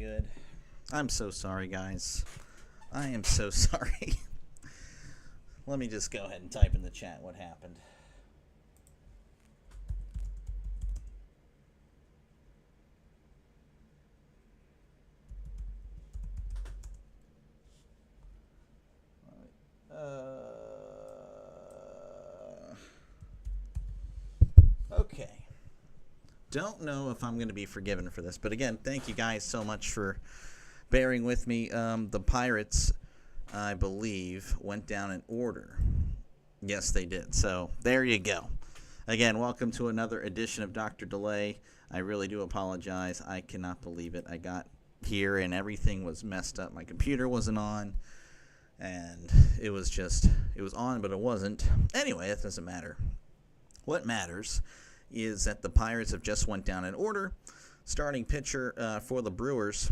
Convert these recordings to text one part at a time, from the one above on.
good. I'm so sorry, guys. I am so sorry. Let me just go ahead and type in the chat what happened. Okay. Don't know if I'm going to be forgiven for this, but again, thank you guys so much for bearing with me. The Pirates, I believe, went down in order. Yes, they did. So there you go. Again, welcome to another edition of Dr. Delay. I really do apologize. I cannot believe it. I got here and everything was messed up. My computer wasn't on, and it was on, but it wasn't. Anyway, that doesn't matter. What matters is that the Pirates have just went down in order. Starting pitcher for the Brewers,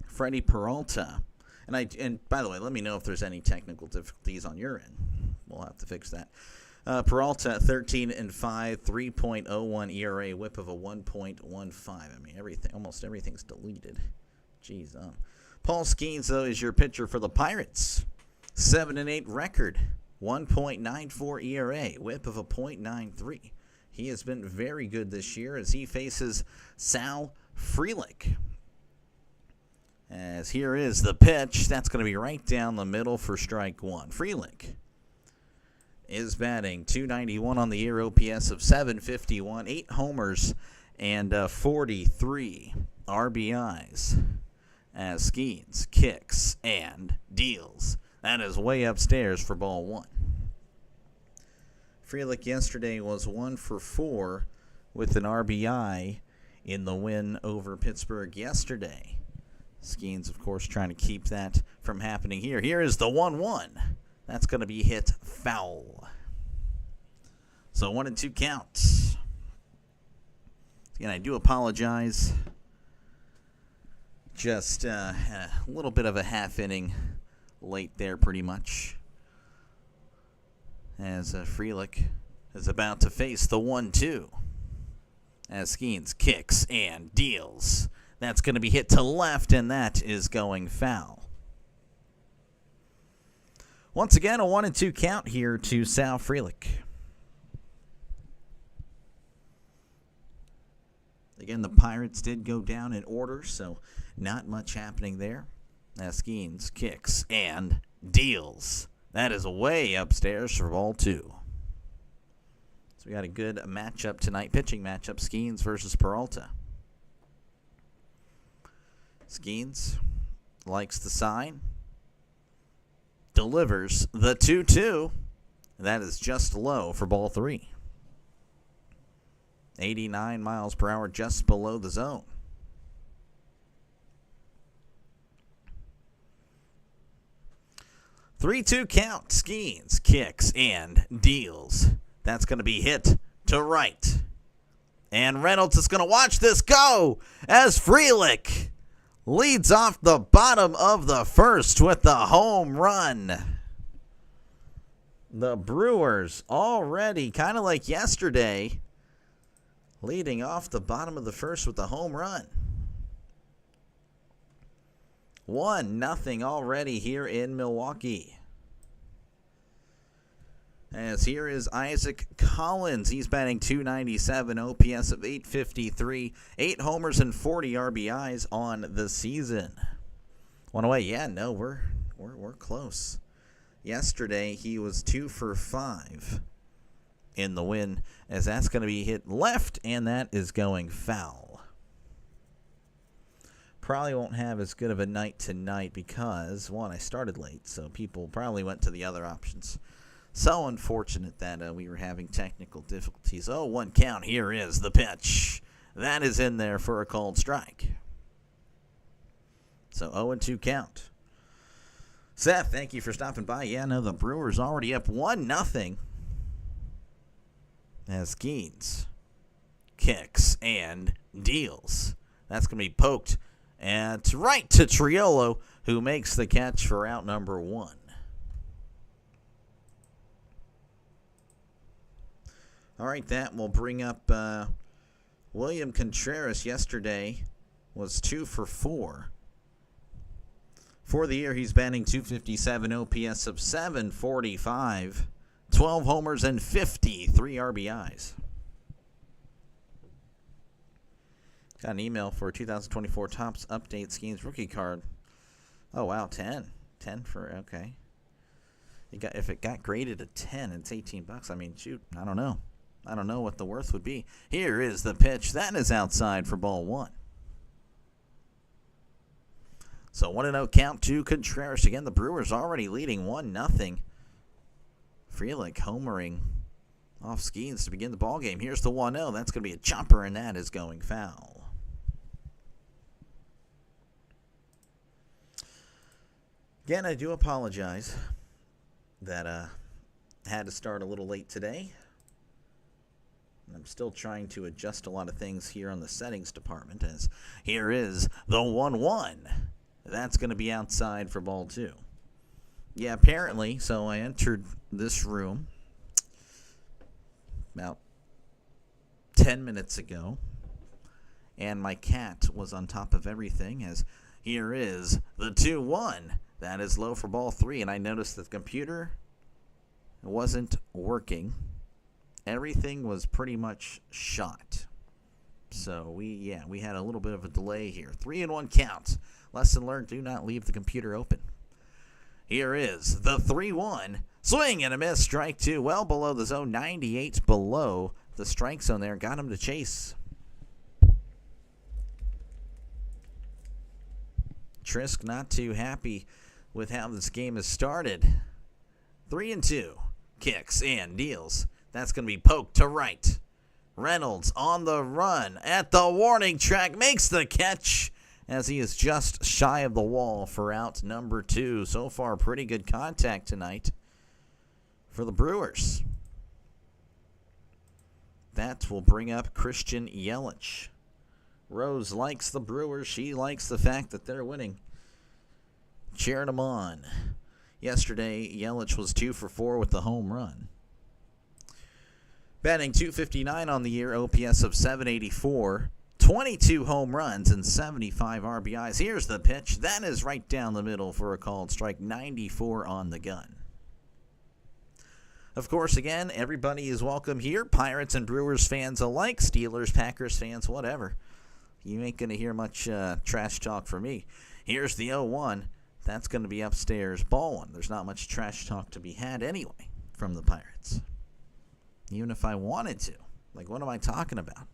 Freddie Peralta. And by the way, let me know if there's any technical difficulties on your end. We'll have to fix that. Peralta, 13-5, 3.01 ERA, WHIP of a 1.15. I mean, almost everything's deleted. Jeez. Paul Skeens, though, is your pitcher for the Pirates. 7-8 record, 1.94 ERA, WHIP of a .93. He has been very good this year as he faces Sal Frelick. As here is the pitch. That's going to be right down the middle for strike one. Frelick is batting .291 on the year, OPS of .751, 8 homers, and 43 RBIs. As Skeens kicks and deals. That is way upstairs for ball one. Frelick yesterday was 1 for 4 with an RBI in the win over Pittsburgh yesterday. Skeens, of course, trying to keep that from happening here. Here is the 1-1. That's going to be hit foul. So 1-2 count. Again, I do apologize. Just a little bit of a half inning late there, pretty much. As Frelick is about to face the 1-2. As Skeens kicks and deals. That's going to be hit to left, and that is going foul. Once again, a 1-2 count here to Sal Frelick. Again, the Pirates did go down in order, so not much happening there. As Skeens kicks and deals. That is way upstairs for ball two. So we got a good matchup tonight, pitching matchup, Skeens versus Peralta. Skeens likes the sign. Delivers the 2-2. That is just low for ball three. 89 miles per hour just below the zone. Three-two count. Skeens kicks and deals. That's going to be hit to right. And Reynolds is going to watch this go as Frelick leads off the bottom of the first with the home run. The Brewers already, kind of like yesterday, leading off the bottom of the first with the home run. 1-0 already here in Milwaukee. As here is Isaac Collins. He's batting .297, OPS of .853, 8 homers and 40 RBIs on the season. One away. Yeah, no, we're close. Yesterday he was 2 for 5 in the win, as that's going to be hit left, and that is going foul. Probably won't have as good of a night tonight because, one, I started late, so people probably went to the other options. So unfortunate that we were having technical difficulties. 1 count. Here is the pitch. That is in there for a called strike. So 0-2 count. Seth, thank you for stopping by. Yeah, no, the Brewers already up 1-0. As Skeens kicks and deals. That's going to be poked and right to Triolo, who makes the catch for out number 1. All right, that will bring up William Contreras yesterday was 2 for 4. For the year, he's batting .257, OPS of .745, 12 homers and 53 RBIs. Got an email for 2024 Topps Update Schemes rookie card. Oh, wow, 10. 10 for, okay. If it got graded a 10, it's $18. I mean, shoot, I don't know. I don't know what the worth would be. Here is the pitch. That is outside for ball 1. So 1-0 count to Contreras. Again, the Brewers already leading 1-0. Frelick homering off Skeens to begin the ball game. Here's the 1-0. That's going to be a chopper, and that is going foul. Again, I do apologize that I had to start a little late today. I'm still trying to adjust a lot of things here on the settings department, as here is the 1-1. That's going to be outside for ball 2. Yeah, apparently, so I entered this room about 10 minutes ago, and my cat was on top of everything, as here is the 2-1. That is low for ball 3, and I noticed that the computer wasn't working. Everything was pretty much shot. So we had a little bit of a delay here. 3-1 count. Lesson learned, do not leave the computer open. Here is the 3-1. Swing and a miss. Strike 2. Well below the zone. 98 below the strike zone there. Got him to chase. Trisk not too happy with how this game has started. 3-2. Kicks and deals. That's going to be poked to right. Reynolds on the run at the warning track. Makes the catch as he is just shy of the wall for out number 2. So far, pretty good contact tonight for the Brewers. That will bring up Christian Yelich. Rose likes the Brewers. She likes the fact that they're winning. Cheering them on. Yesterday, Yelich was 2 for 4 with the home run. Batting .259 on the year, OPS of .784, 22 home runs and 75 RBIs. Here's the pitch. That is right down the middle for a called strike. 94 on the gun. Of course, again, everybody is welcome here. Pirates and Brewers fans alike. Steelers, Packers fans, whatever. You ain't going to hear much trash talk from me. Here's the 0-1. That's going to be upstairs. Ball 1. There's not much trash talk to be had anyway from the Pirates. Even if I wanted to. Like, what am I talking about?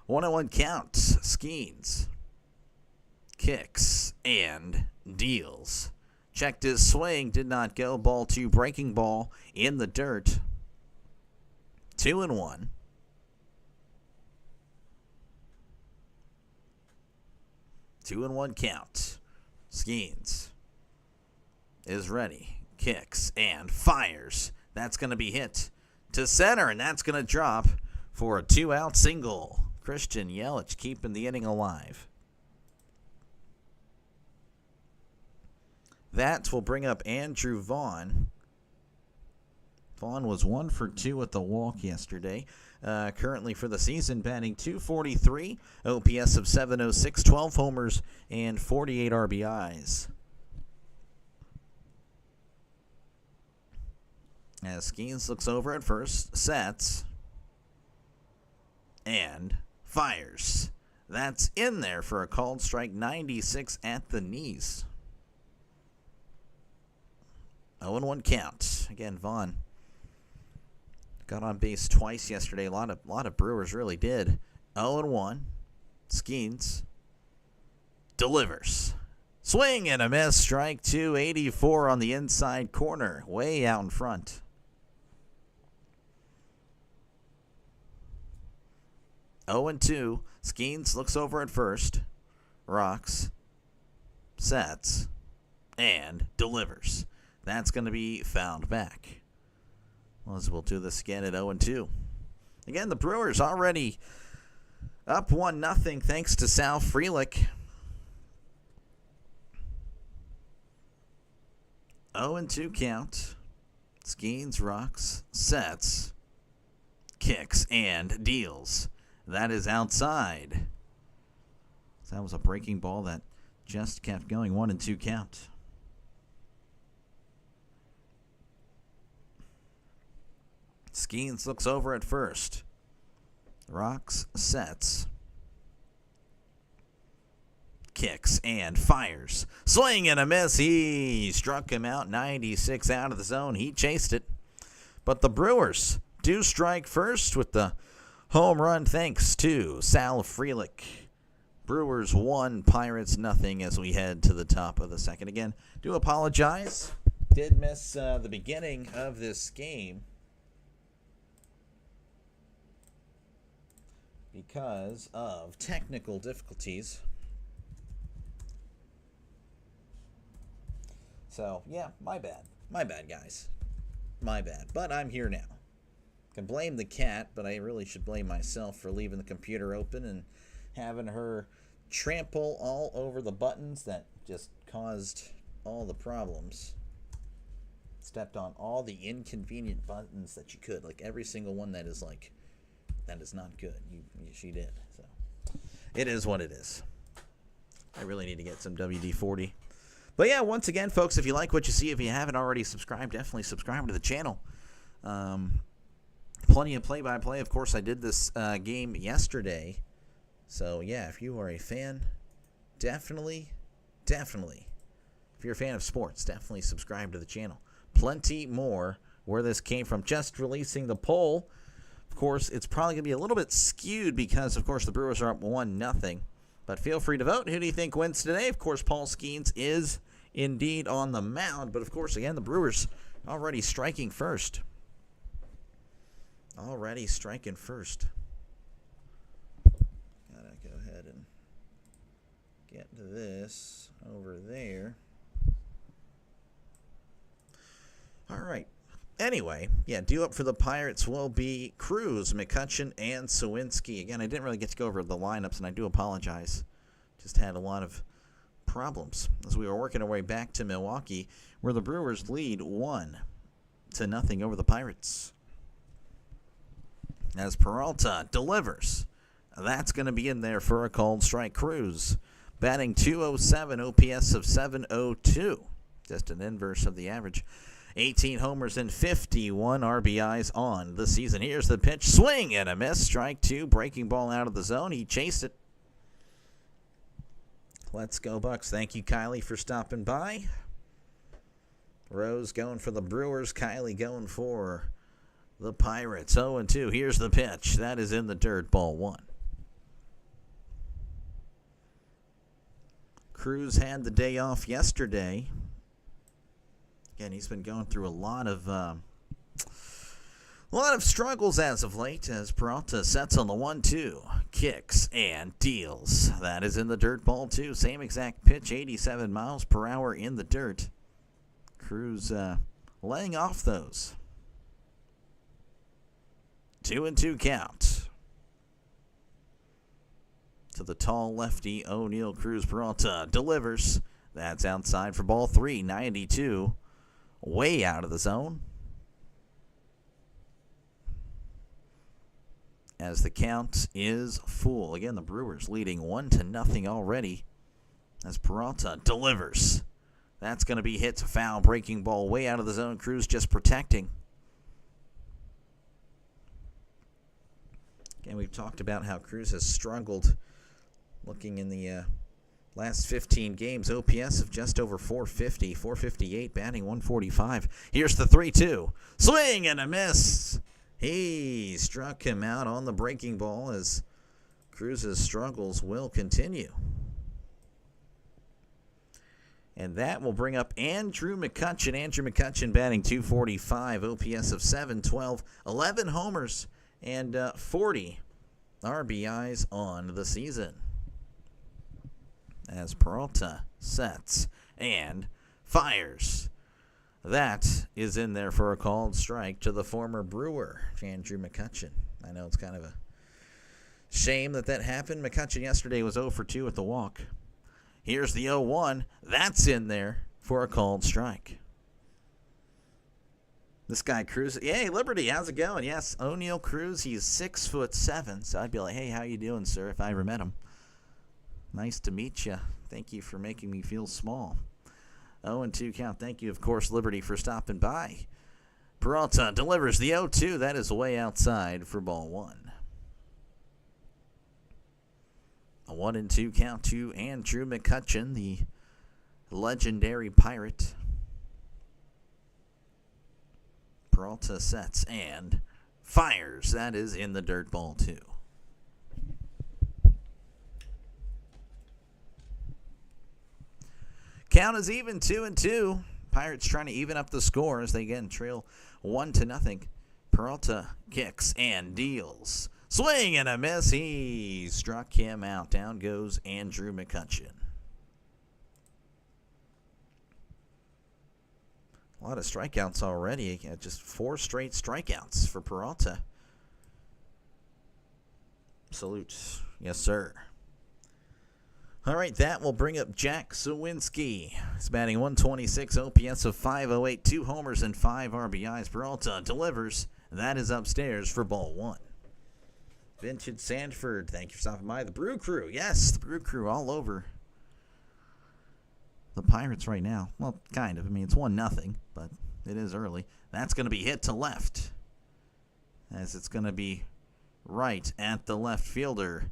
1-1 counts. Skeens. Kicks and deals. Checked his swing. Did not go. Ball 2. Breaking ball in the dirt. 2-1. Two and 1 count. Skeens is ready. Kicks and fires. That's going to be hit to center, and that's going to drop for a 2-out single. Christian Yelich keeping the inning alive. That will bring up Andrew Vaughn. Vaughn was 1 for 2 at the walk yesterday. Currently for the season, batting .243, OPS of .706, 12 homers, and 48 RBIs. As Skeens looks over at first, sets, and fires. That's in there for a called strike. 96 at the knees. 0-1 count. Again, Vaughn got on base twice yesterday. A lot of Brewers really did. 0-1. Skeens delivers. Swing and a miss. Strike 2. 84 on the inside corner. Way out in front. Oh and 2. Skeens looks over at first. Rocks. Sets. And delivers. That's going to be fouled back. We'll do this again at 0-2. Again, the Brewers already up 1-0 thanks to Sal Frelick. 0-2 count. Skeens, rocks, sets, kicks, and deals. That is outside. So that was a breaking ball that just kept going. 1-2 count. Skeens looks over at first. Rocks, sets. Kicks and fires. Swing and a miss. He struck him out. 96 out of the zone. He chased it. But the Brewers do strike first with the home run thanks to Sal Frelick. Brewers 1, Pirates nothing as we head to the top of the second. Again, do apologize. Did miss the beginning of this game because of technical difficulties. So, yeah, my bad. My bad, guys. My bad. But I'm here now. Can blame the cat, but I really should blame myself for leaving the computer open and having her trample all over the buttons that just caused all the problems. Stepped on all the inconvenient buttons that you could. Like every single one that is like, that is not good. She did. So it is what it is. I really need to get some WD-40. But yeah, once again, folks, if you like what you see, if you haven't already subscribed, definitely subscribe to the channel. Plenty of play-by-play. Of course, I did this game yesterday. So yeah, if you are a fan, definitely, if you're a fan of sports, definitely subscribe to the channel. Plenty more where this came from. Just releasing the poll. Of course, it's probably going to be a little bit skewed because, of course, the Brewers are up 1-0. But feel free to vote. Who do you think wins today? Of course, Paul Skeens is indeed on the mound. But, of course, again, the Brewers already striking first. Already striking first. Gotta go ahead and get to this over there. All right. Anyway, yeah, due up for the Pirates will be Cruz, McCutchen, and Sawinski. Again, I didn't really get to go over the lineups, and I do apologize. Just had a lot of problems as we were working our way back to Milwaukee, where the Brewers lead 1-0 over the Pirates. As Peralta delivers, that's going to be in there for a called strike. Cruz batting .207, OPS of .702, just an inverse of the average. 18 homers and 51 RBIs on the season. Here's the pitch. Swing and a miss. Strike 2. Breaking ball out of the zone. He chased it. Let's go, Bucks. Thank you, Kylie, for stopping by. Rose going for the Brewers. Kylie going for the Pirates. 0-2. Here's the pitch. That is in the dirt. Ball 1. Cruz had the day off yesterday. Again, he's been going through a lot of struggles as of late as Peralta sets on the 1-2, kicks and deals. That is in the dirt. Ball 2. Same exact pitch, 87 miles per hour in the dirt. Cruz laying off those. 2-2 count. To the tall lefty, O'Neal Cruz. Peralta delivers. That's outside for ball 3, 92. Way out of the zone. As the count is full. Again, the Brewers leading 1-0 already. As Peralta delivers. That's going to be hit to foul. Breaking ball way out of the zone. Cruz just protecting. Again, we've talked about how Cruz has struggled looking in the last 15 games. OPS of just over 450, 458, batting 145. Here's the 3-2. Swing and a miss. He struck him out on the breaking ball as Cruz's struggles will continue. And that will bring up Andrew McCutchen. Andrew McCutchen batting .245, OPS of .712, 11 homers, and 40 RBIs on the season. As Peralta sets and fires. That is in there for a called strike to the former Brewer, Andrew McCutchen. I know it's kind of a shame that happened. McCutchen yesterday was 0 for 2 at the walk. Here's the 0-1. That's in there for a called strike. This guy Cruz. Hey, Liberty, how's it going? Yes, O'Neal Cruz. He's 6'7", so I'd be like, hey, how you doing, sir, if I ever met him. Nice to meet you. Thank you for making me feel small. 0-2 count. Thank you, of course, Liberty, for stopping by. Peralta delivers the 0-2. That is way outside for ball one. A 1-2 count to Andrew McCutchen, the legendary Pirate. Peralta sets and fires. That is in the dirt, ball two. Count is even, 2-2. Pirates trying to even up the score as they again trail 1-0. Peralta kicks and deals. Swing and a miss. He struck him out. Down goes Andrew McCutchen. A lot of strikeouts already. Just 4 straight strikeouts for Peralta. Salute. Yes, sir. All right, that will bring up Jack Sawinski. He's batting 126, OPS of 508, 2 homers and 5 RBIs. Peralta delivers. That is upstairs for ball one. Vincent Sanford, thank you for stopping by. The Brew Crew, yes, the Brew Crew all over the Pirates right now. Well, kind of. I mean, it's 1-0, but it is early. That's going to be hit to left, as it's going to be right at the left fielder.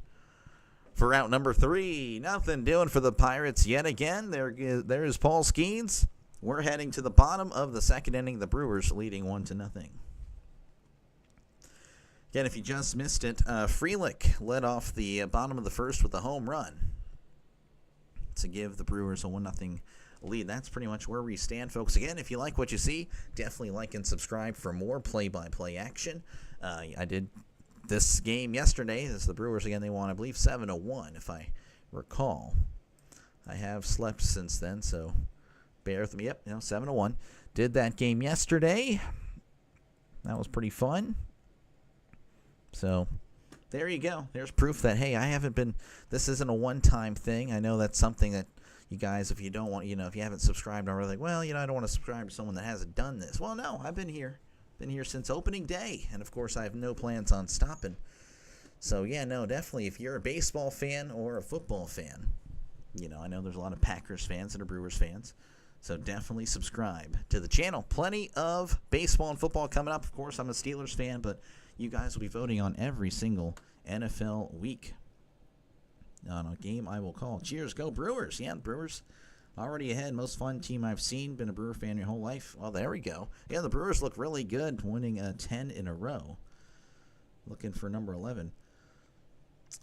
For out number 3, nothing doing for the Pirates yet again. There is Paul Skeens. We're heading to the bottom of the second inning. The Brewers leading 1-0. Again, if you just missed it, Frelick led off the bottom of the first with a home run to give the Brewers a 1-0 lead. That's pretty much where we stand, folks. Again, if you like what you see, definitely like and subscribe for more play-by-play action. I did this game yesterday, as the Brewers, again, they won, I believe, 7-1, if I recall. I have slept since then, so bear with me. Yep, 7-1. Did that game yesterday. That was pretty fun. So there you go. There's proof that, hey, I haven't been, this isn't a one-time thing. I know that's something that you guys, if you don't want, if you haven't subscribed already, like, well, I don't want to subscribe to someone that hasn't done this. Well, no, I've been here. Been here since opening day, and of course I have no plans on stopping. So yeah, no, definitely, if you're a baseball fan or a football fan, I know there's a lot of Packers fans and Brewers fans, so definitely subscribe to the channel. Plenty of baseball and football coming up. Of course, I'm a Steelers fan, but you guys will be voting on every single NFL week on a game I will call. Cheers, go Brewers. Yeah, the Brewers already ahead. Most fun team I've seen. Been a Brewer fan your whole life. Well, there we go. Yeah, the Brewers look really good, winning 10 in a row. Looking for number 11.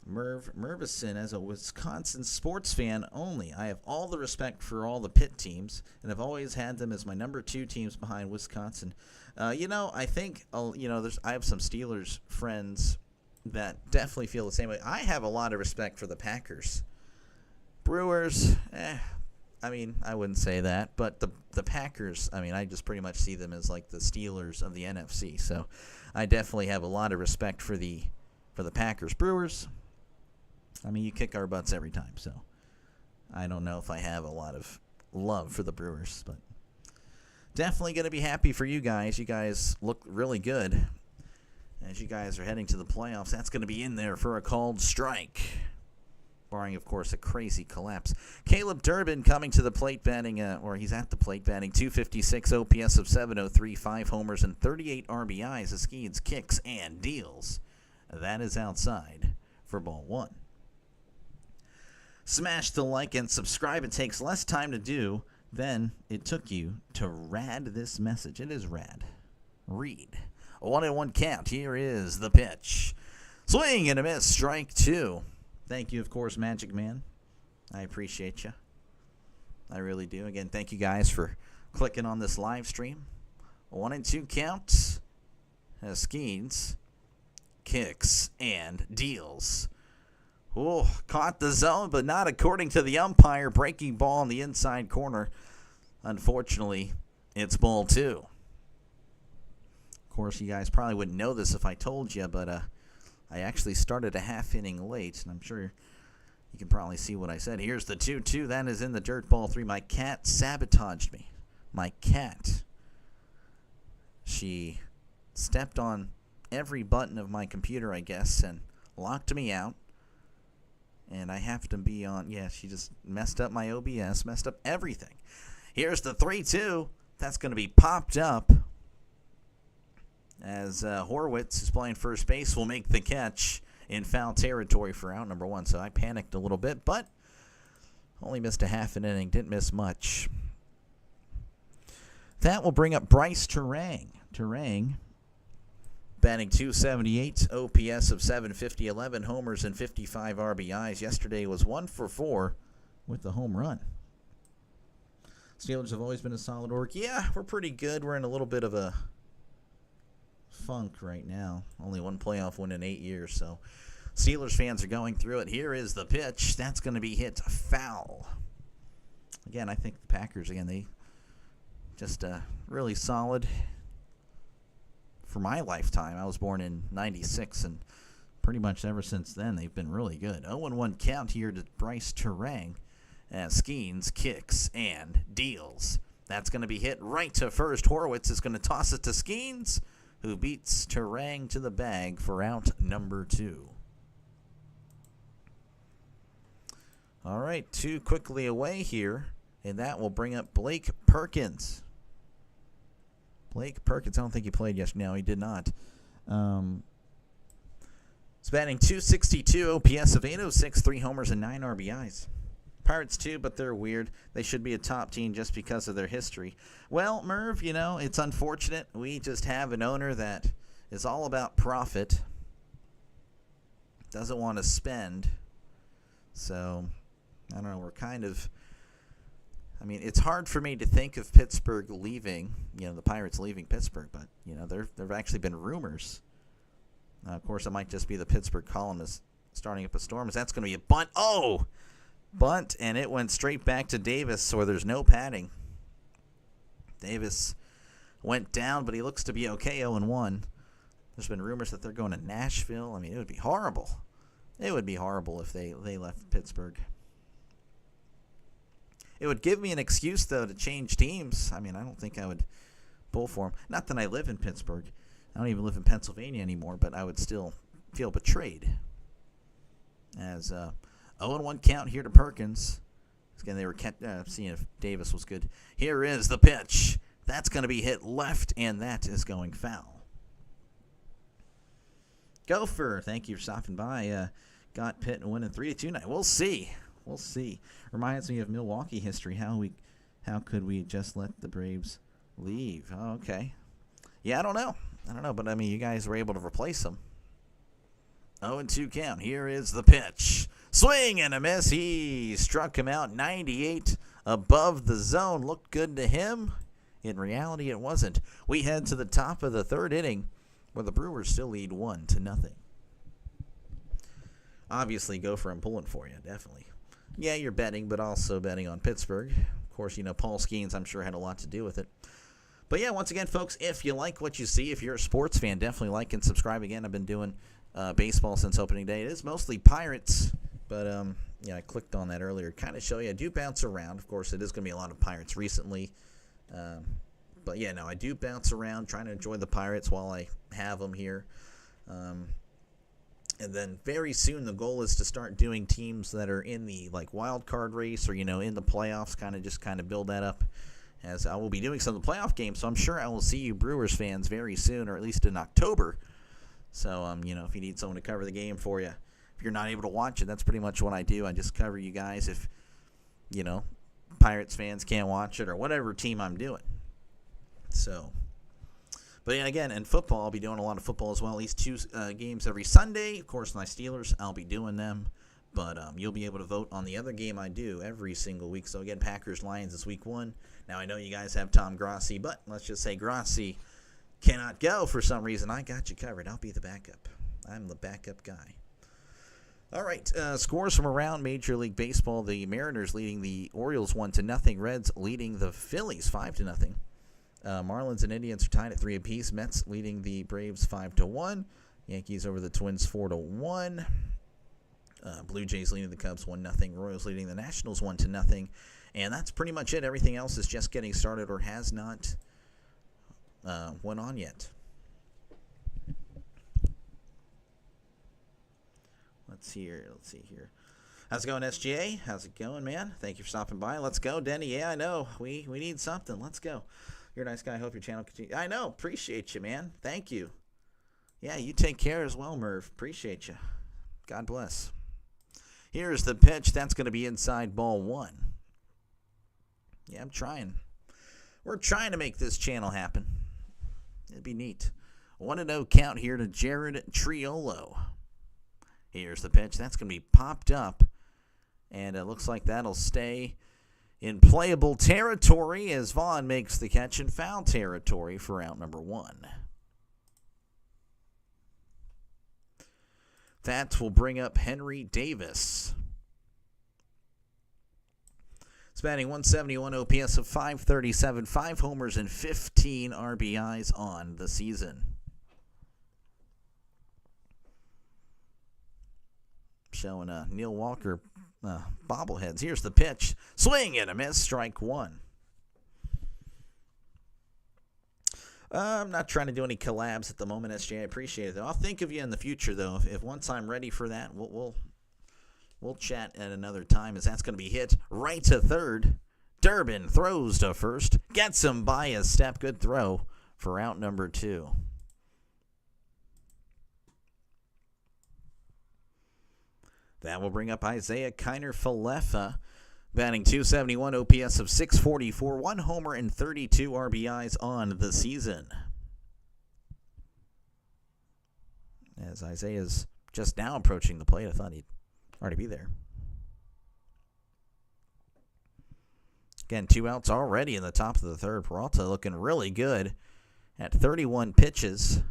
Mervison, as a Wisconsin sports fan only, I have all the respect for all the Pitt teams, and I've always had them as my number 2 teams behind Wisconsin. I think, I have some Steelers friends that definitely feel the same way. I have a lot of respect for the Packers. Brewers, I wouldn't say that, but the Packers, I just pretty much see them as like the Steelers of the NFC. So I definitely have a lot of respect for the Packers. Brewers, you kick our butts every time. So I don't know if I have a lot of love for the Brewers, but definitely going to be happy for you guys. You guys look really good as you guys are heading to the playoffs. That's going to be in there for a called strike, barring, of course, a crazy collapse. Caleb Durbin coming to the plate batting, he's at the plate batting, 256 OPS of 703, 5 homers and 38 RBIs. As Skeens kicks and deals. That is outside for ball one. Smash the like and subscribe. It takes less time to do than it took you to rad this message. It is rad. Read. A 1-1 count. Here is the pitch. Swing and a miss. Strike 2. Thank you, of course, Magic Man. I appreciate you. I really do. Again, thank you guys for clicking on this live stream. 1-2 count. Skeens kicks and deals. Oh, caught the zone, but not according to the umpire. Breaking ball in the inside corner. Unfortunately, it's ball 2. Of course, you guys probably wouldn't know this if I told you, but I actually started a half inning late, and I'm sure you can probably see what I said. Here's the 2-2. That is in the dirt, ball 3. My cat sabotaged me. My cat. She stepped on every button of my computer, I guess, and locked me out. And I have to be on, yeah, she just messed up my OBS, messed up everything. Here's the 3-2. That's going to be popped up as Horwitz, who's playing first base, will make the catch in foul territory for out number 1. So I panicked a little bit, but only missed a half an inning. Didn't miss much. That will bring up Bryce Turang. Turang batting .278, OPS of 750, 11 homers and 55 RBIs. Yesterday was 1 for 4 with the home run. Steelers have always been a solid org. Yeah, we're pretty good. We're in a little bit of a funk right now. Only one playoff win in 8 years, so Steelers fans are going through it. Here is the pitch. That's going to be hit foul. Again, I think the Packers, again, they just really solid. For my lifetime, I was born in 96, and pretty much ever since then, they've been really good. 0-1 count here to Bryce Turang as Skeens kicks and deals. That's going to be hit right to first. Horwitz is going to toss it to Skeens, who beats Turang to the bag for out number 2. All right, 2 quickly away here, and that will bring up Blake Perkins. Blake Perkins, I don't think he played yesterday. No, he did not. He's batting .262, OPS of 806, 3 homers and 9 RBIs. Pirates too, but they're weird. They should be a top team just because of their history. Well, Merv, you know, it's unfortunate. We just have an owner that is all about profit, doesn't want to spend. So, I don't know, we're kind of... I mean, it's hard for me to think of Pittsburgh leaving, you know, the Pirates leaving Pittsburgh, but, you know, there have actually been rumors. Of course, it might just be the Pittsburgh columnist starting up a storm. That's going to be a bunt. Oh! Bunt, and it went straight back to Davis, where there's no padding. Davis went down, but he looks to be okay, 0-1. There's been rumors that they're going to Nashville. I mean, it would be horrible. It would be horrible if they left Pittsburgh. It would give me an excuse, though, to change teams. I mean, I don't think I would pull for them. Not that I live in Pittsburgh. I don't even live in Pennsylvania anymore, but I would still feel betrayed. As 0-1 count here to Perkins. Again, they were seeing if Davis was good. Here is the pitch. That's going to be hit left, and that is going foul. Gopher, thank you for stopping by. Got Pitt and winning 3-2 tonight. We'll see. We'll see. Reminds me of Milwaukee history. How could we just let the Braves leave? Oh, okay. Yeah, I don't know, but I mean, you guys were able to replace them. 0-2 count. Here is the pitch. Swing and a miss. He struck him out 98 above the zone. Looked good to him. In reality, it wasn't. We head to the top of the 3rd inning, where the Brewers still lead 1-0. Obviously, Gopher, I'm pulling for you, definitely. Yeah, you're betting, but also betting on Pittsburgh. Of course, you know, Paul Skeens, I'm sure, had a lot to do with it. But yeah, once again, folks, if you like what you see, if you're a sports fan, definitely like and subscribe. Again, I've been doing baseball since opening day. It is mostly Pirates, but yeah, I clicked on that earlier. Kind of show you, I do bounce around. Of course, it is going to be a lot of Pirates recently. But yeah, no, I do bounce around, trying to enjoy the Pirates while I have them here. And then very soon the goal is to start doing teams that are in the like wild card race or, you know, in the playoffs, kind of build that up, as I will be doing some of the playoff games. So I'm sure I will see you Brewers fans very soon, or at least in October. So, you know, if you need someone to cover the game for you, if you're not able to watch it, that's pretty much what I do. I just cover you guys if, you know, Pirates fans can't watch it or whatever team I'm doing. So... But yeah, again, in football, I'll be doing a lot of football as well. At least 2 games every Sunday. Of course, my Steelers, I'll be doing them. But you'll be able to vote on the other game I do every single week. So again, Packers-Lions is week 1. Now, I know you guys have Tom Grossi, but let's just say Grossi cannot go for some reason. I got you covered. I'll be the backup. I'm the backup guy. All right, scores from around Major League Baseball. The Mariners leading the Orioles 1-0. Reds leading the Phillies 5-0. Marlins and Indians are tied at 3 apiece. Mets leading the Braves 5-1. Yankees over the Twins 4-1. Blue Jays leading the Cubs 1-0. Royals leading the Nationals 1-0. And that's pretty much it. Everything else is just getting started or has not went on yet. Let's see here. How's it going, SGA? How's it going, man? Thank you for stopping by. Let's go, Denny. Yeah, I know. We need something. Let's go. You're a nice guy. I hope your channel continues. I know. Appreciate you, man. Thank you. Yeah, you take care as well, Merv. Appreciate you. God bless. Here's the pitch. That's going to be inside ball one. Yeah, I'm trying. We're trying to make this channel happen. It'd be neat. 1-0 count here to Jared Triolo. Here's the pitch. That's going to be popped up. And it looks like that'll stay in playable territory as Vaughn makes the catch in foul territory for out number one. That will bring up Henry Davis. He's batting 171 OPS of 537, 5 homers and 15 RBIs on the season. Showing Neil Walker bobbleheads. Here's the pitch. Swing and a miss. Strike one. I'm not trying to do any collabs at the moment, SJ. I appreciate it, though. I'll think of you in the future, though. If once I'm ready for that, we'll chat at another time, as that's going to be hit right to third. Durbin throws to first. Gets him by a step. Good throw for out number two. That will bring up Isaiah Kiner-Falefa, batting .271 OPS of 644, 1 homer and 32 RBIs on the season. As Isaiah's just now approaching the plate, I thought he'd already be there. Again, 2 outs already in the top of the third. Peralta looking really good at 31 pitches.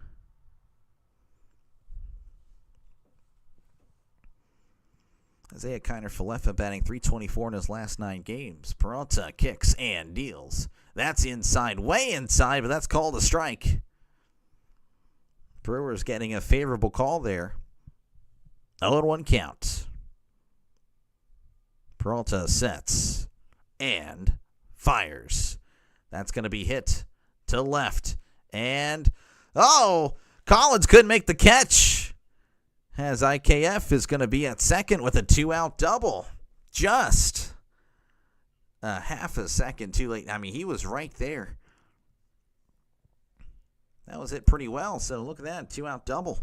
Isaiah Kiner-Falefa batting .324 in his last 9 games. Peralta kicks and deals. That's inside, way inside, but that's called a strike. Brewers getting a favorable call there. 0-1 count. Peralta sets and fires. That's going to be hit to left. And, Collins couldn't make the catch. As IKF is going to be at second with a 2-out double. Just a half a second too late. I mean, he was right there. That was it pretty well. So look at that, 2-out double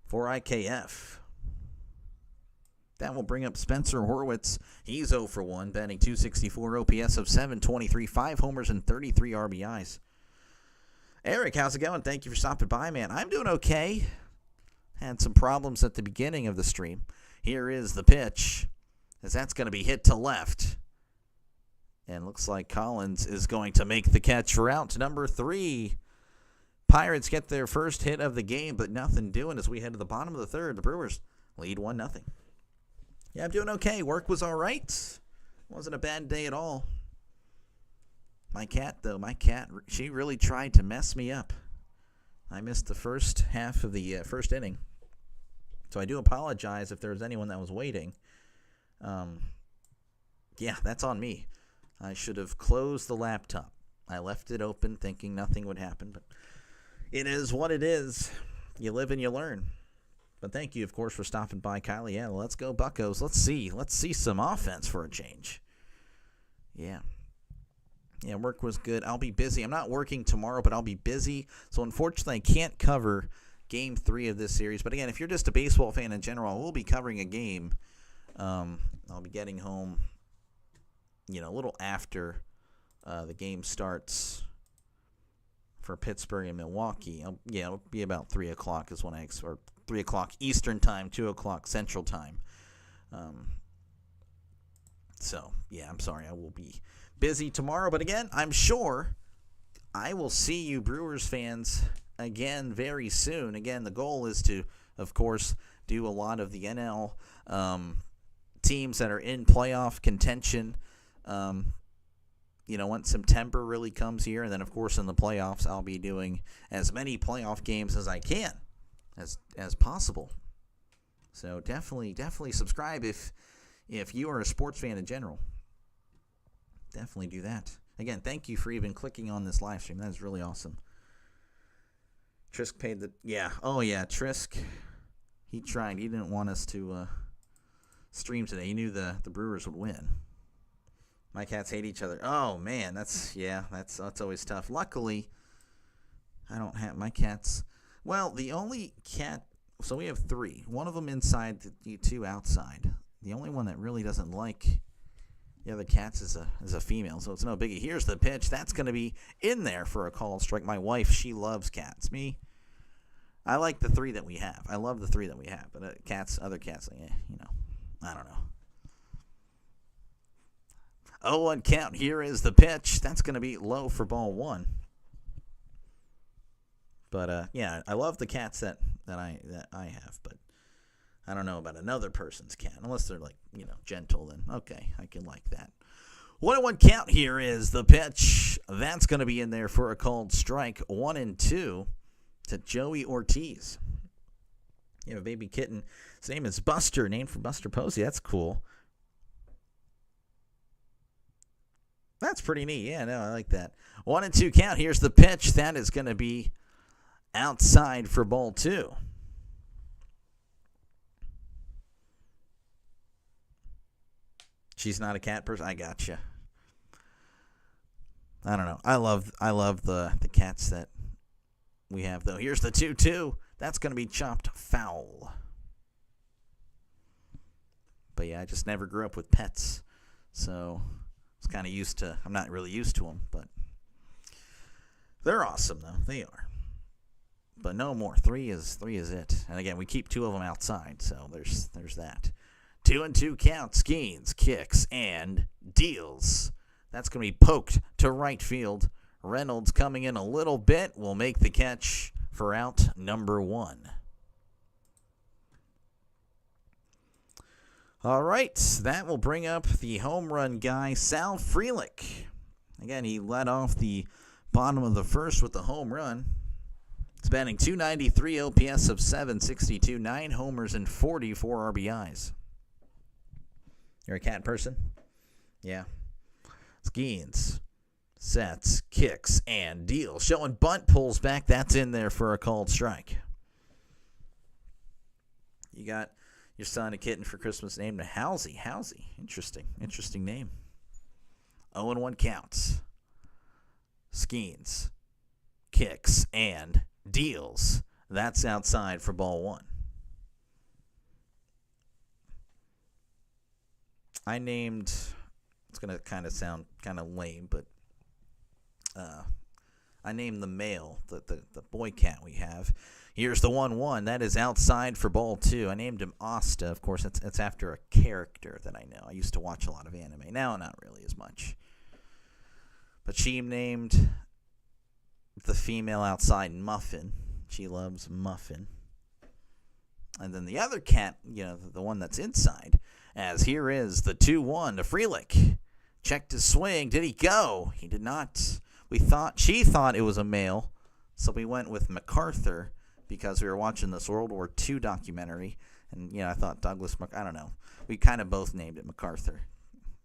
for IKF. That will bring up Spencer Horwitz. He's 0 for 1, batting .264 OPS of 723, 5 homers and 33 RBIs. Eric, how's it going? Thank you for stopping by, man. I'm doing okay. Had some problems at the beginning of the stream. Here is the pitch, as that's going to be hit to left. And looks like Collins is going to make the catch for out number 3. Pirates get their first hit of the game, but nothing doing as we head to the bottom of the third. The Brewers lead 1-0. Yeah, I'm doing okay. Work was all right. Wasn't a bad day at all. My cat, she really tried to mess me up. I missed the first half of the first inning. So I do apologize if there was anyone that was waiting. Yeah, that's on me. I should have closed the laptop. I left it open thinking nothing would happen, but it is what it is. You live and you learn. But thank you, of course, for stopping by, Kylie. Yeah, let's go Buccos. Let's see some offense for a change. Yeah, work was good. I'll be busy. I'm not working tomorrow, but I'll be busy. So unfortunately, I can't cover Game 3 of this series. But again, if you're just a baseball fan in general, we'll be covering a game. I'll be getting home, a little after the game starts for Pittsburgh and Milwaukee. It'll be about 3 o'clock is when or 3 o'clock Eastern time, 2 o'clock Central time. So, yeah, I'm sorry. I will be busy tomorrow. But again, I'm sure I will see you Brewers fans again very soon. Again, the goal is to, of course, do a lot of the NL teams that are in playoff contention. Once September really comes here, and then, of course, in the playoffs, I'll be doing as many playoff games as I can, as possible. So definitely subscribe if you are a sports fan in general. Definitely do that. Again, thank you for even clicking on this live stream. That is really awesome. Trisk paid the... Yeah. Oh, yeah. Trisk, he tried. He didn't want us to stream today. You knew the Brewers would win. My cats hate each other. Oh man, that's always tough. Luckily, I don't have my cats. Well, the only cat. So we have 3. One of them inside, the 2 outside. The only one that really doesn't like the other cats is a female, so it's no biggie. Here's the pitch. That's going to be in there for a called strike. My wife, she loves cats. Me, I like the 3 that we have. I love the 3 that we have. But other cats, I don't know. 0-1 count. Here is the pitch. That's going to be low for ball 1. But yeah, I love the cats that I have, but I don't know about another person's cat. Unless they're gentle, then okay, I can like that. 1-1 count. Here is the pitch. That's going to be in there for a called strike. 1-2 to Joey Ortiz. You have a baby kitten. His name is Buster, named for Buster Posey. That's cool. That's pretty neat. Yeah, no, I like that. 1-2 count. Here's the pitch. That is going to be outside for ball 2. She's not a cat person. I gotcha. I don't know. I love the cats that we have, though. Here's the 2-2. That's going to be chopped foul. But yeah, I just never grew up with pets, so I was kind of used to. I'm not really used to them, but they're awesome, though. They are. But no more. 3 is it. And again, we keep 2 of them outside, so there's that. 2-2 count. Skeens, kicks, and deals. That's going to be poked to right field. Reynolds coming in a little bit will make the catch for out number 1. All right, that will bring up the home run guy, Sal Frelick. Again, he led off the bottom of the first with the home run. It's batting .293, OPS of .762, 9 homers and 44 RBIs. You're a cat person? Yeah. Skeens, sets, kicks, and deals. Showing bunt, pulls back. That's in there for a called strike. You got your son a kitten for Christmas named Halsey. Halsey. Interesting name. 0-1 counts. Skeens, kicks, and deals. That's outside for ball 1. I named, it's going to kind of sound kind of lame, but I named the male, the boy cat we have. Here's the 1-1. That is outside for ball 2. I named him Asta. Of course, it's after a character that I know. I used to watch a lot of anime. Now, not really as much. But she named the female outside Muffin. She loves Muffin. And then the other cat, the one that's inside, as here is the 2-1 to Frelick. Checked his swing. Did he go? He did not. She thought it was a male, so we went with MacArthur because we were watching this World War II documentary, and I thought Douglas I don't know. We kind of both named it MacArthur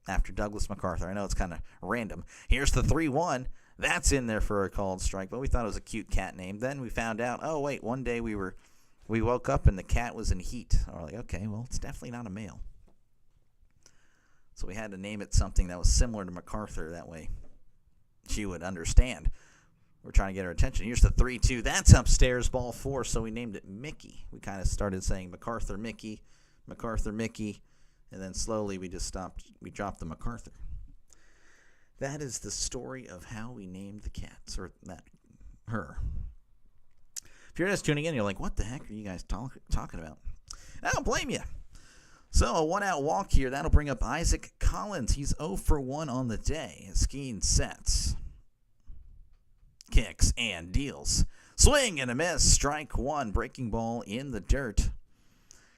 after Douglas MacArthur. I know it's kind of random. Here's the 3-1. That's in there for a called strike, but we thought it was a cute cat name. Then we found out, oh wait, one day we woke up and the cat was in heat. We're like, okay, well, it's definitely not a male. So we had to name it something that was similar to MacArthur. That way she would understand. We're trying to get her attention. Here's the 3-2. That's upstairs, ball 4, so we named it Mickey. We kind of started saying MacArthur Mickey, and then slowly we just stopped. We dropped the MacArthur. That is the story of how we named the cats, or her. If you're just tuning in, you're like, what the heck are you guys talking about? I don't blame you. So a 1-out walk here. That'll bring up Isaac Collins. He's 0 for 1 on the day. Skiing sets, kicks, and deals. Swing and a miss. Strike 1. Breaking ball in the dirt.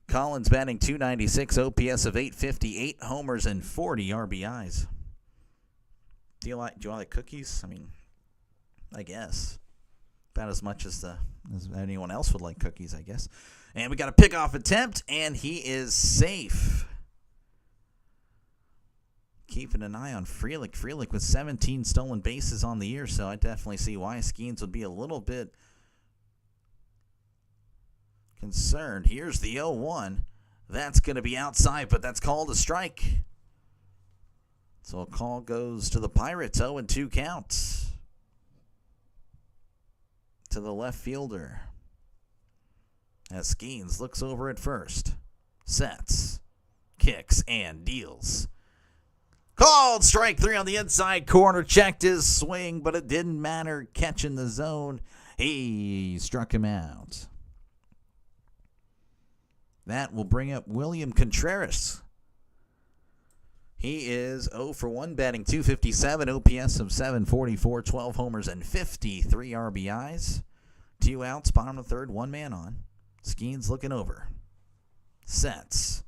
Collins batting .296, OPS of .858, homers and 40 RBIs. Do you like cookies? I mean, I guess. About as much as anyone else would like cookies, I guess. And we got a pickoff attempt, and he is safe. Keeping an eye on Frelick. Frelick with 17 stolen bases on the year, so I definitely see why Skeens would be a little bit concerned. Here's the 0-1. That's going to be outside, but that's called a strike. So a call goes to the Pirates. 0-2 count to the left fielder. As Skeens looks over at first. Sets, kicks, and deals. Called strike 3 on the inside corner. Checked his swing, but it didn't matter. Catching the zone. He struck him out. That will bring up William Contreras. He is 0 for 1, batting .257, OPS of 744, 12 homers, and 53 RBIs. 2 outs, bottom of the third, 1 man on. Skeens looking over. Sets.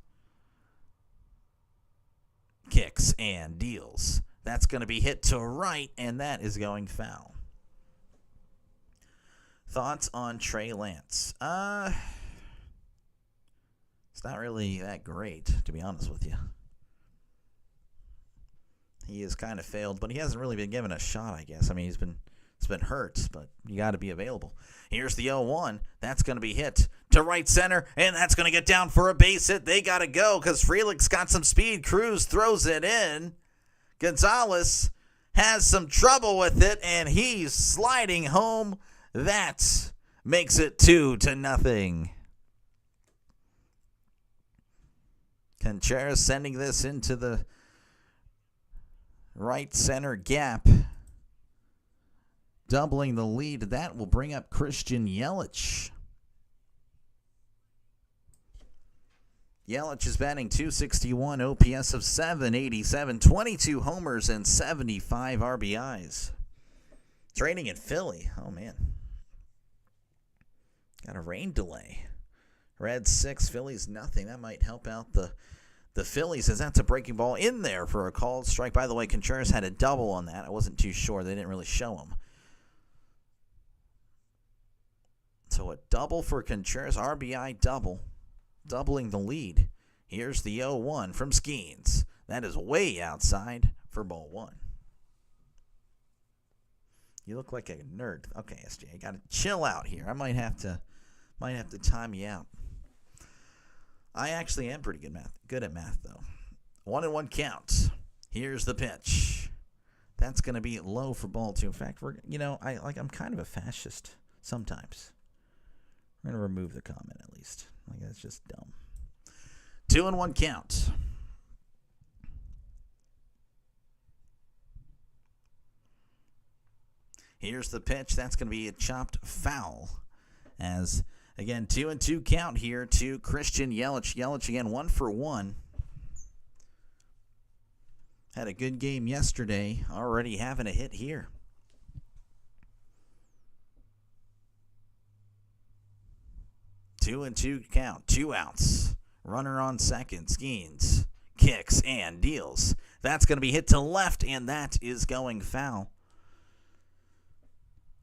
Kicks and deals. That's going to be hit to right, and that is going foul. Thoughts on Trey Lance? It's not really that great, to be honest with you. He has kind of failed, but he hasn't really been given a shot, I guess. I mean, it's been hurt, but you got to be available. Here's the 0-1. That's going to be hit to right center, and that's going to get down for a base hit. They got to go because Frelick's got some speed. Cruz throws it in. Gonzalez has some trouble with it, and he's sliding home. That makes it 2-0. Contreras sending this into the right center gap. Doubling the lead. That will bring up Christian Yelich. Yelich is batting .261, OPS of 787, 22 homers, and 75 RBIs. Training in Philly. Oh, man. Got a rain delay. Reds 6, Phillies nothing. That might help out the Phillies, as that's a breaking ball in there for a called strike. By the way, Contreras had a double on that. I wasn't too sure. They didn't really show him. So a double for Contreras, RBI double, doubling the lead. Here's the 0-1 from Skeens. That is way outside for ball 1. You look like a nerd. Okay, SJ, I got to chill out here. I might have to time you out. I actually am pretty good at math, though. 1-1 count. Here's the pitch. That's going to be low for ball 2. In fact, I'm kind of a fascist sometimes. I'm going to remove the comment at least. That's just dumb. 2-1 count. Here's the pitch. That's going to be a chopped foul. As, again, 2-2 count here to Christian Yelich. Yelich, again, 1 for 1. Had a good game yesterday. Already having a hit here. Two and 2 count. 2 outs. Runner on second. Skeens. Kicks and deals. That's going to be hit to left, and that is going foul.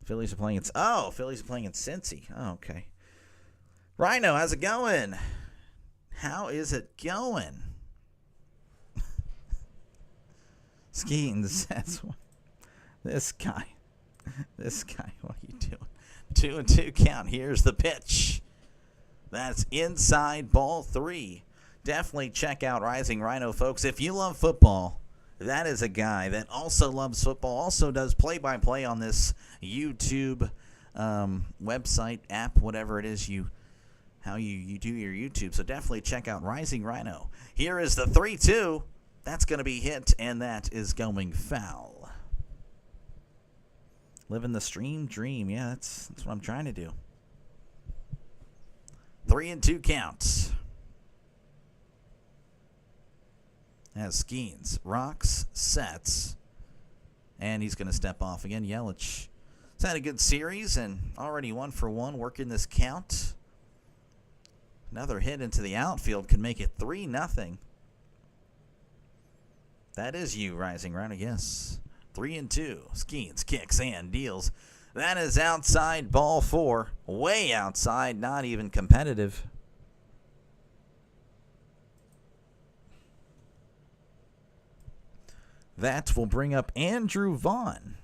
Phillies are playing in Cincy. Oh, okay. Rhino, how's it going? How is it going? Skeens, that's what. This guy, what are you doing? 2-2 count. Here's the pitch. That's inside ball 3. Definitely check out Rising Rhino, folks. If you love football, that is a guy that also loves football, also does play-by-play on this YouTube website, app, whatever it is how you do your YouTube. So definitely check out Rising Rhino. Here is the 3-2. That's going to be hit, and that is going foul. Living the stream dream. Yeah, that's what I'm trying to do. 3-2 counts. As Skeens rocks, sets, and he's going to step off again. Yelich has had a good series and already 1 for 1 working this count. Another hit into the outfield can make it 3-0. That is you, Rising Rhino, yes. 3-2. Skeens kicks and deals. That is outside ball 4. Way outside, not even competitive. That will bring up Andrew Vaughn.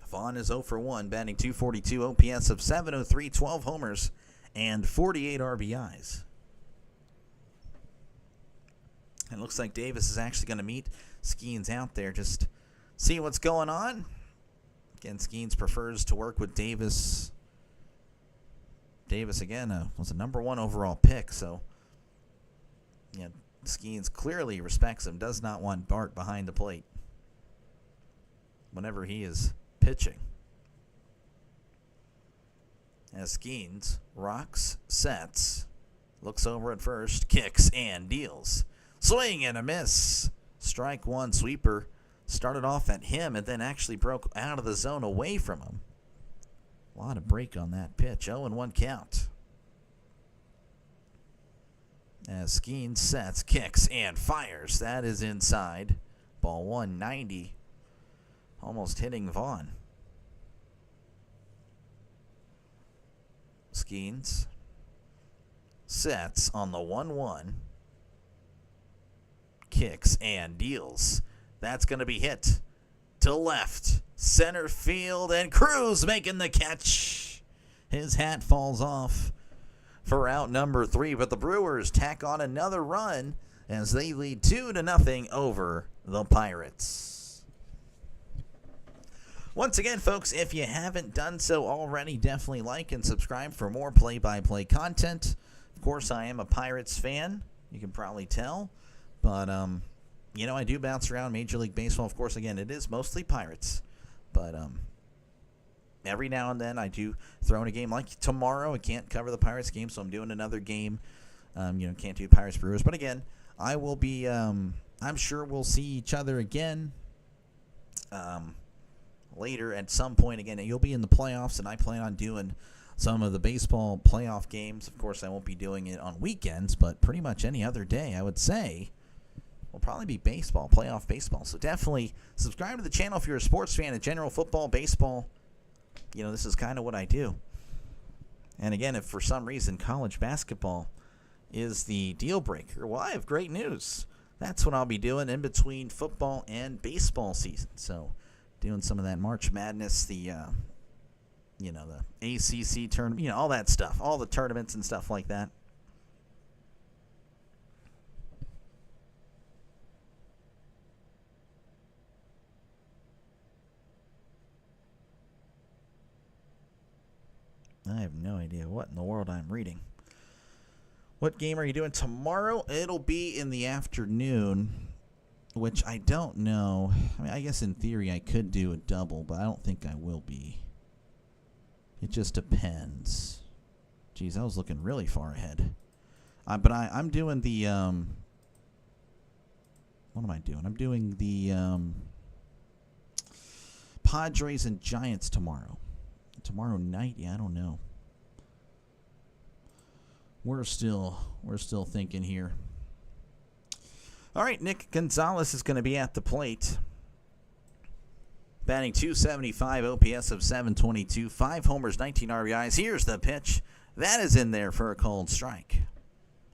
Vaughn is 0 for 1, batting .242, OPS of 703, 12 homers, and 48 RBIs. And it looks like Davis is actually going to meet Skeens out there. Just see what's going on. Again, Skeens prefers to work with Davis. Davis, again, was a number 1 overall pick. So, yeah, Skeens clearly respects him. Does not want Bart behind the plate whenever he is pitching. As Skeens rocks, sets, looks over at first, kicks, and deals. Swing and a miss. Strike 1 sweeper. Started off at him and then actually broke out of the zone away from him. A lot of break on that pitch. 0-1 count. As Skeens sets, kicks, and fires. That is inside. Ball 190. Almost hitting Vaughn. Skeens sets on the 1-1. Kicks and deals. That's going to be hit to left. Center field, and Cruz making the catch. His hat falls off for out number 3, but the Brewers tack on another run as they lead 2-0 over the Pirates. Once again, folks, if you haven't done so already, definitely like and subscribe for more play-by-play content. Of course, I am a Pirates fan. You can probably tell. But, I do bounce around Major League Baseball. Of course, again, it is mostly Pirates. But every now and then I do throw in a game. Like tomorrow, I can't cover the Pirates game, so I'm doing another game. Can't do Pirates Brewers. But again, I will be, I'm sure we'll see each other again later at some point. Again, you'll be in the playoffs, and I plan on doing some of the baseball playoff games. Of course, I won't be doing it on weekends, but pretty much any other day, I would say, will probably be baseball, playoff baseball. So definitely subscribe to the channel if you're a sports fan of general football, baseball. This is kind of what I do. And again, if for some reason college basketball is the deal breaker, well, I have great news. That's what I'll be doing in between football and baseball season. So doing some of that March Madness, the ACC tournament, all that stuff, all the tournaments and stuff like that. I have no idea what in the world I'm reading. What game are you doing tomorrow? It'll be in the afternoon, which I don't know. I guess in theory I could do a double, but I don't think I will be. It just depends. Geez, I was looking really far ahead. But I'm doing the... what am I doing? I'm doing the Padres and Giants tomorrow. Tomorrow night? Yeah, I don't know. We're still thinking here. All right, Nick Gonzalez is going to be at the plate. Batting .275, OPS of .722, 5 homers, 19 RBIs. Here's the pitch. That is in there for a called strike.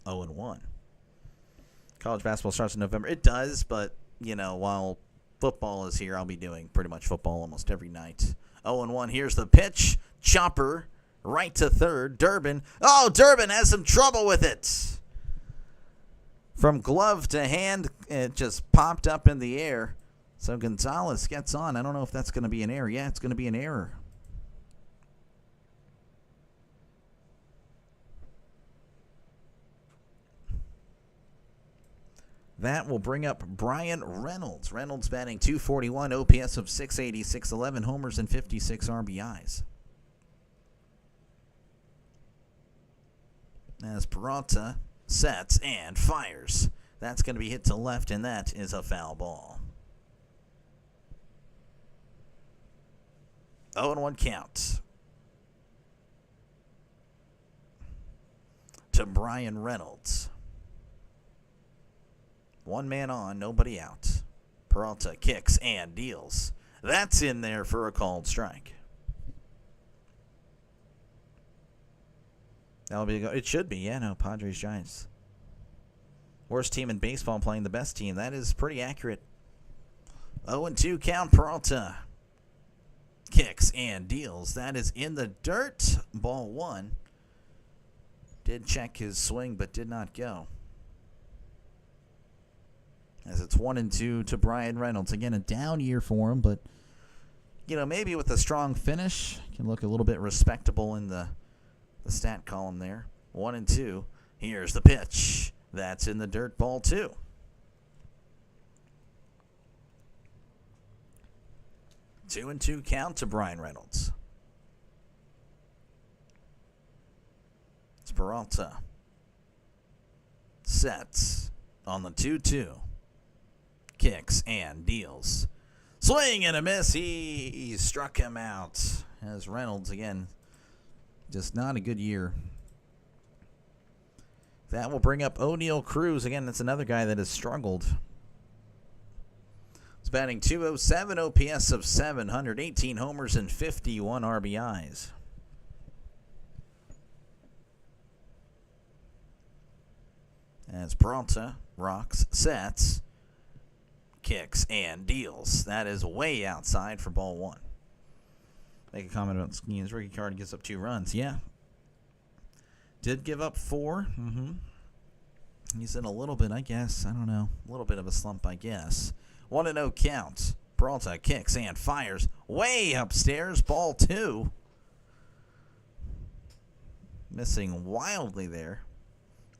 0-1. College basketball starts in November. It does, but, while football is here, I'll be doing pretty much football almost every night. 0-1. Here's the pitch. Chopper right to third. Durbin. Oh, Durbin has some trouble with it. From glove to hand, it just popped up in the air. So Gonzalez gets on. I don't know if that's going to be an error. Yeah, it's going to be an error. That will bring up Brian Reynolds. Reynolds batting .241, OPS of .686, 11 homers and 56 RBIs. As Peralta sets and fires. That's going to be hit to left, and that is a foul ball. 0-1 count to Brian Reynolds. One man on, nobody out. Peralta kicks and deals. That's in there for a called strike. That'll be it should be, yeah, no, Padres Giants. Worst team in baseball playing the best team. That is pretty accurate. 0-2 count. Peralta kicks and deals. That is in the dirt. Ball 1. Did check his swing, but did not go. As it's 1-2 to Brian Reynolds. Again, a down year for him, but maybe with a strong finish, can look a little bit respectable in the stat column there. 1-2. Here's the pitch. That's in the dirt, ball 2. Two and 2 count to Brian Reynolds. It's Peralta. Sets on the 2-2. Kicks and deals. Swing and a miss. He struck him out. As Reynolds, again, just not a good year. That will bring up O'Neal Cruz. Again, that's another guy that has struggled. He's batting .207, OPS of 700, 18 homers and 51 RBIs. As Peralta rocks, sets, kicks, and deals. That is way outside for ball 1. Make a comment about Skeens. Rookie card gives up 2 runs. Yeah. Did give up 4. He's in a little bit, I guess. I don't know. A little bit of a slump, I guess. 1-0 count. Peralta kicks and fires way upstairs. Ball 2. Missing wildly there.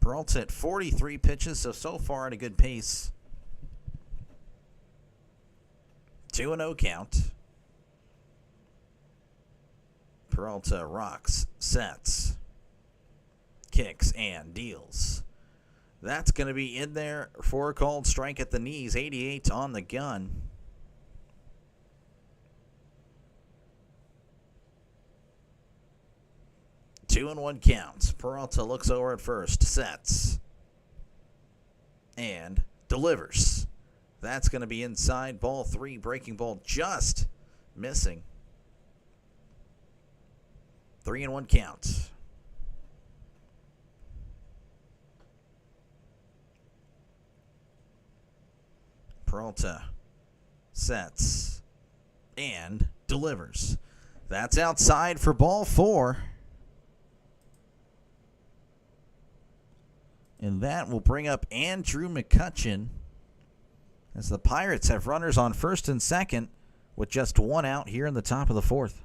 Peralta at 43 pitches, so far at a good pace. 2-0 count. Peralta rocks, sets, kicks, and deals. That's going to be in there for a called strike at the knees. 88 on the gun. Two and 1 counts. Peralta looks over at first, sets, and delivers. That's going to be inside. Ball 3, breaking ball just missing. 3 and 1 count. Peralta sets and delivers. That's outside for ball 4. And that will bring up Andrew McCutchen as the Pirates have runners on first and second with just 1 out here in the top of the 4th.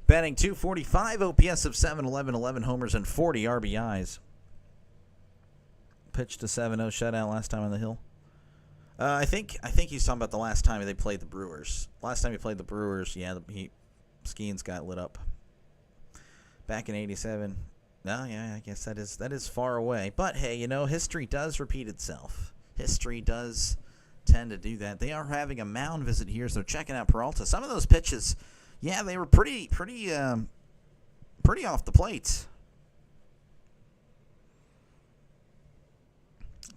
Batting .245, OPS of 711, 11 homers and 40 RBIs. Pitched a 7-0 shutout last time on the Hill. I think he's talking about the last time they played the Brewers. Last time he played the Brewers, yeah, Skeens got lit up. Back in '87. No, yeah, I guess that is far away. But hey, history does repeat itself. History does tend to do that. They are having a mound visit here, so checking out Peralta. Some of those pitches, yeah, they were pretty off the plate.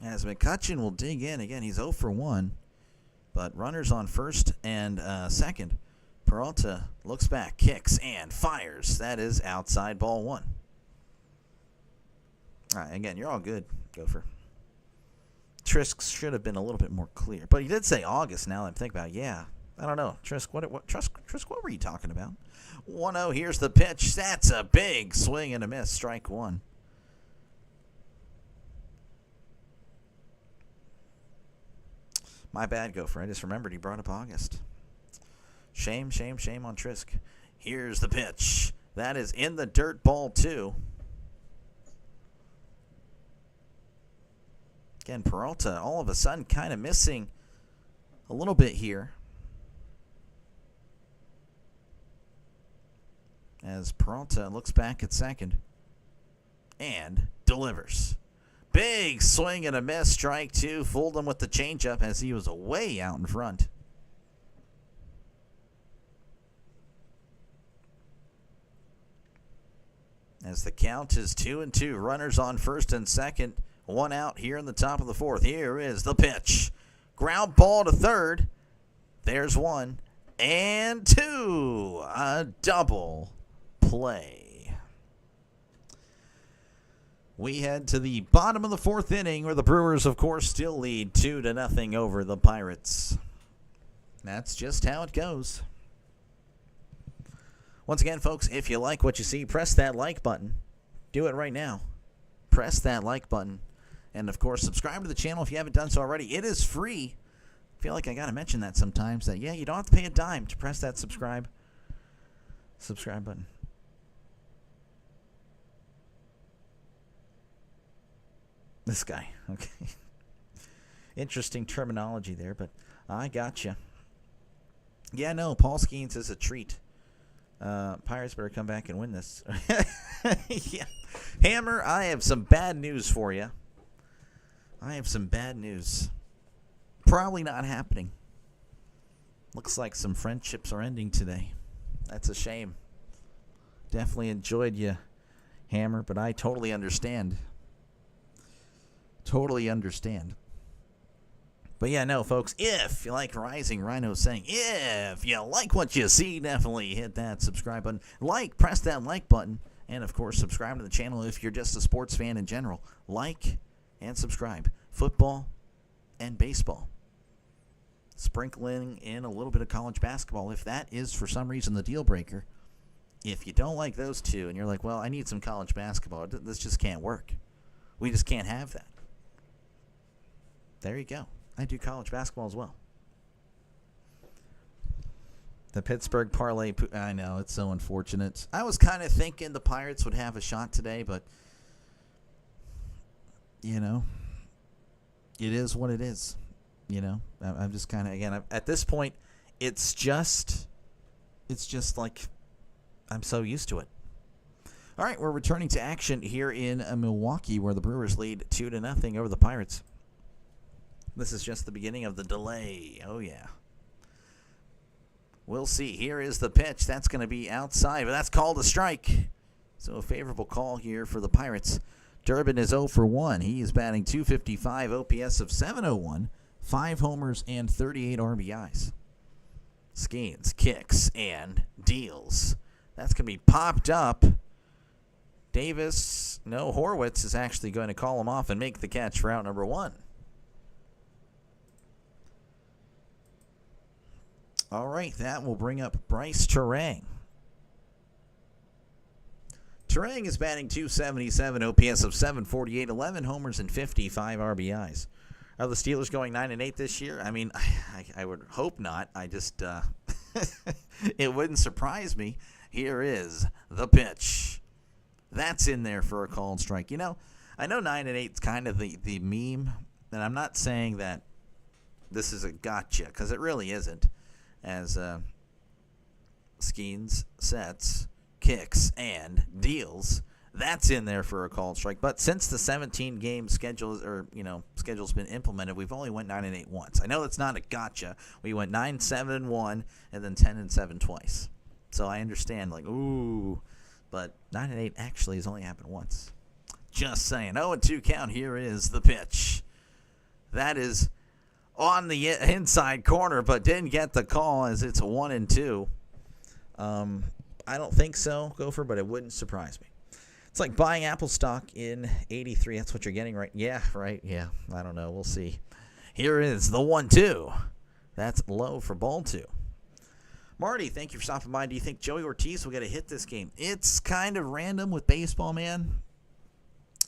As McCutchen will dig in again, he's 0 for 1, but runners on first and second. Peralta looks back, kicks and fires. That is outside, ball 1. All right, again, you're all good, Gopher. Trisk should have been a little bit more clear, but he did say August. Now that I'm thinking about it. Yeah, I don't know. Trisk, what were you talking about? 1-0. Here's the pitch. That's a big swing and a miss. Strike 1. My bad, Gopher. I just remembered he brought up August. Shame on Trisk. Here's the pitch. That is in the dirt, ball 2. Again, Peralta all of a sudden kind of missing a little bit here. As Peralta looks back at second and delivers. Big swing and a miss, strike 2. Fooled him with the changeup as he was way out in front. As the count is 2-2, runners on first and second, 1 out here in the top of the 4th. Here is the pitch. Ground ball to third. There's 1 and 2. A double play. We head to the bottom of the 4th inning, where the Brewers, of course, still lead 2-0 over the Pirates. That's just how it goes. Once again, folks, if you like what you see, press that like button. Do it right now. Press that like button. And, of course, subscribe to the channel if you haven't done so already. It is free. I feel like I got to mention that sometimes. That, yeah, you don't have to pay a dime to press that subscribe button. This guy. Okay. Interesting terminology there, but I gotcha. Yeah, no, Paul Skeens is a treat. Pirates better come back and win this. Yeah. Hammer, I have some bad news for you. I have some bad news. Probably not happening. Looks like some friendships are ending today. That's a shame. Definitely enjoyed you, Hammer, but I totally understand. Totally understand. But yeah, no, folks, if you like Rising Rhino saying, if you like what you see, definitely hit that subscribe button. Press that like button. And, of course, subscribe to the channel if you're just a sports fan in general. Like and subscribe. Football and baseball. Sprinkling in a little bit of college basketball if that is, for some reason, the deal breaker. If you don't like those two and you're like, well, I need some college basketball, this just can't work. We just can't have that. There you go. I do college basketball as well. The Pittsburgh parlay, I know, it's so unfortunate. I was kind of thinking the Pirates would have a shot today, but, you know, it is what it is. You know, I'm just kind of, again, at this point, it's just like I'm so used to it. All right, we're returning to action here in Milwaukee, where the Brewers lead 2-0 over the Pirates. This is just the beginning of the delay. Oh, yeah. We'll see. Here is the pitch. That's going to be outside, but that's called a strike. So a favorable call here for the Pirates. Durbin is 0 for 1. He is batting .255, OPS of .701, 5 homers and 38 RBIs. Skeens kicks and deals. That's going to be popped up. Horwitz is actually going to call him off and make the catch for out number 1. All right, that will bring up Bryce Turang. Turang is batting .277, OPS of .748, 11 homers and 55 RBIs. Are the Steelers going 9-8 this year? I mean, I would hope not. I just, it wouldn't surprise me. Here is the pitch. That's in there for a called strike. You know, I know 9-8 is kind of the meme, and I'm not saying that this is a gotcha, because it really isn't. As Skeens sets, kicks, and deals, that's in there for a called strike. But since the 17-game schedule's been implemented, we've only went 9-8 once. I know that's not a gotcha. We went 9-7-1 and then 10-7 twice. So I understand, but 9-8 actually has only happened once. Just saying. 0-2 count. Here is the pitch. That is on the inside corner, but didn't get the call as it's 1-2. I don't think so, Gopher, but it wouldn't surprise me. It's like buying Apple stock in 83. That's what you're getting, right? Yeah, right. Yeah, I don't know. We'll see. Here is the 1-2. That's low for ball 2. Marty, thank you for stopping by. Do you think Joey Ortiz will get a hit this game? It's kind of random with baseball, man.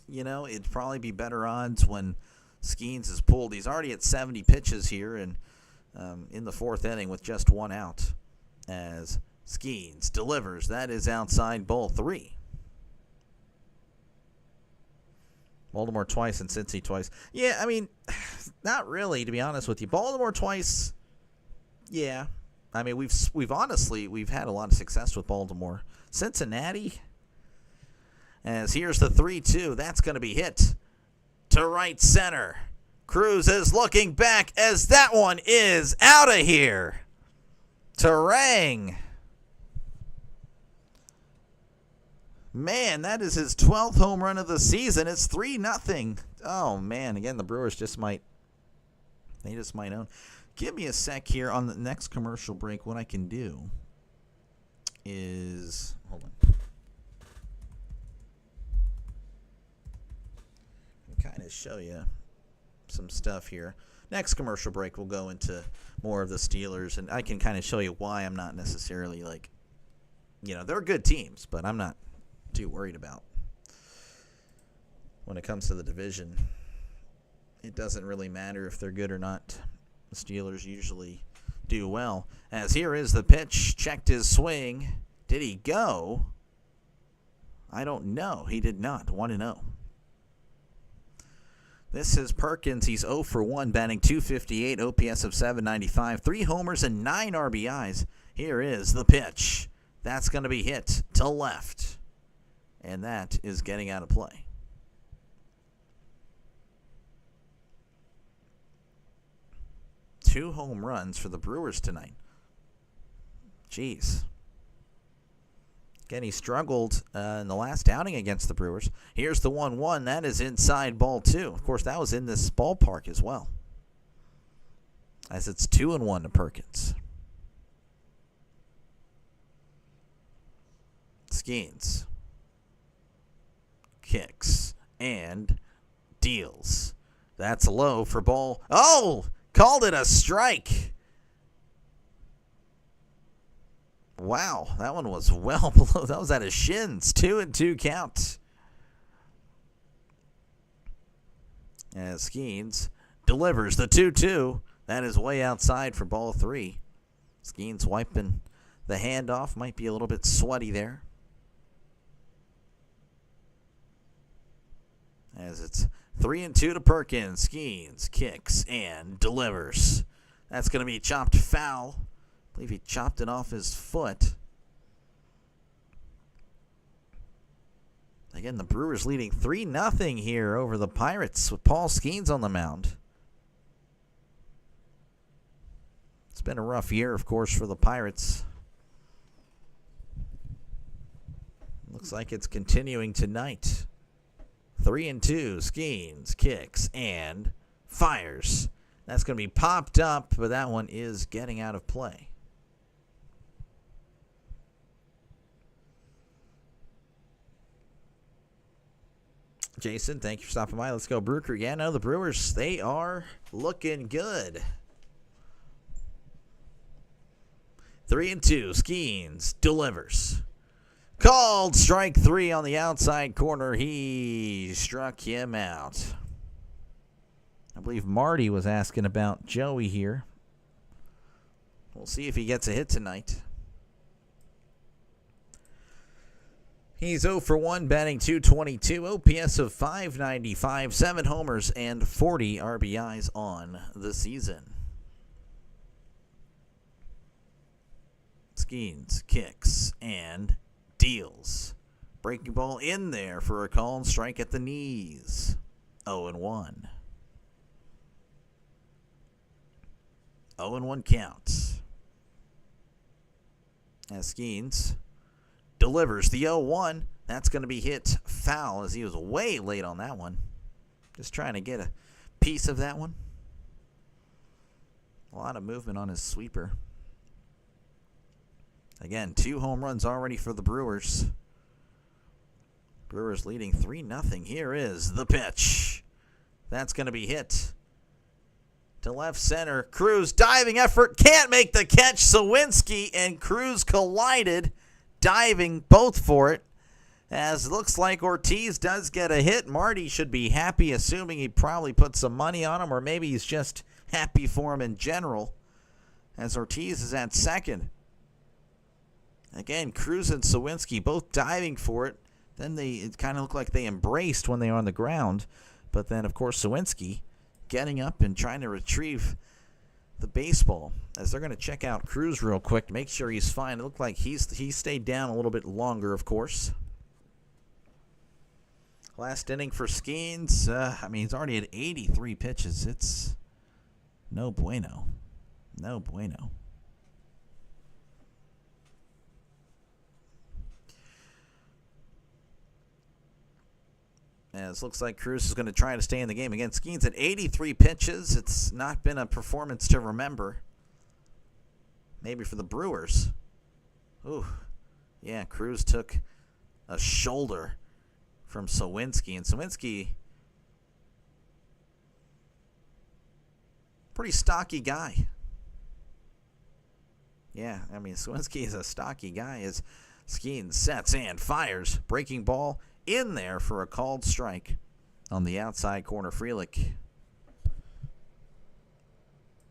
You know, it'd probably be better odds when Skeens is pulled. He's already at 70 pitches here and in the 4th inning with just 1 out as Skeens delivers. That is outside ball 3. Baltimore twice and Cincy twice. Yeah, I mean, not really, to be honest with you. Baltimore twice, yeah. I mean, we've had a lot of success with Baltimore. Cincinnati, as here's the 3-2. That's going to be hit to right center. Cruz is looking back as that one is out of here. Turang. Man, that is his 12th home run of the season. It's 3-0. Oh, man. Again, the Brewers just might own. Give me a sec here on the next commercial break. What I can do is, hold on. Kind of show you some stuff here. Next commercial break, we'll go into more of the Steelers, and I can kind of show you why I'm not necessarily they're good teams, but I'm not too worried about when it comes to the division. it doesn't really matter if they're good or not. The Steelers usually do well. As here is the pitch. Checked his swing. Did he go? I don't know. He did not. 1-0. This is Perkins. He's 0 for 1, batting .258, OPS of .795, 3 homers and 9 RBIs. Here is the pitch. That's going to be hit to left. And that is getting out of play. Two home runs for the Brewers tonight. Jeez. Again, he struggled in the last outing against the Brewers. Here's the 1-1. That is inside ball 2. Of course, that was in this ballpark as well. As it's 2-1 to Perkins. Skeens. Kicks. And deals. That's low for ball. Oh! Called it a strike. Wow, that one was well below. That was at his shins. 2-2 count. As Skeens delivers the 2-2. That is way outside for ball 3. Skeens wiping the hand off. Might be a little bit sweaty there. As it's 3-2 to Perkins. Skeens kicks and delivers. That's going to be chopped foul. I believe he chopped it off his foot. Again, the Brewers leading 3-0 here over the Pirates with Paul Skeens on the mound. It's been a rough year, of course, for the Pirates. Looks like it's continuing tonight. 3-2, Skeens kicks and fires. That's going to be popped up, but that one is getting out of play. Jason, thank you for stopping by. Let's go Brew Crew. Yeah, no, the Brewers, they are looking good. 3-2, Skeens delivers. Called strike 3 on the outside corner. He struck him out. I believe Marty was asking about Joey here. We'll see if he gets a hit tonight. He's 0 for 1, batting .222, OPS of .595, 7 homers, and 40 RBIs on the season. Skeens kicks and deals. Breaking ball in there for a call and strike at the knees. 0-1. 0-1 count. As Skeens delivers the 0-1. That's going to be hit foul as he was way late on that one. Just trying to get a piece of that one. A lot of movement on his sweeper. Again, 2 home runs already for the Brewers. Brewers leading 3-0. Here is the pitch. That's going to be hit to left center. Cruz diving effort. Can't make the catch. Sawinski and Cruz collided. Diving both for it. As looks like Ortiz does get a hit. Marty should be happy, assuming he probably put some money on him, or maybe he's just happy for him in general. As Ortiz is at second. Again, Cruz and Sawinski both diving for it. Then it kind of looked like they embraced when they were on the ground. But then, of course, Sawinski getting up and trying to retrieve the baseball. As they're going to check out Cruz real quick to make sure he's fine. It looked like he stayed down a little bit longer, of course. Last inning for Skeens. He's already at 83 pitches. It's no bueno. No bueno. As looks like Cruz is going to try to stay in the game. Again, Skeens at 83 pitches. It's not been a performance to remember. Maybe for the Brewers. Ooh. Yeah, Cruz took a shoulder from Sawinski. And Sawinski, pretty stocky guy. Yeah, Sawinski is a stocky guy. As Skeens sets and fires. Breaking ball in there for a called strike on the outside corner. Frelick.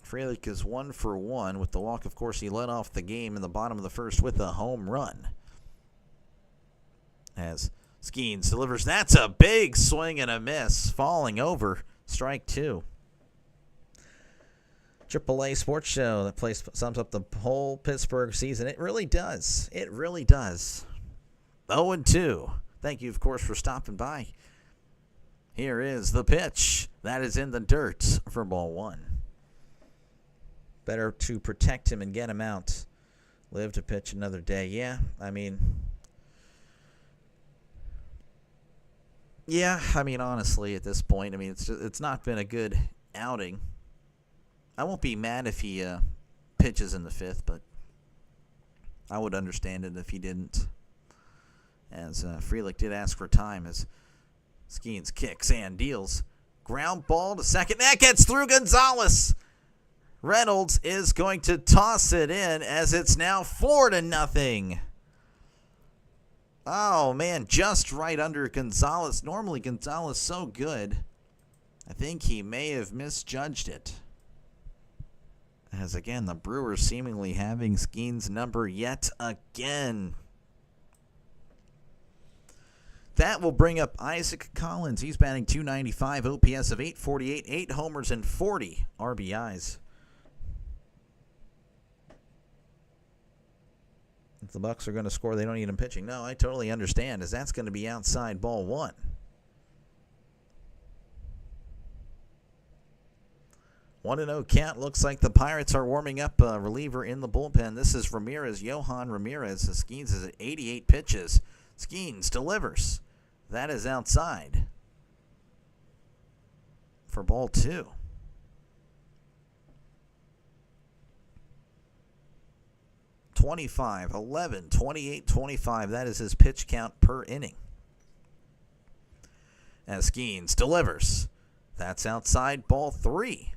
Frelick is 1 for 1 with the walk. Of course, he led off the game in the bottom of the first with a home run. As Skeens delivers, that's a big swing and a miss, falling over. Strike 2. AAA Sports Show that sums up the whole Pittsburgh season. It really does. It really does. 0-2. Thank you, of course, for stopping by. Here is the pitch. That is in the dirt for ball 1. Better to protect him and get him out. Live to pitch another day. Yeah, I mean, honestly, at this point, it's not been a good outing. I won't be mad if he pitches in the 5th, but I would understand it if he didn't. As Frelick did ask for time, as Skeens kicks and deals. Ground ball to second. That gets through Gonzalez. Reynolds is going to toss it in as it's now 4-0. Oh, man, just right under Gonzalez. Normally, Gonzalez so good. I think he may have misjudged it. As, again, the Brewers seemingly having Skeens' number yet again. That will bring up Isaac Collins. He's batting .295, OPS of .848, 8 homers and 40 RBIs. If the Bucks are going to score, they don't need him pitching. No, I totally understand, as that's going to be outside ball 1. One and 0 count. Looks like the Pirates are warming up a reliever in the bullpen. This is Ramirez, Johan Ramirez. Skeens is at 88 pitches. Skeens delivers. That is outside for ball 2. .25, 11, 28, 25. That is his pitch count per inning. As Skeens delivers. That's outside ball 3.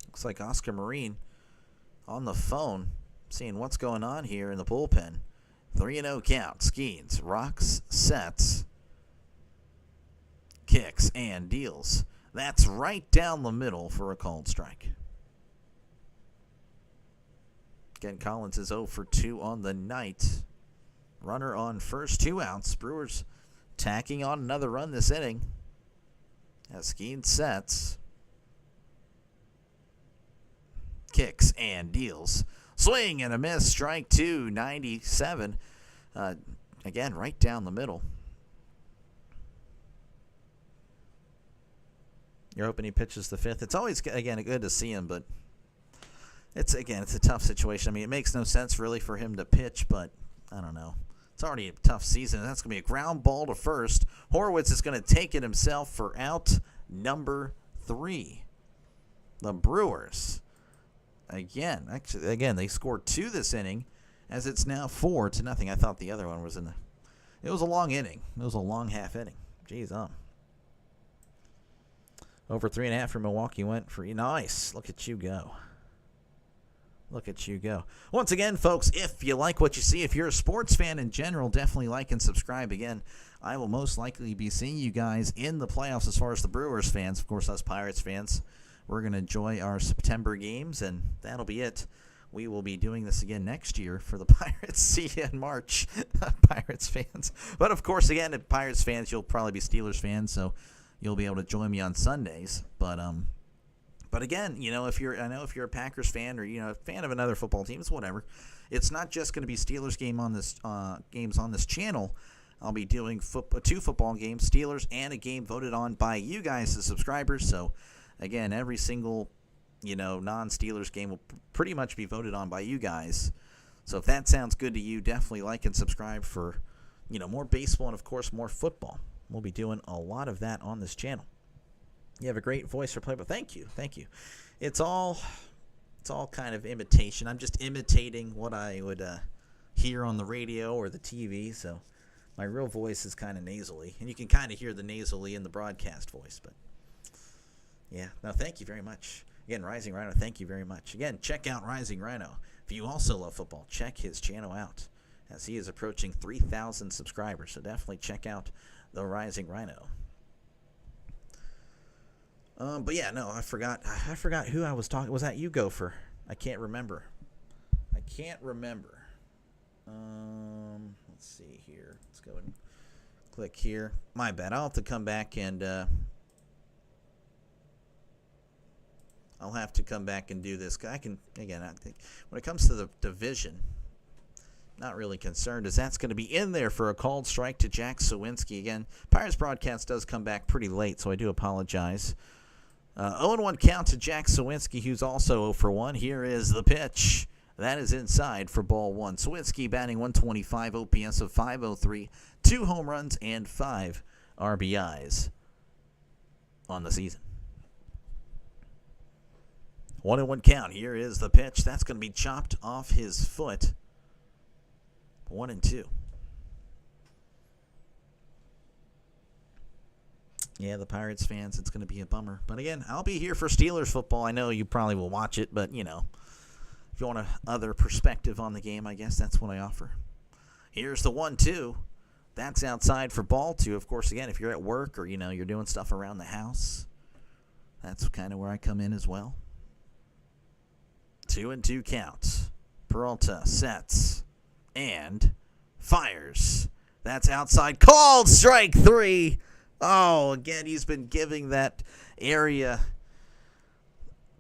Looks like Oscar Marine on the phone, seeing what's going on here in the bullpen. 3-0 count. Skeens rocks, sets, kicks, and deals. That's right down the middle for a called strike. Again, Collins is 0 for 2 on the night. Runner on first, 2 outs. Brewers tacking on another run this inning. As Skeens sets, kicks, and deals. Swing and a miss, strike 2, 97. Again, right down the middle. You're hoping he pitches the 5th. It's always, again, good to see him, but it's a tough situation. It makes no sense really for him to pitch, but I don't know. It's already a tough season. That's going to be a ground ball to first. Horwitz is going to take it himself for out number 3. The Brewers, again, they scored 2 this inning, as it's now 4-0. I thought the other one was it was a long inning. It was a long half inning. Jeez, over 3.5 for Milwaukee went for nice. Look at you go. Look at you go. Once again, folks, if you like what you see, if you're a sports fan in general, definitely like and subscribe. Again, I will most likely be seeing you guys in the playoffs as far as the Brewers fans. Of course, us Pirates fans, we're going to enjoy our September games, and that'll be it. We will be doing this again next year for the Pirates. See you in March, Pirates fans. But, of course, again, if Pirates fans, you'll probably be Steelers fans, so you'll be able to join me on Sundays. But again, if you're a Packers fan or a fan of another football team, it's whatever. It's not just going to be Steelers games on this channel. I'll be doing 2 football games, Steelers, and a game voted on by you guys, the subscribers. So again, every single non-Steelers game will pretty much be voted on by you guys. So if that sounds good to you, definitely like and subscribe for more baseball and of course more football. We'll be doing a lot of that on this channel. You have a great voice for play, but thank you. It's all kind of imitation. I'm just imitating what I would hear on the radio or the TV. So my real voice is kind of nasally, and you can kind of hear the nasally in the broadcast voice. But yeah, no, thank you very much. Again, Rising Rhino, thank you very much. Again, check out Rising Rhino. If you also love football, check his channel out, as he is approaching 3,000 subscribers. So definitely check out the Rising Rhino. But yeah, no, I forgot who I was talking. Was that you, Gopher? I can't remember. Let's see here. Let's go and click here. My bad. I'll have to come back and do this. I think when it comes to the division, not really concerned as that's going to be in there for a called strike to Jack Sawinski. Again, Pirates broadcast does come back pretty late, so I do apologize. 0-1 count to Jack Sawinski, who's also 0 for 1. Here is the pitch. That is inside for ball one. Sawinski batting .125, OPS of .503, 2 home runs, and 5 RBIs on the season. 1-1 count. Here is the pitch. That's going to be chopped off his foot. 1-2. Yeah, the Pirates fans, it's going to be a bummer. But again, I'll be here for Steelers football. I know you probably will watch it, but, if you want a other perspective on the game, I guess that's what I offer. Here's the 1-2. That's outside for ball 2. Of course, again, if you're at work or, you're doing stuff around the house, that's kind of where I come in as well. 2-2 counts. Peralta sets and fires. That's outside. Called strike 3. Oh, again, he's been giving that area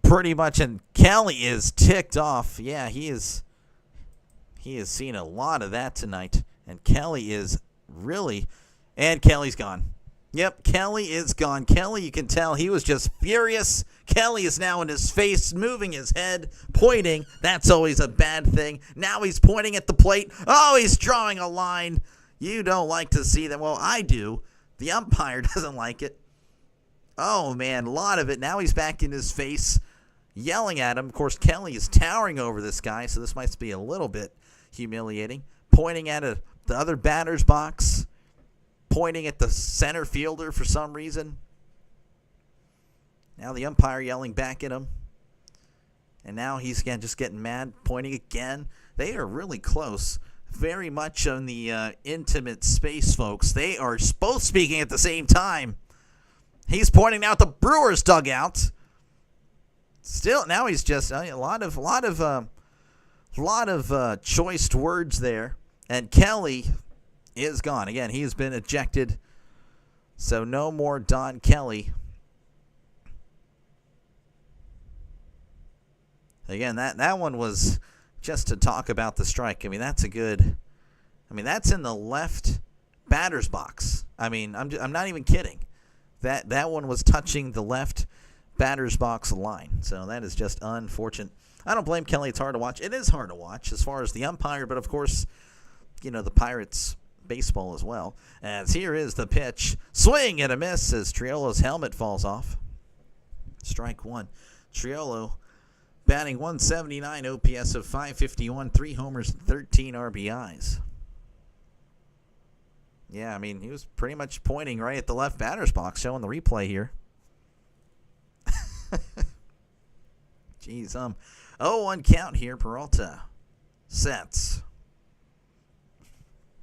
pretty much, and Kelly is ticked off. Yeah, he has seen a lot of that tonight, and Kelly is really, and Kelly's gone. Yep, Kelly is gone. Kelly, you can tell he was just furious. Kelly is now in his face, moving his head, pointing. That's always a bad thing. Now he's pointing at the plate. Oh, he's drawing a line. You don't like to see that. Well, I do. The umpire doesn't like it. Oh, man, a lot of it. Now he's back in his face, yelling at him. Of course, Kelly is towering over this guy, so this might be a little bit humiliating. Pointing at the other batter's box. Pointing at the center fielder for some reason. Now the umpire yelling back at him. And now he's again just getting mad, pointing again. They are really close. Very much on the intimate space, folks. They are both speaking at the same time. He's pointing out the Brewers dugout. Still, now he's just a lot of choiced words there. And Kelly is gone. Again, he has been ejected. So no more Don Kelly. Again, that one was just to talk about the strike. That's in the left batter's box. I'm not even kidding. That one was touching the left batter's box line. So that is just unfortunate. I don't blame Kelly. It's hard to watch. It is hard to watch as far as the umpire, but of course, the Pirates baseball as well. As here is the pitch. Swing and a miss as Triolo's helmet falls off. Strike 1. Triolo batting .179, OPS of .551, 3 homers, 13 RBIs. Yeah, he was pretty much pointing right at the left batter's box, showing the replay here. Jeez, 0-1 count here. Peralta sets.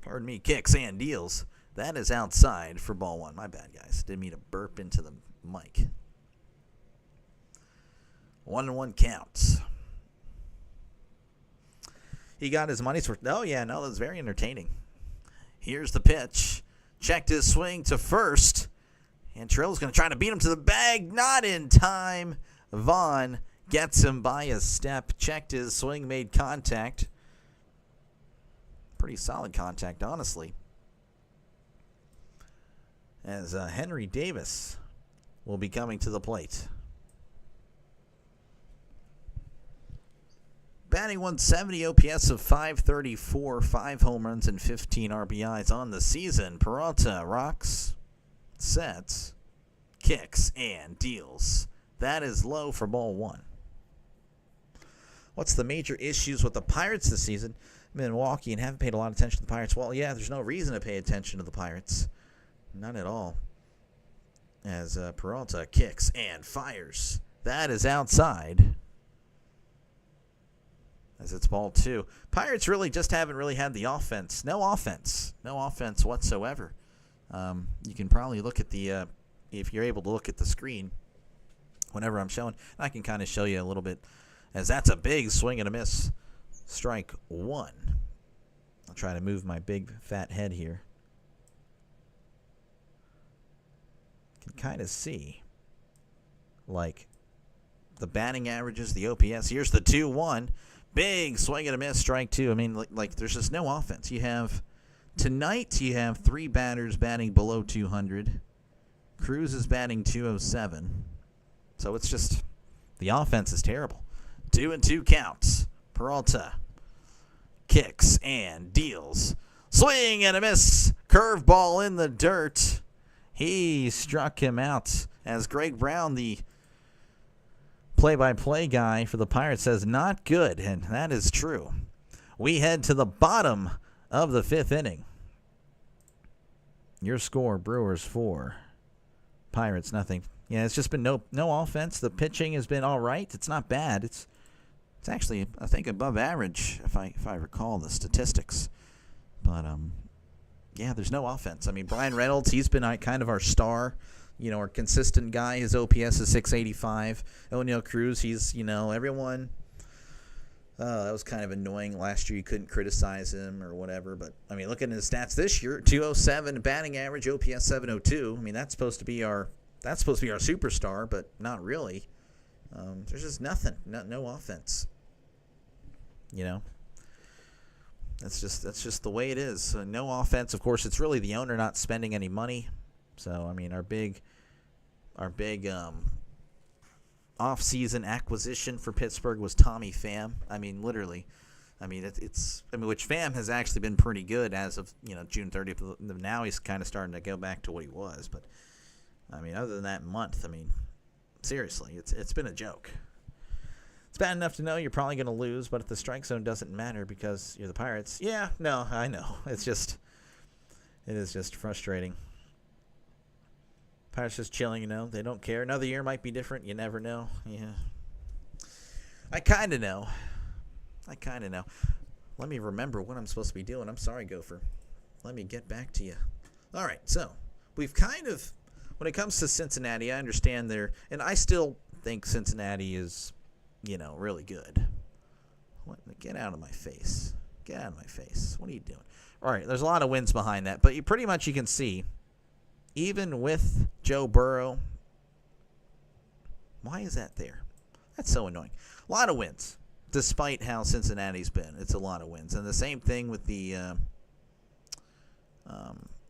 Pardon me, kicks and deals. That is outside for ball 1. My bad, guys. Didn't mean to burp into the mic. 1-1 counts. He got his money's worth. Oh, yeah, no, that was very entertaining. Here's the pitch. Checked his swing to first. And Trill's going to try to beat him to the bag. Not in time. Vaughn gets him by a step. Checked his swing, made contact. Pretty solid contact, honestly. As Henry Davis will be coming to the plate. Batting .170, OPS of .534, 5 home runs and 15 RBIs on the season. Peralta rocks, sets, kicks, and deals. That is low for ball 1. What's the major issues with the Pirates this season? Milwaukee and haven't paid a lot of attention to the Pirates. Well, yeah, there's no reason to pay attention to the Pirates. None at all. As Peralta kicks and fires. That is outside. As it's ball 2. Pirates really just haven't really had the offense. No offense whatsoever. You can probably look at the, if you're able to look at the screen, whenever I'm showing. I can kind of show you a little bit, as that's a big swing and a miss. Strike one. I'll try to move my big fat head here. Can kind of see, like, the batting averages, the OPS. Here's the 2-1. Big swing and a miss, strike two. I mean, like there's just no offense. Tonight you have 3 batters batting below 200. Cruz is batting 207. So it's just, the offense is terrible. 2-2 counts. Peralta kicks and deals. Swing and a miss. Curveball in the dirt. He struck him out, as Greg Brown, the play-by-play guy for the Pirates, says not good, and that is true. We head to the bottom of the 5th inning. Your score: Brewers 4, Pirates nothing. Yeah, it's just been no offense. The pitching has been all right. It's not bad. It's actually, I think, above average if I recall the statistics. But yeah, there's no offense. I mean, Brian Reynolds, he's been kind of our star, our consistent guy. His OPS is 685. O'Neal Cruz, he's, everyone. That was kind of annoying. Last year you couldn't criticize him or whatever. But, I mean, looking at his stats this year, 207 batting average, OPS 702. I mean, that's supposed to be our superstar, but not really. There's just nothing. No offense. That's just the way it is. No offense. Of course, it's really the owner not spending any money. So, I mean, our big off-season acquisition for Pittsburgh was Tommy Pham. I mean, literally. I mean, which Pham has actually been pretty good as of, June 30th. Now he's kind of starting to go back to what he was. But, I mean, other than that month, I mean, seriously, it's been a joke. It's bad enough to know you're probably going to lose, but if the strike zone doesn't matter because you're the Pirates, yeah, no, I know. It is just frustrating. Pirates just chilling, they don't care. Another year might be different. You never know. Yeah. I kind of know. Let me remember what I'm supposed to be doing. I'm sorry, Gopher. Let me get back to you. All right, so we've kind of, when it comes to Cincinnati, I understand and I still think Cincinnati is, really good. Get out of my face. What are you doing? All right, there's a lot of wins behind that, but you can see, even with Joe Burrow, why is that there? That's so annoying. A lot of wins, despite how Cincinnati's been. It's a lot of wins. And the same thing with the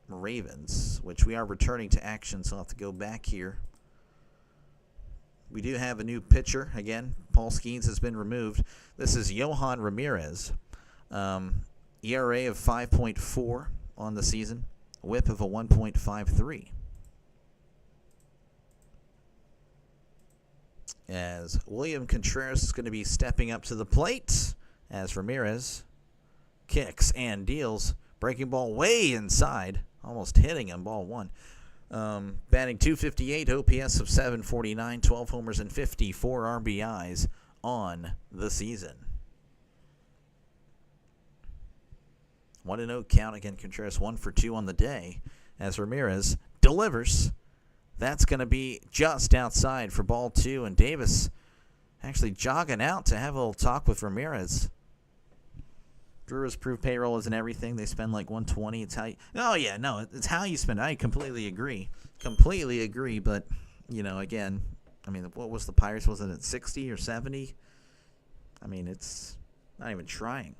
Ravens, which we are returning to action, so I'll have to go back here. We do have a new pitcher. Again, Paul Skeens has been removed. This is Yohan Ramirez. ERA of 5.4 on the season. WHIP of a 1.53. As William Contreras is going to be stepping up to the plate as Ramirez kicks and deals. Breaking ball way inside. Almost hitting him. Ball one. Batting .258, OPS of 749, 12 homers and 54 RBIs on the season. 1-0 count. Again, Contreras 1 for 2 on the day as Ramirez delivers. That's going to be just outside for ball 2, and Davis actually jogging out to have a little talk with Ramirez. Brewers prove payroll isn't everything. They spend like $120. It's how you spend. I completely agree. But, again, I mean, what was the Pirates? Was it at 60 or 70? I mean, it's not even trying.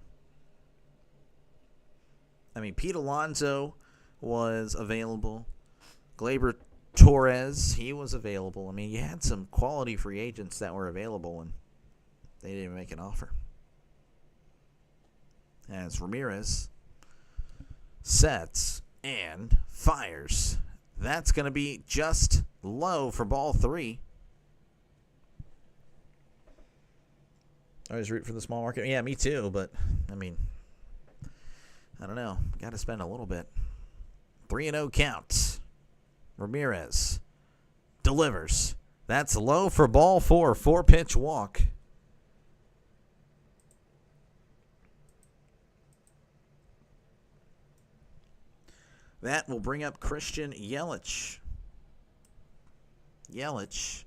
I mean, Pete Alonso was available. Gleyber Torres, he was available. I mean, you had some quality free agents that were available, and they didn't even make an offer. As Ramirez sets and fires. That's going to be just low for ball 3. I always root for the small market. Yeah, me too, but, I mean, I don't know. Got to spend a little bit. 3-0 count. Ramirez delivers. That's low for ball 4. 4-pitch walk. That will bring up Christian Yelich. Yelich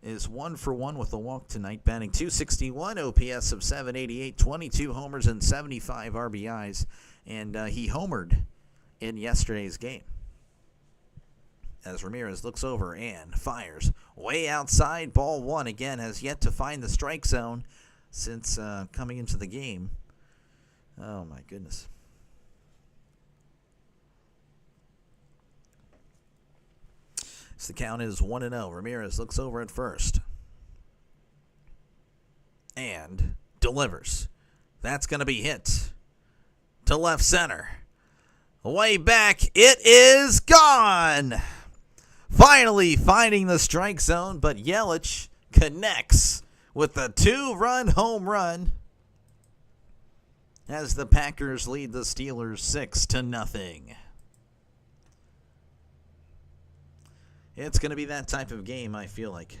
is 1 for 1 with a walk tonight, batting .261, OPS of 788, 22 homers and 75 RBIs, and he homered in yesterday's game. As Ramirez looks over and fires way outside, ball one. Again, has yet to find the strike zone since coming into the game. Oh, my goodness. So the count is 1-0. Ramirez looks over at first and delivers. That's going to be hit to left center. Way back, it is gone. Finally finding the strike zone, but Yelich connects with a 2-run home run as the Packers lead the Steelers 6-0. It's going to be that type of game, I feel like.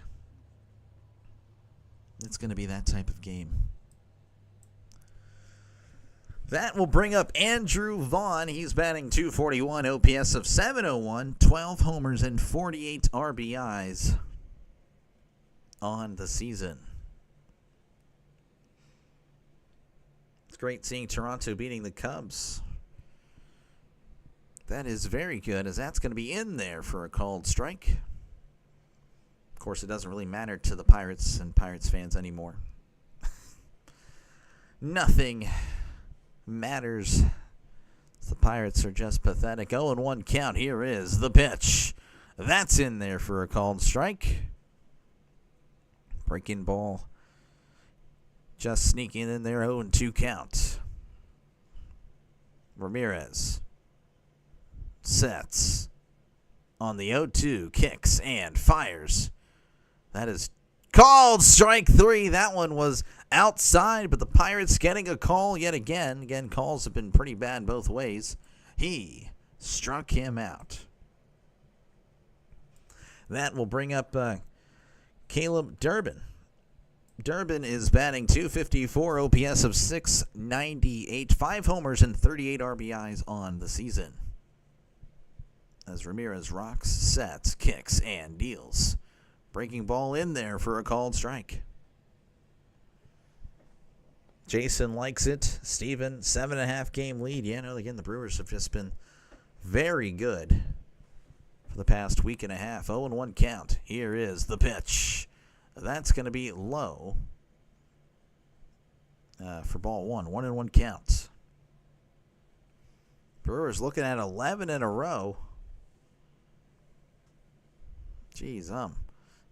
It's going to be that type of game. That will bring up Andrew Vaughn. He's batting .241, OPS of 701, 12 homers and 48 RBIs on the season. It's great seeing Toronto beating the Cubs. That is very good, as that's going to be in there for a called strike. Of course, it doesn't really matter to the Pirates and Pirates fans anymore. Nothing matters. The Pirates are just pathetic. 0-1 count. Here is the pitch. That's in there for a called strike. Breaking ball. Just sneaking in there. 0-2 count. Ramirez sets on the 0-2, kicks and fires. That is called strike 3. That one was outside, but the Pirates getting a call yet again. Again, calls have been pretty bad both ways. He struck him out. That will bring up Caleb Durbin. Durbin is batting .254, OPS of 698, 5 homers and 38 RBIs on the season. As Ramirez rocks, sets, kicks, and deals. Breaking ball in there for a called strike. Jason likes it. Steven, 7.5 game lead. Yeah, no, again, the Brewers have just been very good for the past week and a half. 0-1 count. Here is the pitch. That's going to be low for ball one. 1-1 count. Brewers looking at 11 in a row. Jeez,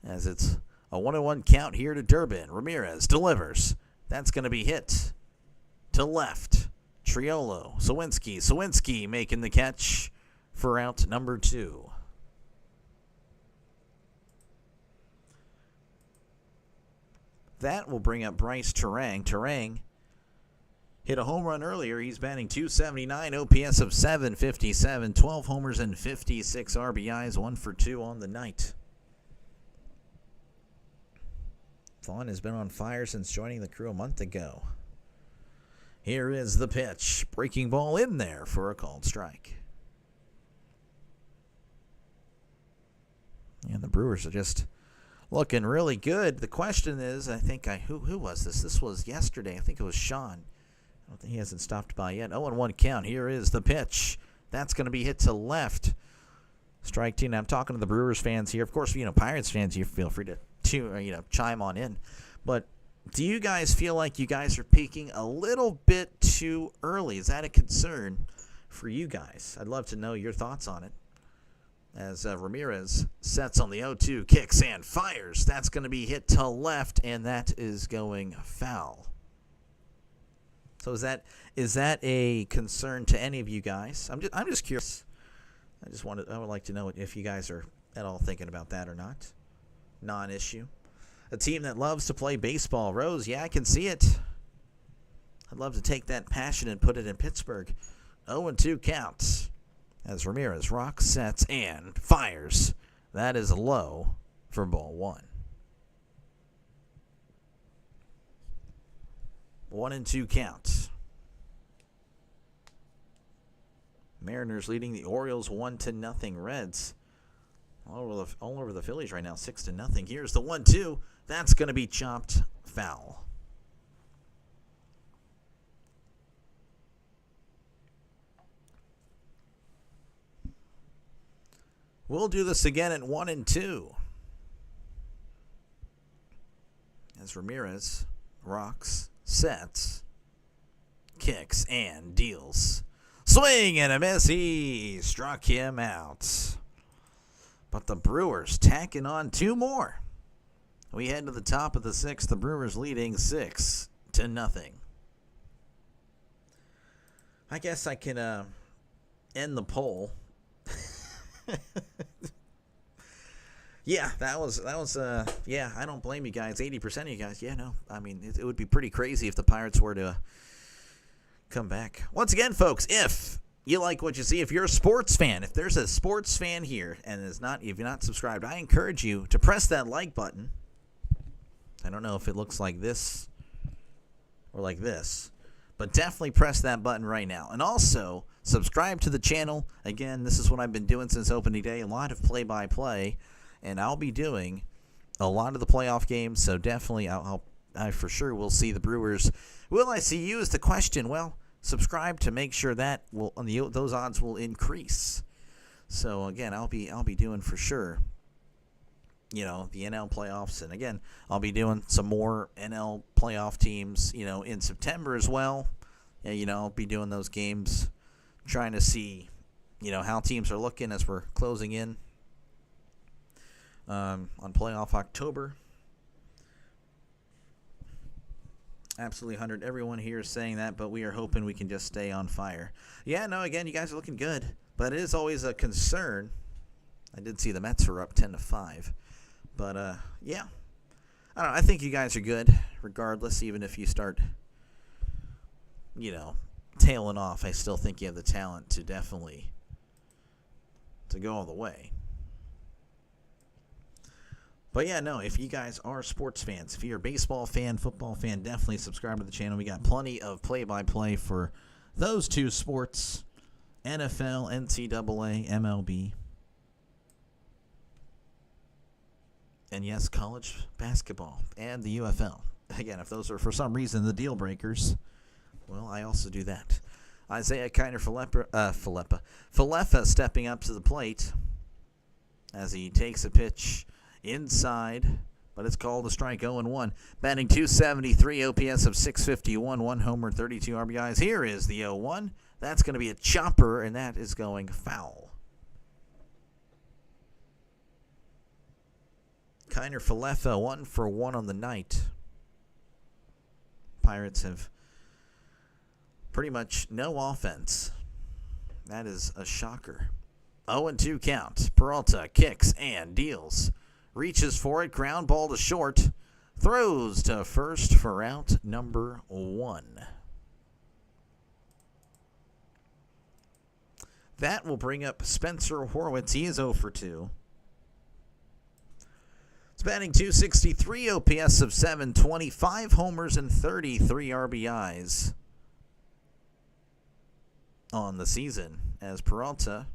as it's a 1-1 count here to Durbin. Ramirez delivers. That's going to be hit to left. Triolo, Sawinski making the catch for out number 2. That will bring up Bryce Turang. Turang hit a home run earlier. He's batting .279, OPS of 757, 12 homers and 56 RBIs, 1 for 2 on the night. Vaughn has been on fire since joining the crew a month ago. Here is the pitch. Breaking ball in there for a called strike. And the Brewers are just looking really good. The question is, who was this? This was yesterday. I think it was Sean. I don't think he hasn't stopped by yet. 0-1 count. Here is the pitch. That's going to be hit to left. Strike 2. Now I'm talking to the Brewers fans here. Of course, Pirates fans, you feel free to chime on in. But do you guys feel like you guys are peaking a little bit too early? Is that a concern for you guys? I'd love to know your thoughts on it. As Ramirez sets on the 0-2, kicks and fires. That's going to be hit to left, and that is going foul. So is that a concern to any of you guys? I'm just curious. I would like to know if you guys are at all thinking about that or not. Non-issue. A team that loves to play baseball. Rose, yeah, I can see it. I'd love to take that passion and put it in Pittsburgh. 0-2 counts as Ramirez rocks, sets, and fires. That is low for ball 1. 1-2 count. Mariners leading the Orioles 1-0. Reds all over the Phillies right now, 6-0. Here's the 1-2. That's going to be chopped foul. We'll do this again at 1-2. As Ramirez rocks, sets, kicks, and deals. Swing and a miss. He struck him out. But the Brewers tacking on 2 more. We head to the top of the 6th. The Brewers leading 6-0. I guess I can end the poll. Yeah, that was yeah, I don't blame you guys. 80% of you guys. Yeah, no. I mean, it would be pretty crazy if the Pirates were to come back. Once again, folks, if you like what you see, if you're a sports fan, if there's a sports fan here and if you're not subscribed, I encourage you to press that like button. I don't know if it looks like this or like this, but definitely press that button right now. And also, subscribe to the channel. Again, this is what I've been doing since opening day, a lot of play-by-play, and I'll be doing a lot of the playoff games, so definitely I for sure will see the Brewers. Will I see you is the question. Well, subscribe to make sure that those odds will increase. So again, I'll be doing for sure, the NL playoffs, and again, I'll be doing some more NL playoff teams, in September as well. I'll be doing those games, trying to see, how teams are looking as we're closing in on playoff October. Absolutely 100. Everyone here is saying that, but we are hoping we can just stay on fire. Yeah, no, again, you guys are looking good, but it is always a concern. I did see the Mets were up 10-5, but yeah, I don't know. I think you guys are good, regardless. Even if you start, tailing off, I still think you have the talent to definitely to go all the way. But yeah, no, if you guys are sports fans, if you're a baseball fan, football fan, definitely subscribe to the channel. We got plenty of play-by-play for those 2 sports, NFL, NCAA, MLB. And yes, college basketball and the UFL. Again, if those are for some reason the deal breakers, well, I also do that. Isaiah Falefa stepping up to the plate as he takes a pitch inside, but it's called a strike. 0-1. Batting .273, OPS of .651, 1 homer, 32 RBIs. Here is the 0-1. That's going to be a chopper, and that is going foul. Kiner Falefa 1 for 1 on the night. Pirates have pretty much no offense. That is a shocker. 0-2 count. Peralta kicks and deals. Reaches for it. Ground ball to short. Throws to first for out number 1. That will bring up Spencer Horwitz. He is 0 for 2. It's batting .263, OPS of .720, 5 homers and 33 RBIs on the season as Peralta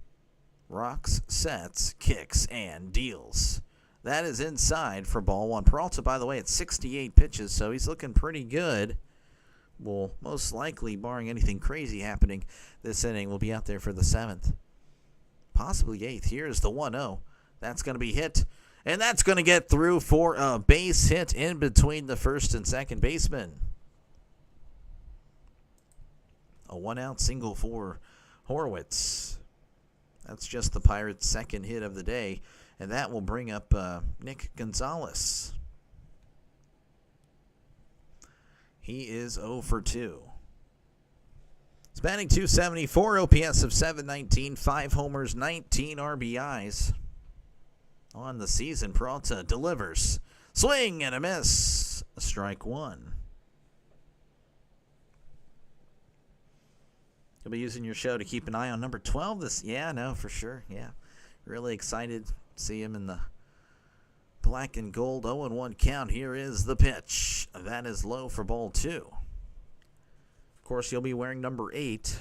rocks, sets, kicks, and deals. That is inside for ball 1. Peralta, by the way, at 68 pitches, so he's looking pretty good. Will most likely, barring anything crazy happening this inning, will be out there for the 7th. Possibly 8th. Here's the 1-0. That's going to be hit. And that's going to get through for a base hit in between the first and second baseman. A 1-out single for Horwitz. That's just the Pirates' second hit of the day. And that will bring up Nick Gonzalez. He is 0 for 2. He's batting .274, OPS of .719, 5 homers, 19 RBIs. On the season, Peralta delivers. Swing and a miss. Strike 1. You'll be using your show to keep an eye on number 12. Yeah, no, for sure. Yeah. Really excited to see him in the black and gold 0-1 count. Here is the pitch. That is low for ball 2. Of course, you'll be wearing number 8.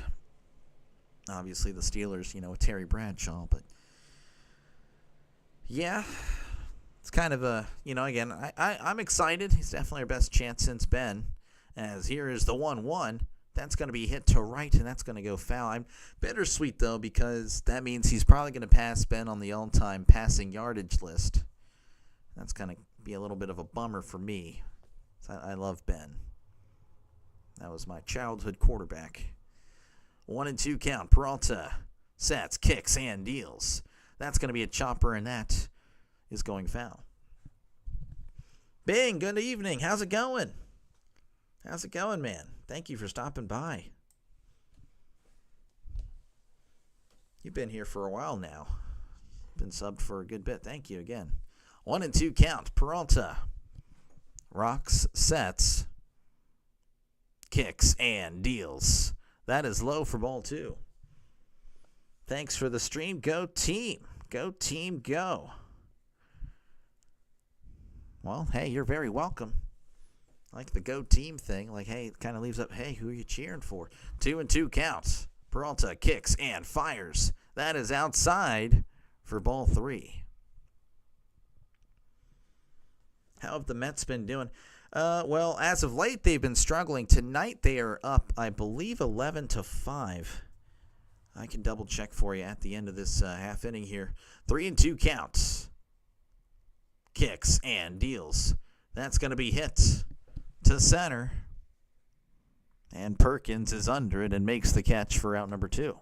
Obviously, the Steelers, with Terry Bradshaw, but Yeah, it's kind of a, again, I'm excited. He's definitely our best chance since Ben. As here is the 1-1. That's going to be hit to right, and that's going to go foul. I'm bittersweet, though, because that means he's probably going to pass Ben on the all-time passing yardage list. That's going to be a little bit of a bummer for me. I love Ben. That was my childhood quarterback. 1-2 count. Peralta sets, kicks, and deals. That's going to be a chopper, and that is going foul. Bing, good evening. How's it going? How's it going, man? Thank you for stopping by. You've been here for a while now. Been subbed for a good bit. Thank you again. 1-2 count. Peralta rocks, sets, kicks, and deals. That is low for ball 2. Thanks for the stream. Go team. Go team, go. Well, hey, you're very welcome. I like the go team thing. Like, hey, it kind of leaves up, hey, who are you cheering for? 2-2 counts. Peralta kicks and fires. That is outside for ball 3. How have the Mets been doing? Well, as of late, they've been struggling. Tonight, they are up, I believe, 11-5. I can double check for you at the end of this half inning here. 3-2 counts. Kicks and deals. That's going to be hit to center. And Perkins is under it and makes the catch for out number 2.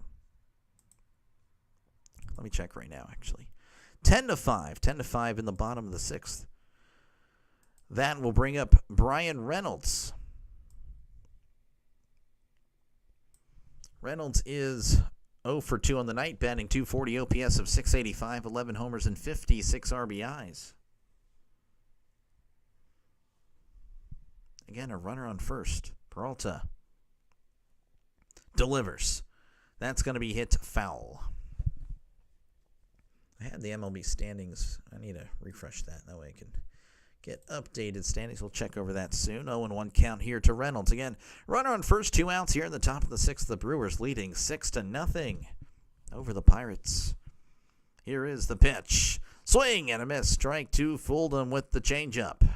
Let me check right now, actually. 10-5. 10-5 in the bottom of the 6th. That will bring up Brian Reynolds. Reynolds is 0 for 2 on the night, batting .240 OPS of .685, 11 homers and 56 RBIs. Again, a runner on first. Peralta delivers. That's going to be hit foul. I had the MLB standings. I need to refresh that. That way I can get updated standings. We'll check over that soon. 0-1 count here to Reynolds. Again, runner on first, 2 outs here in the top of the 6th. The Brewers leading 6-0 over the Pirates. Here is the pitch. Swing and a miss. Strike 2. Fooled him with the changeup.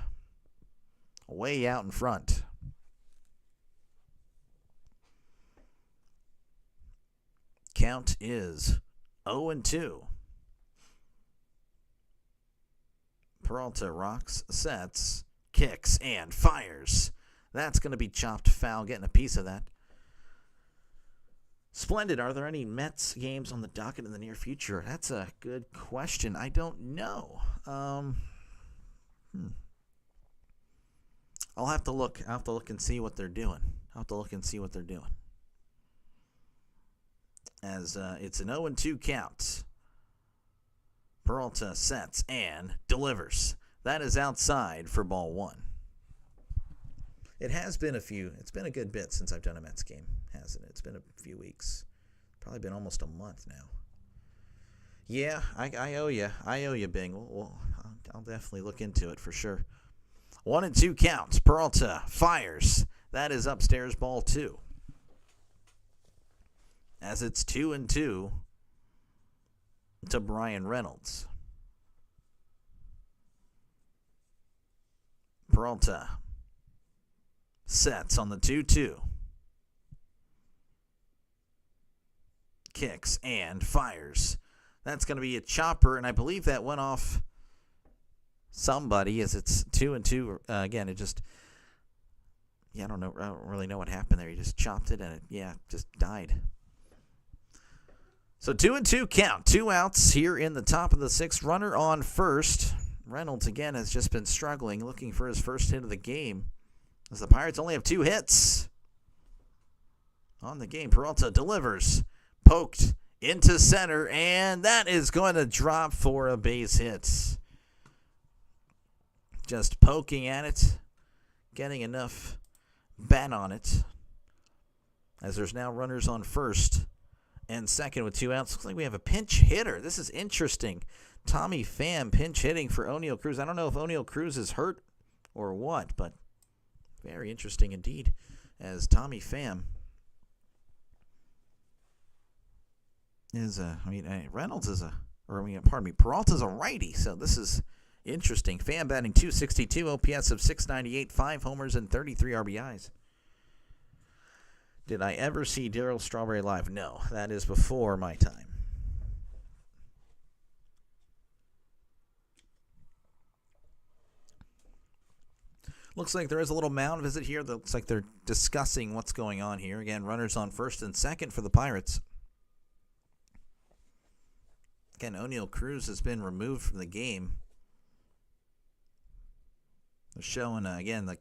Way out in front. Count is 0-2. Peralta rocks, sets, kicks, and fires. That's going to be chopped foul, getting a piece of that. Splendid. Are there any Mets games on the docket in the near future? That's a good question. I don't know. I'll have to look. I'll have to look and see what they're doing. As it's an 0-2 count. Peralta sets and delivers. That is outside for ball 1. It has been it's been a good bit since I've done a Mets game, hasn't it? It's been a few weeks. Probably been almost a month now. Yeah, I owe you. I owe you, Bing. Well, I'll definitely look into it for sure. 1-2 counts. Peralta fires. That is upstairs ball 2. As it's 2-2 to Brian Reynolds. Peralta sets on the 2-2. Kicks and fires. That's going to be a chopper, and I believe that went off somebody as it's 2-2. Again, it just, I don't really know what happened there. He just chopped it, and it, just died. So 2-2 count. 2 outs here in the top of the 6th. Runner on first. Reynolds, again, has just been struggling, looking for his first hit of the game, as the Pirates only have 2 hits on the game. Peralta delivers. Poked into center, and that is going to drop for a base hit. Just poking at it, getting enough bat on it, as there's now runners on first and second with 2 outs. Looks like we have a pinch hitter. This is interesting. Tommy Pham pinch hitting for Oneil Cruz. I don't know if Oneil Cruz is hurt or what, but very interesting indeed, as Tommy Pham is Reynolds is a Peralta's a righty, so this is interesting. Pham batting .262, OPS of .698, 5 homers and 33 RBIs. Did I ever see Darryl Strawberry live? No, that is before my time. Looks like there is a little mound visit here. Looks like they're discussing what's going on here. Again, runners on first and second for the Pirates. Again, O'Neal Cruz has been removed from the game. They're showing, again, the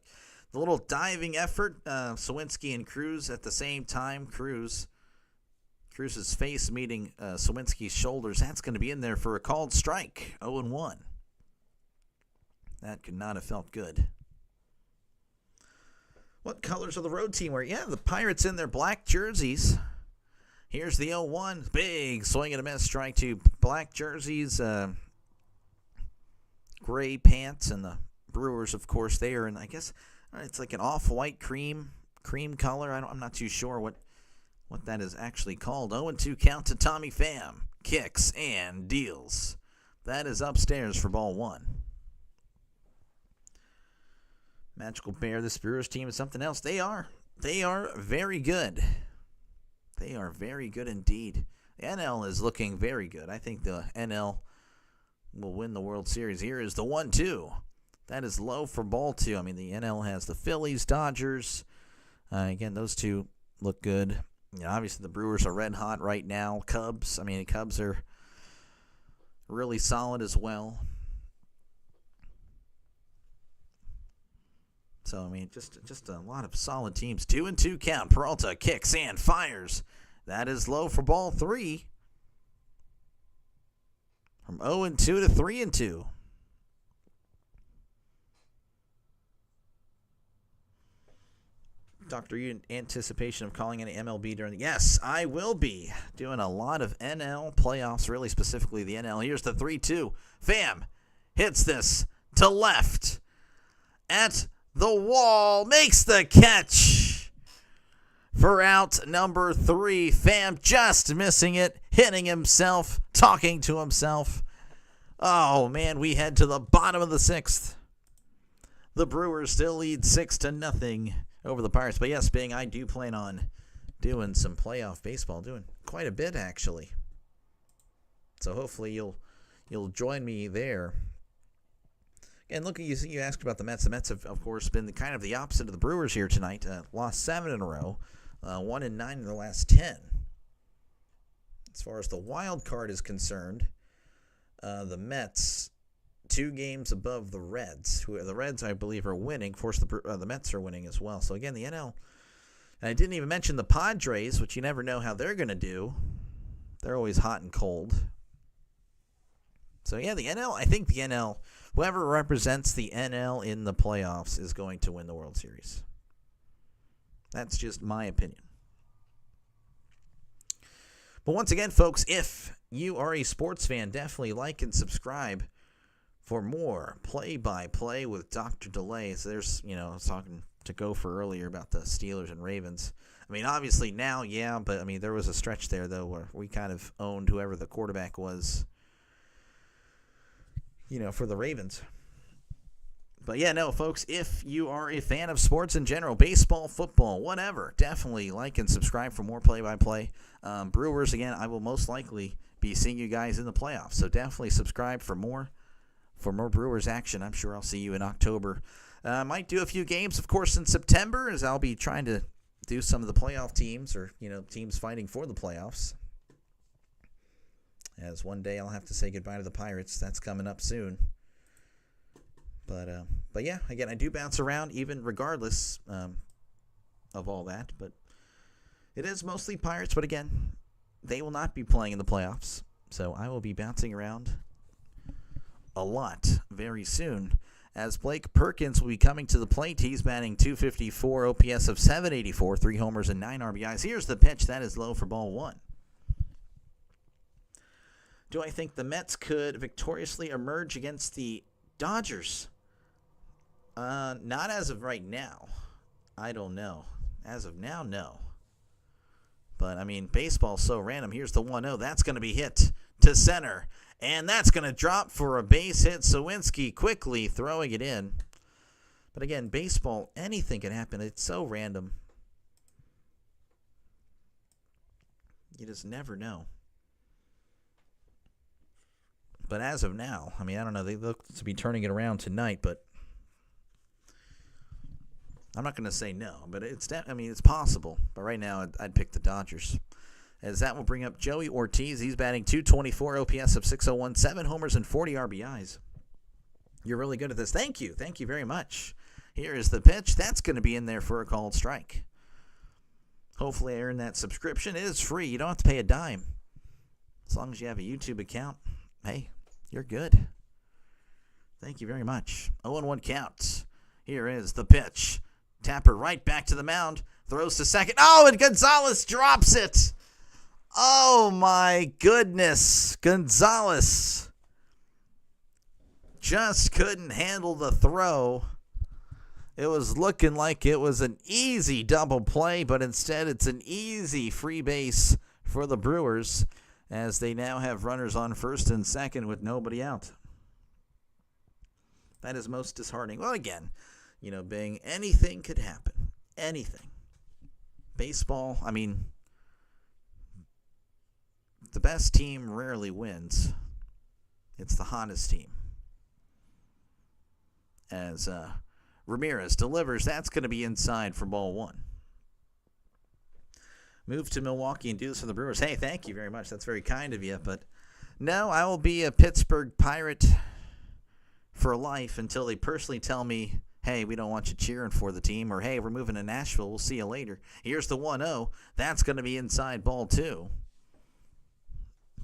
little diving effort. Sawinski and Cruz at the same time. Cruz's face meeting Sawinski's shoulders. That's going to be in there for a called strike. 0-1. That could not have felt good. What colors are the road team wearing? Yeah, the Pirates in their black jerseys. Here's the 0-1. Big swing and a miss. Strike two. Black jerseys, gray pants, and the Brewers, of course, they are in, I guess, it's like an off-white cream color. I'm not too sure what that is actually called. 0-2 count to Tommy Pham. Kicks and deals. That is upstairs for ball one. Magical Bear, this Brewers team is something else. They are very good. They are very good indeed. The NL is looking very good. I think the NL will win the World Series. Here is the 1-2. That is low for ball two. I mean, the NL has the Phillies, Dodgers. Again, those two look good. You know, obviously, the Brewers are red hot right now. Cubs. I mean, the Cubs are really solid as well. So, I mean, just a lot of solid teams. 2-2 count. Peralta kicks and fires. That is low for ball three. From 0-2 to 3-2. Doctor, you in anticipation of calling any MLB during the... Yes, I will be doing a lot of NL playoffs, really specifically the NL. Here's the 3-2. Pham hits this to left at the wall, makes the catch for out number 3. Pham just missing it, hitting himself, talking to himself. Oh, man, we head to the bottom of the 6th. The Brewers still lead 6-0 over the Pirates. But yes, Bing, I do plan on doing some playoff baseball, doing quite a bit, actually. So hopefully you'll join me there. And look, you asked about the Mets. The Mets have, of course, been kind of the opposite of the Brewers here tonight. Lost 7 in a row, 1-9 in the last 10. As far as the wild card is concerned, the Mets 2 games above the Reds. The Reds, I believe, are winning. Of course, the Mets are winning as well. So again, the NL. And I didn't even mention the Padres, which you never know how they're going to do. They're always hot and cold. So yeah, the NL. I think the NL. Whoever represents the NL in the playoffs is going to win the World Series. That's just my opinion. But once again, folks, if you are a sports fan, definitely like and subscribe for more play-by-play with Dr. Delay. So there's, I was talking to Gopher earlier about the Steelers and Ravens. I mean, obviously now, yeah, but I mean, there was a stretch there, though, where we kind of owned whoever the quarterback was, for the Ravens. But yeah, no, folks, if you are a fan of sports in general, baseball, football, whatever, definitely like and subscribe for more play-by-play. Brewers, again, I will most likely be seeing you guys in the playoffs. So definitely subscribe for more Brewers action. I'm sure I'll see you in October. Might do a few games, of course, in September, as I'll be trying to do some of the playoff teams or, teams fighting for the playoffs. As one day I'll have to say goodbye to the Pirates. That's coming up soon. But yeah, again, I do bounce around even regardless of all that. But it is mostly Pirates. But again, they will not be playing in the playoffs. So I will be bouncing around a lot very soon. As Blake Perkins will be coming to the plate. He's batting .254, OPS of .784, 3 homers and 9 RBIs. Here's the pitch. That is low for ball one. Do I think the Mets could victoriously emerge against the Dodgers? Not as of right now. I don't know. As of now, no. But, I mean, baseball's so random. Here's the 1-0. That's going to be hit to center. And that's going to drop for a base hit. Sawinski quickly throwing it in. But again, baseball, anything can happen. It's so random. You just never know. But as of now, I mean, I don't know. They look to be turning it around tonight, but I'm not going to say no. But it's possible. But right now, I'd pick the Dodgers. As that will bring up Joey Ortiz. He's batting .224, OPS of 601, 7 homers and 40 RBIs. You're really good at this. Thank you. Thank you very much. Here is the pitch. That's going to be in there for a called strike. Hopefully I earn that subscription. It is free. You don't have to pay a dime. As long as you have a YouTube account, hey, you're good. Thank you very much. 0-1 count. Here is the pitch. Tapper right back to the mound. Throws to second. Oh, and Gonzalez drops it. Oh, my goodness. Gonzalez just couldn't handle the throw. It was looking like it was an easy double play, but instead it's an easy free base for the Brewers as they now have runners on first and second with nobody out. That is most disheartening. Well, again, Bing, anything could happen. Anything. Baseball, I mean, the best team rarely wins. It's the hottest team. As Ramirez delivers, that's going to be inside for ball one. Move to Milwaukee and do this for the Brewers. Hey, thank you very much. That's very kind of you. But no, I will be a Pittsburgh Pirate for life until they personally tell me, hey, we don't want you cheering for the team, or hey, we're moving to Nashville. We'll see you later. Here's the 1-0. That's going to be inside ball two.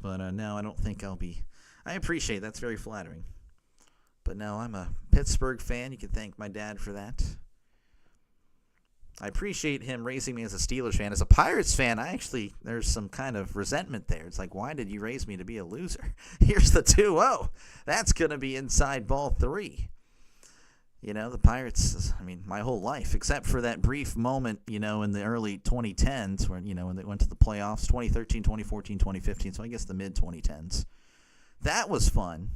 But no, I don't think I'll be. I appreciate it. That's very flattering. But no, I'm a Pittsburgh fan. You can thank my dad for that. I appreciate him raising me as a Steelers fan. As a Pirates fan, there's some kind of resentment there. It's like, why did you raise me to be a loser? Here's the 2-0. That's going to be inside ball three. The Pirates, my whole life, except for that brief moment, in the early 2010s when they went to the playoffs, 2013, 2014, 2015, so I guess the mid-2010s. That was fun.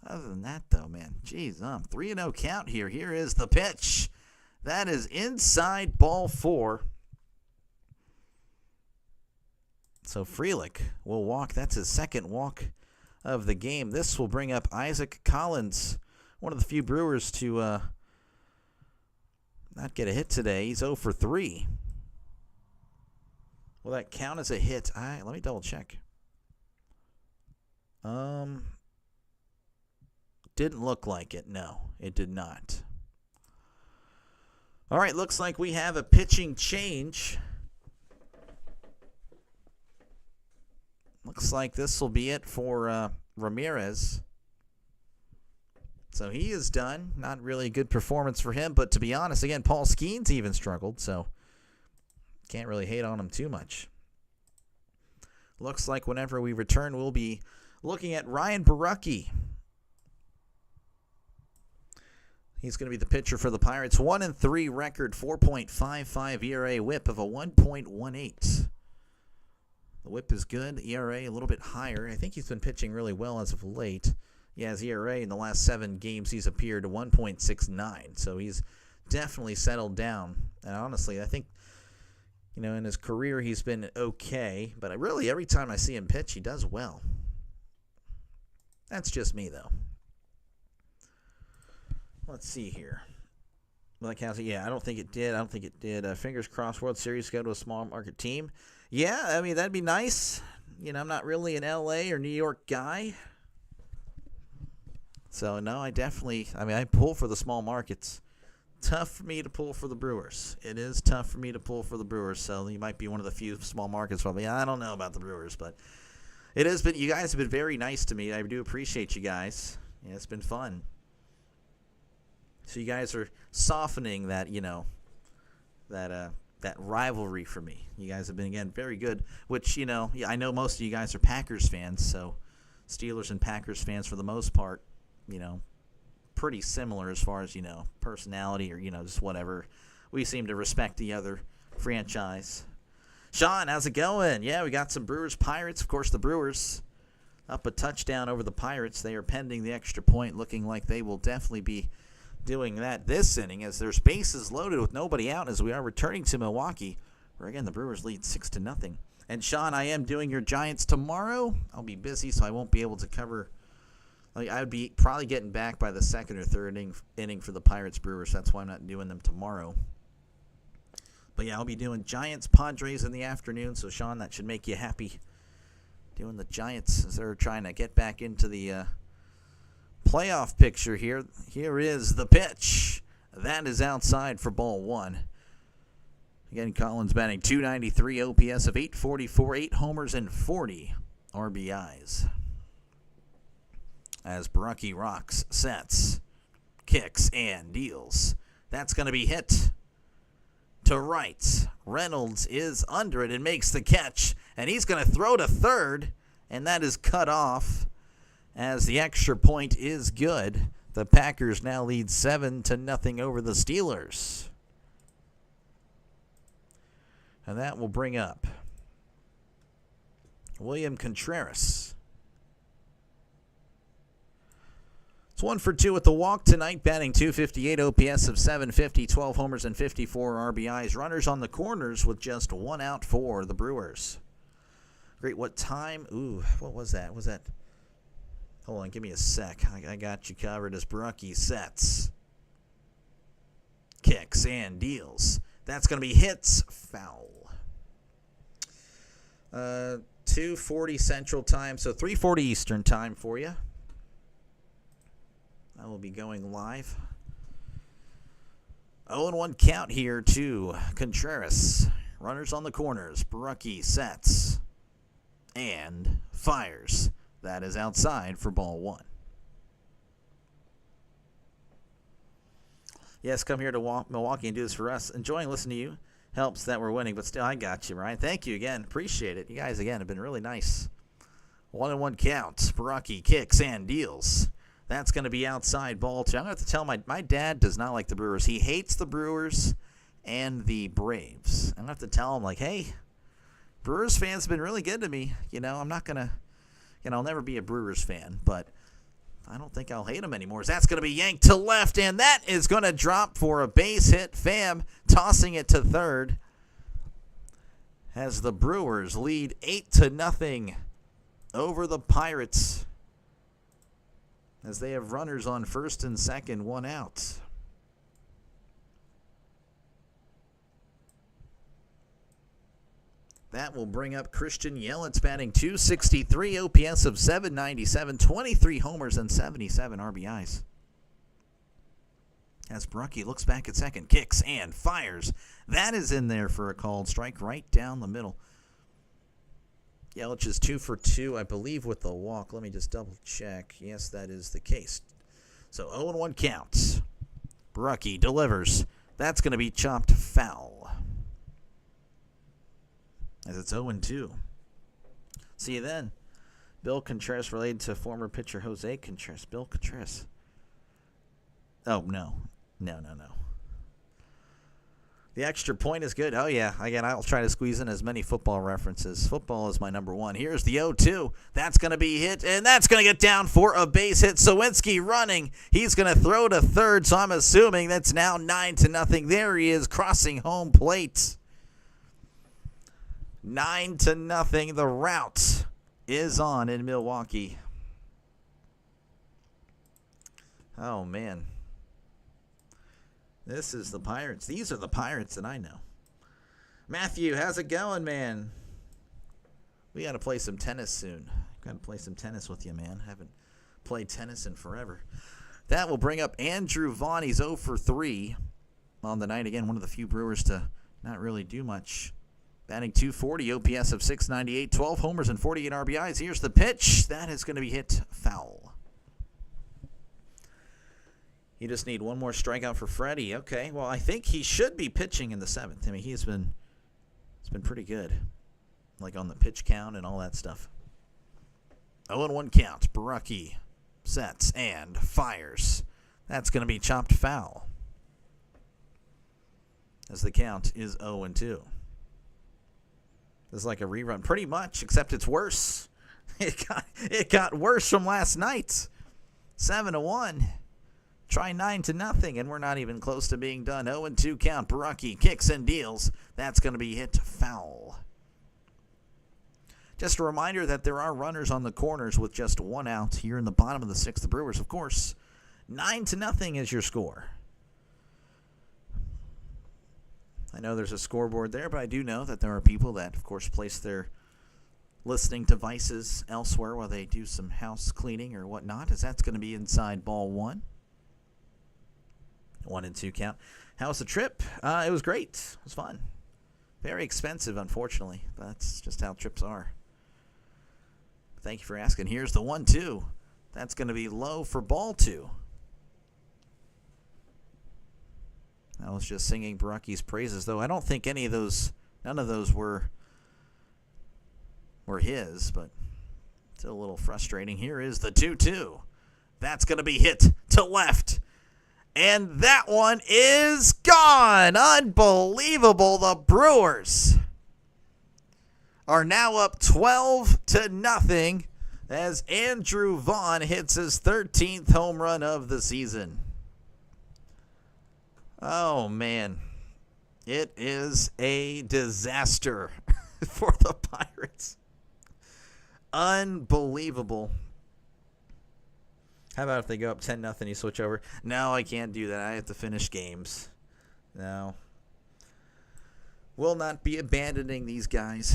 Other than that, though, man, geez, 3-0 count here. Here is the pitch. That is inside ball four. So Frelick will walk. That's his second walk of the game. This will bring up Isaac Collins, one of the few Brewers to not get a hit today. He's 0 for 3. Will that count as a hit? Let me double check. Didn't look like it. No, it did not. All right, looks like we have a pitching change. Looks like this will be it for Ramirez. So he is done. Not really a good performance for him, but to be honest, again, Paul Skeens even struggled, so can't really hate on him too much. Looks like whenever we return, we'll be looking at Ryan Borucki. He's going to be the pitcher for the Pirates. 1-3 record, 4.55 ERA, whip of a 1.18. The whip is good. ERA a little bit higher. I think he's been pitching really well as of late. Yeah, his ERA in the last 7 games he's appeared to 1.69. So he's definitely settled down. And honestly, I think, in his career he's been okay. But really, every time I see him pitch, he does well. That's just me, though. Let's see here. Yeah, I don't think it did. Fingers crossed, World Series go to a small market team. Yeah, that'd be nice. I'm not really an LA or New York guy. So, no, I pull for the small markets. Tough for me to pull for the Brewers. It is tough for me to pull for the Brewers. So, you might be one of the few small markets probably. I don't know about the Brewers, but it has been. You guys have been very nice to me. I do appreciate you guys. Yeah, it's been fun. So you guys are softening that, that rivalry for me. You guys have been, again, very good, which, I know most of you guys are Packers fans, so Steelers and Packers fans for the most part, pretty similar as far as, personality or, just whatever. We seem to respect the other franchise. Sean, how's it going? Yeah, we got some Brewers Pirates. Of course, the Brewers up a touchdown over the Pirates. They are pending the extra point, looking like they will definitely be doing that this inning as there's bases loaded with nobody out as we are returning to Milwaukee, where again the Brewers lead 6-0. And Sean, I am doing your Giants tomorrow. I'll be busy, so I won't be able to cover. I would be probably getting back by the second or third inning for the Pirates Brewers. That's why I'm not doing them tomorrow. But yeah, I'll be doing Giants Padres in the afternoon. So Sean, that should make you happy. Doing the Giants as they're trying to get back into the playoff picture here. Here is the pitch. That is outside for ball one. Again, Collins batting .293, OPS of .844, 8 homers and 40 RBIs. As Barucki rocks, sets, kicks, and deals. That's going to be hit to right. Reynolds is under it and makes the catch, and he's going to throw to third, and that is cut off as the extra point is good. The Packers now lead 7-0 over the Steelers. And that will bring up William Contreras. It's 1 for 2 with the walk tonight, batting .258, OPS of .750, 12 homers and 54 RBIs. Runners on the corners with just 1 out for the Brewers. Great, what time? Ooh, what was that? Hold on, give me a sec. I got you covered as Barucki sets, kicks, and deals. That's going to be hits, foul. 2:40 Central Time, so 3:40 Eastern Time for you. I will be going live. 0-1 count here to Contreras. Runners on the corners. Barucki sets and fires. That is outside for ball one. Yes, come here to Milwaukee and do this for us. Enjoying listening to you. Helps that we're winning, but still, I got you, Ryan. Thank you again. Appreciate it. You guys, again, have been really nice. 1-1 count. Barucki kicks and deals. That's going to be outside ball two. I'm going to have to tell my dad does not like the Brewers. He hates the Brewers and the Braves. I'm going to have to tell him, like, hey, Brewers fans have been really good to me. I'm not going to, I'll never be a Brewers fan, but I don't think I'll hate him anymore. That's going to be yanked to left, and that is going to drop for a base hit. Pham tossing it to third as the Brewers lead 8-0 over the Pirates as they have runners on first and second, 1 out. That will bring up Christian Yelich batting .263, OPS of .797, 23 homers and 77 RBIs. As Barucki looks back at second, kicks and fires. That is in there for a called strike right down the middle. Yelich is 2 for 2, I believe, with the walk. Let me just double check. Yes, that is the case. So 0-1 counts. Barucki delivers. That's going to be chopped foul. As it's 0-2. See you then. Bill Contreras related to former pitcher Jose Contreras. Bill Contreras. Oh, no. No. The extra point is good. Oh, yeah. Again, I'll try to squeeze in as many football references. Football is my number one. Here's the 0-2. That's going to be hit, and that's going to get down for a base hit. Sawinski running. He's going to throw to third, so I'm assuming that's now 9-0. There he is, crossing home plate. 9-0. The route is on in Milwaukee. Oh, man. This is the Pirates. These are the Pirates that I know. Matthew, how's it going, man? We got to play some tennis soon. Got to play some tennis with you, man. Haven't played tennis in forever. That will bring up Andrew Vaughn. He's 0 for 3 on the night. Again, one of the few Brewers to not really do much. Batting .240, OPS of .698, 12 homers and 48 RBIs. Here's the pitch. That is going to be hit foul. You just need one more strikeout for Freddie. Okay, well, I think he should be pitching in the 7th. I mean, it's been pretty good, like on the pitch count and all that stuff. 0-1 count. Barucki sets and fires. That's going to be chopped foul as the count is 0-2. This is like a rerun, pretty much, except it's worse. It got worse from last night. 7-1. Try 9-0, and we're not even close to being done. 0-2 count. Baraki kicks and deals. That's going to be hit foul. Just a reminder that there are runners on the corners with just one out here in the bottom of the sixth. The Brewers, of course, 9-0 is your score. I know there's a scoreboard there, but I do know that there are people that, of course, place their listening devices elsewhere while they do some house cleaning or whatnot, as that's going to be inside ball one. 1-2 count. How was the trip? It was great. It was fun. Very expensive, unfortunately. That's just how trips are. Thank you for asking. Here's the 1-2. That's going to be low for ball two. I was just singing Baraki's praises, though. I don't think none of those were his, but still a little frustrating. Here is the 2-2. That's going to be hit to left. And that one is gone. Unbelievable. The Brewers are now up 12-0 as Andrew Vaughn hits his 13th home run of the season. Oh, man. It is a disaster for the Pirates. Unbelievable. How about if they go up 10-0, you switch over? No, I can't do that. I have to finish games. No. Will not be abandoning these guys.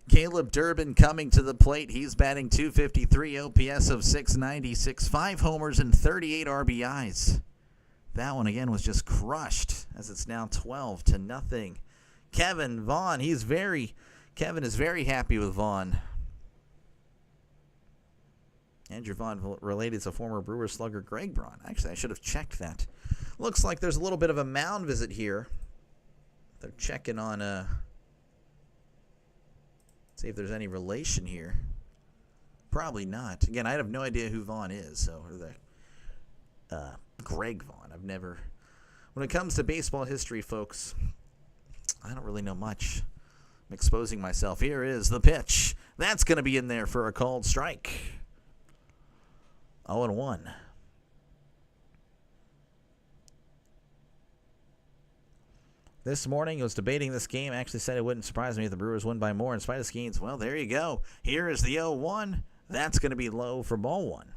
Caleb Durbin coming to the plate. He's batting .253, OPS of .696, 5 homers and 38 RBIs. That one, again, was just crushed as it's now 12-0. Kevin Vaughn, Kevin is very happy with Vaughn. Andrew Vaughn related to former Brewers slugger Greg Braun. Actually, I should have checked that. Looks like there's a little bit of a mound visit here. They're checking on, see if there's any relation here. Probably not. Again, I have no idea who Vaughn is, so Greg Vaughn. When it comes to baseball history, folks, I don't really know much. I'm exposing myself. Here is the pitch. That's going to be in there for a called strike. 0-1. This morning, I was debating this game. I actually said it wouldn't surprise me if the Brewers win by more in spite of Skeens. Well, there you go. Here is the 0-1. That's going to be low for ball one.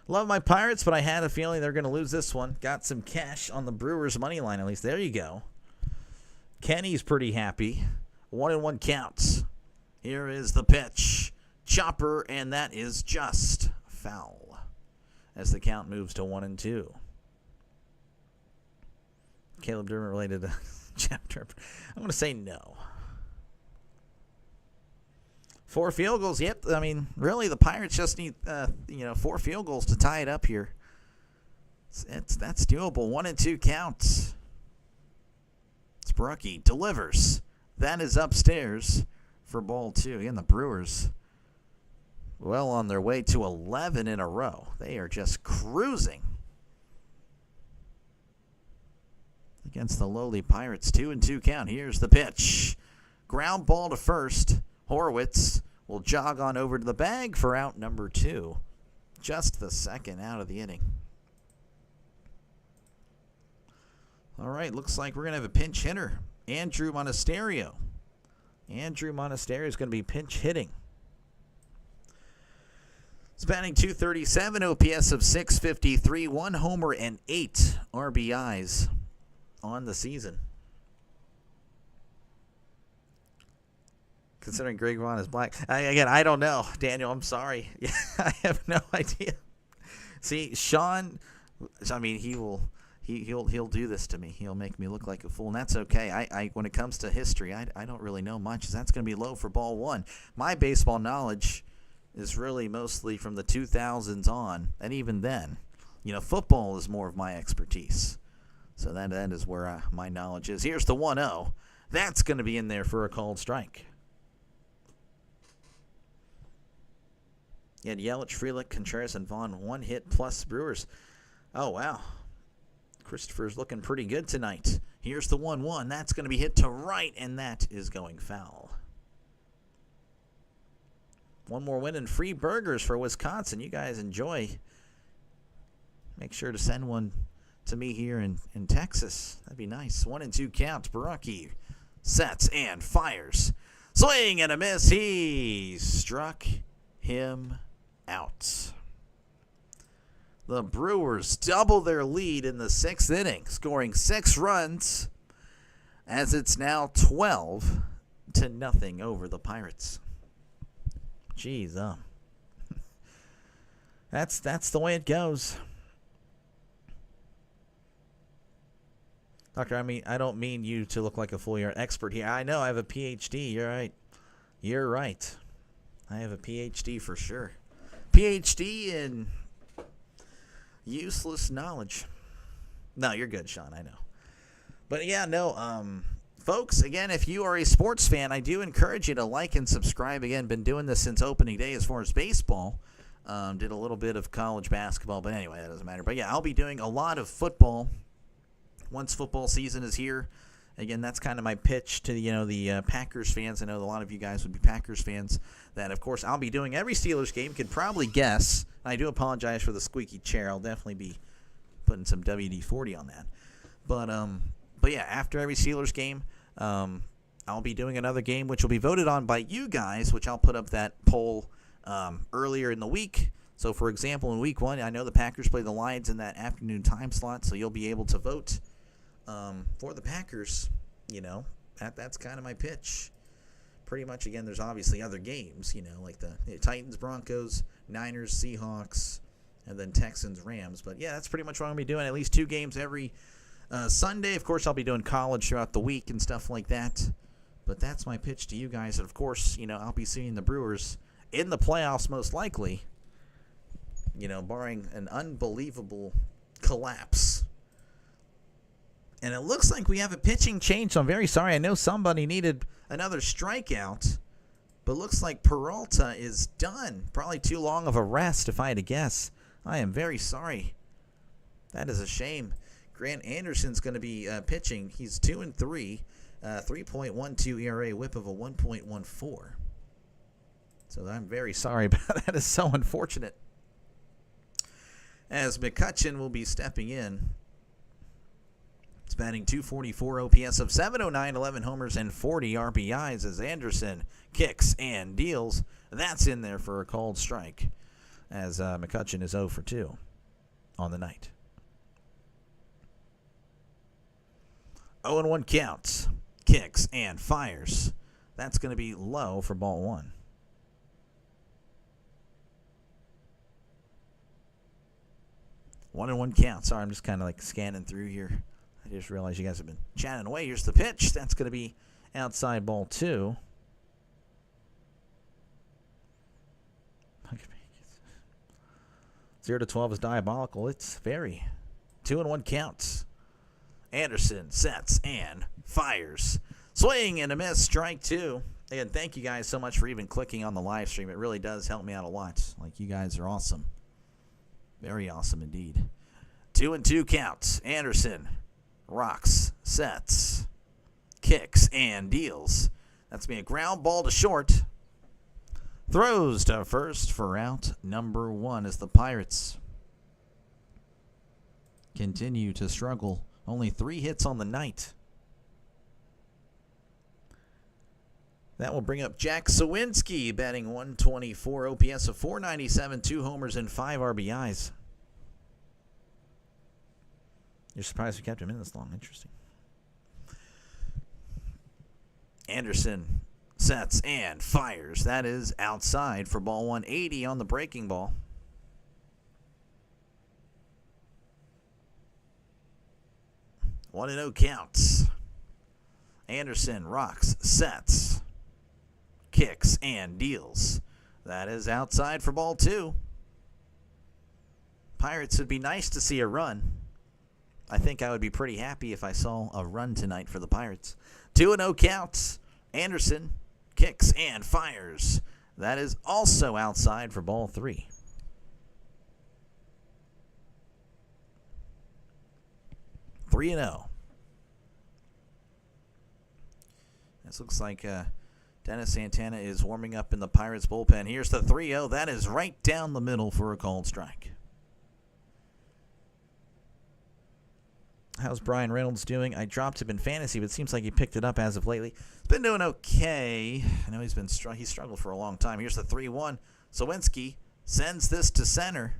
Love my Pirates, but I had a feeling they're going to lose this one. Got some cash on the Brewers' money line, at least. There you go. Kenny's pretty happy. 1-1 counts. Here is the pitch. Chopper, and that is just foul as the count moves to 1-2. Caleb Durbin related to chapter. I'm going to say no. 4 field goals. Yep. I mean, really, the Pirates just need 4 field goals to tie it up here. That's doable. 1-2 counts. Baraki delivers. That is upstairs for ball two. Again, the Brewers well on their way to 11 in a row. They are just cruising against the lowly Pirates. 2-2 count. Here's the pitch. Ground ball to first. Horwitz will jog on over to the bag for out number 2. Just the second out of the inning. All right, looks like we're going to have a pinch hitter. Andrew Monasterio. Andrew Monasterio is going to be pinch hitting. He's batting .237, OPS of .653, 1 homer and 8 RBIs on the season. Considering Greg Vaughn is black. I don't know, Daniel. I'm sorry. I have no idea. See, Sean, I mean, he'll do this to me. He'll make me look like a fool, and that's okay. I when it comes to history, I don't really know much. That's going to be low for ball one. My baseball knowledge is really mostly from the 2000s on, and even then, football is more of my expertise. So that is where my knowledge is. Here's the 1-0. That's going to be in there for a called strike. You had Yelich, Frelick, Contreras, and Vaughn 1 hit plus Brewers. Oh, wow. Christopher's looking pretty good tonight. Here's the 1-1. That's going to be hit to right, and that is going foul. One more win and free burgers for Wisconsin. You guys enjoy. Make sure to send one to me here in Texas. That'd be nice. 1-2 count. Baraki sets and fires. Swing and a miss. He struck him out. The Brewers double their lead in the 6th inning, scoring 6 runs, as it's now 12-0 over the Pirates. Jeez, that's the way it goes. Doctor, I don't mean you to look like a fool. You're an expert here. I know I have a PhD. You're right. You're right. I have a PhD for sure. PhD in useless knowledge. No, you're good, Sean. I know. But yeah, no. Folks, again, if you are a sports fan, I do encourage you to like and subscribe. Again, been doing this since opening day as far as baseball. Did a little bit of college basketball, but anyway, that doesn't matter. But yeah, I'll be doing a lot of football once football season is here. Again, that's kind of my pitch to the Packers fans. I know a lot of you guys would be Packers fans. That, of course, I'll be doing every Steelers game. You could probably guess. I do apologize for the squeaky chair. I'll definitely be putting some WD-40 on that. But yeah, after every Steelers game, I'll be doing another game, which will be voted on by you guys, which I'll put up that poll earlier in the week. So, for example, in week 1, I know the Packers play the Lions in that afternoon time slot, so you'll be able to vote for the Packers. That's kind of my pitch. Pretty much, again, there's obviously other games, like the Titans, Broncos, Niners, Seahawks, and then Texans, Rams. But, yeah, that's pretty much what I'm going to be doing, at least 2 games every Sunday. Of course, I'll be doing college throughout the week and stuff like that. But that's my pitch to you guys. And, of course, I'll be seeing the Brewers in the playoffs most likely, barring an unbelievable collapse. And it looks like we have a pitching change, so I'm very sorry. I know somebody needed another strikeout, but looks like Peralta is done. Probably too long of a rest, if I had to guess. I am very sorry. That is a shame. Grant Anderson's going to be pitching. He's 2-3, 3.12 ERA, whip of a 1.14. So I'm very sorry about that. That is so unfortunate. As McCutchen will be stepping in. It's batting .244 OPS of 709, 11 homers, and 40 RBIs as Anderson kicks and deals. That's in there for a called strike as McCutchen is 0 for 2 on the night. 0-1 counts, kicks and fires. That's going to be low for ball 1. 1-1 count. Sorry, I'm just kind of like scanning through here. I just realized you guys have been chatting away. Here's the pitch. That's going to be outside ball 2. 0-12 is diabolical. It's very 2-1 counts. Anderson sets and fires. Swing and a miss. Strike 2. Again, thank you guys so much for even clicking on the live stream. It really does help me out a lot. Like, you guys are awesome. Very awesome indeed. 2-2 counts. Anderson rocks, sets, kicks, and deals. That's going to be a ground ball to short. Throws to first for out number 1 as the Pirates continue to struggle. Only 3 hits on the night. That will bring up Jack Sawinski, batting 124, OPS of 497, 2 homers, and 5 RBIs. You're surprised we kept him in this long. Interesting. Anderson sets and fires. That is outside for ball 180 on the breaking ball. One and 0 counts. Anderson rocks, sets, kicks, and deals. That is outside for ball 2. Pirates, would be nice to see a run. I think I would be pretty happy if I saw a run tonight for the Pirates. 2-0 counts. Anderson kicks and fires. That is also outside for ball 3. This looks like Dennis Santana is warming up in the Pirates bullpen. Here's the 3-0. That is right down the middle for a called strike. How's Brian Reynolds doing? I dropped him in fantasy, but it seems like he picked it up as of lately. He's been doing okay. I know he struggled for a long time. Here's the 3-1. Sawinski sends this to center.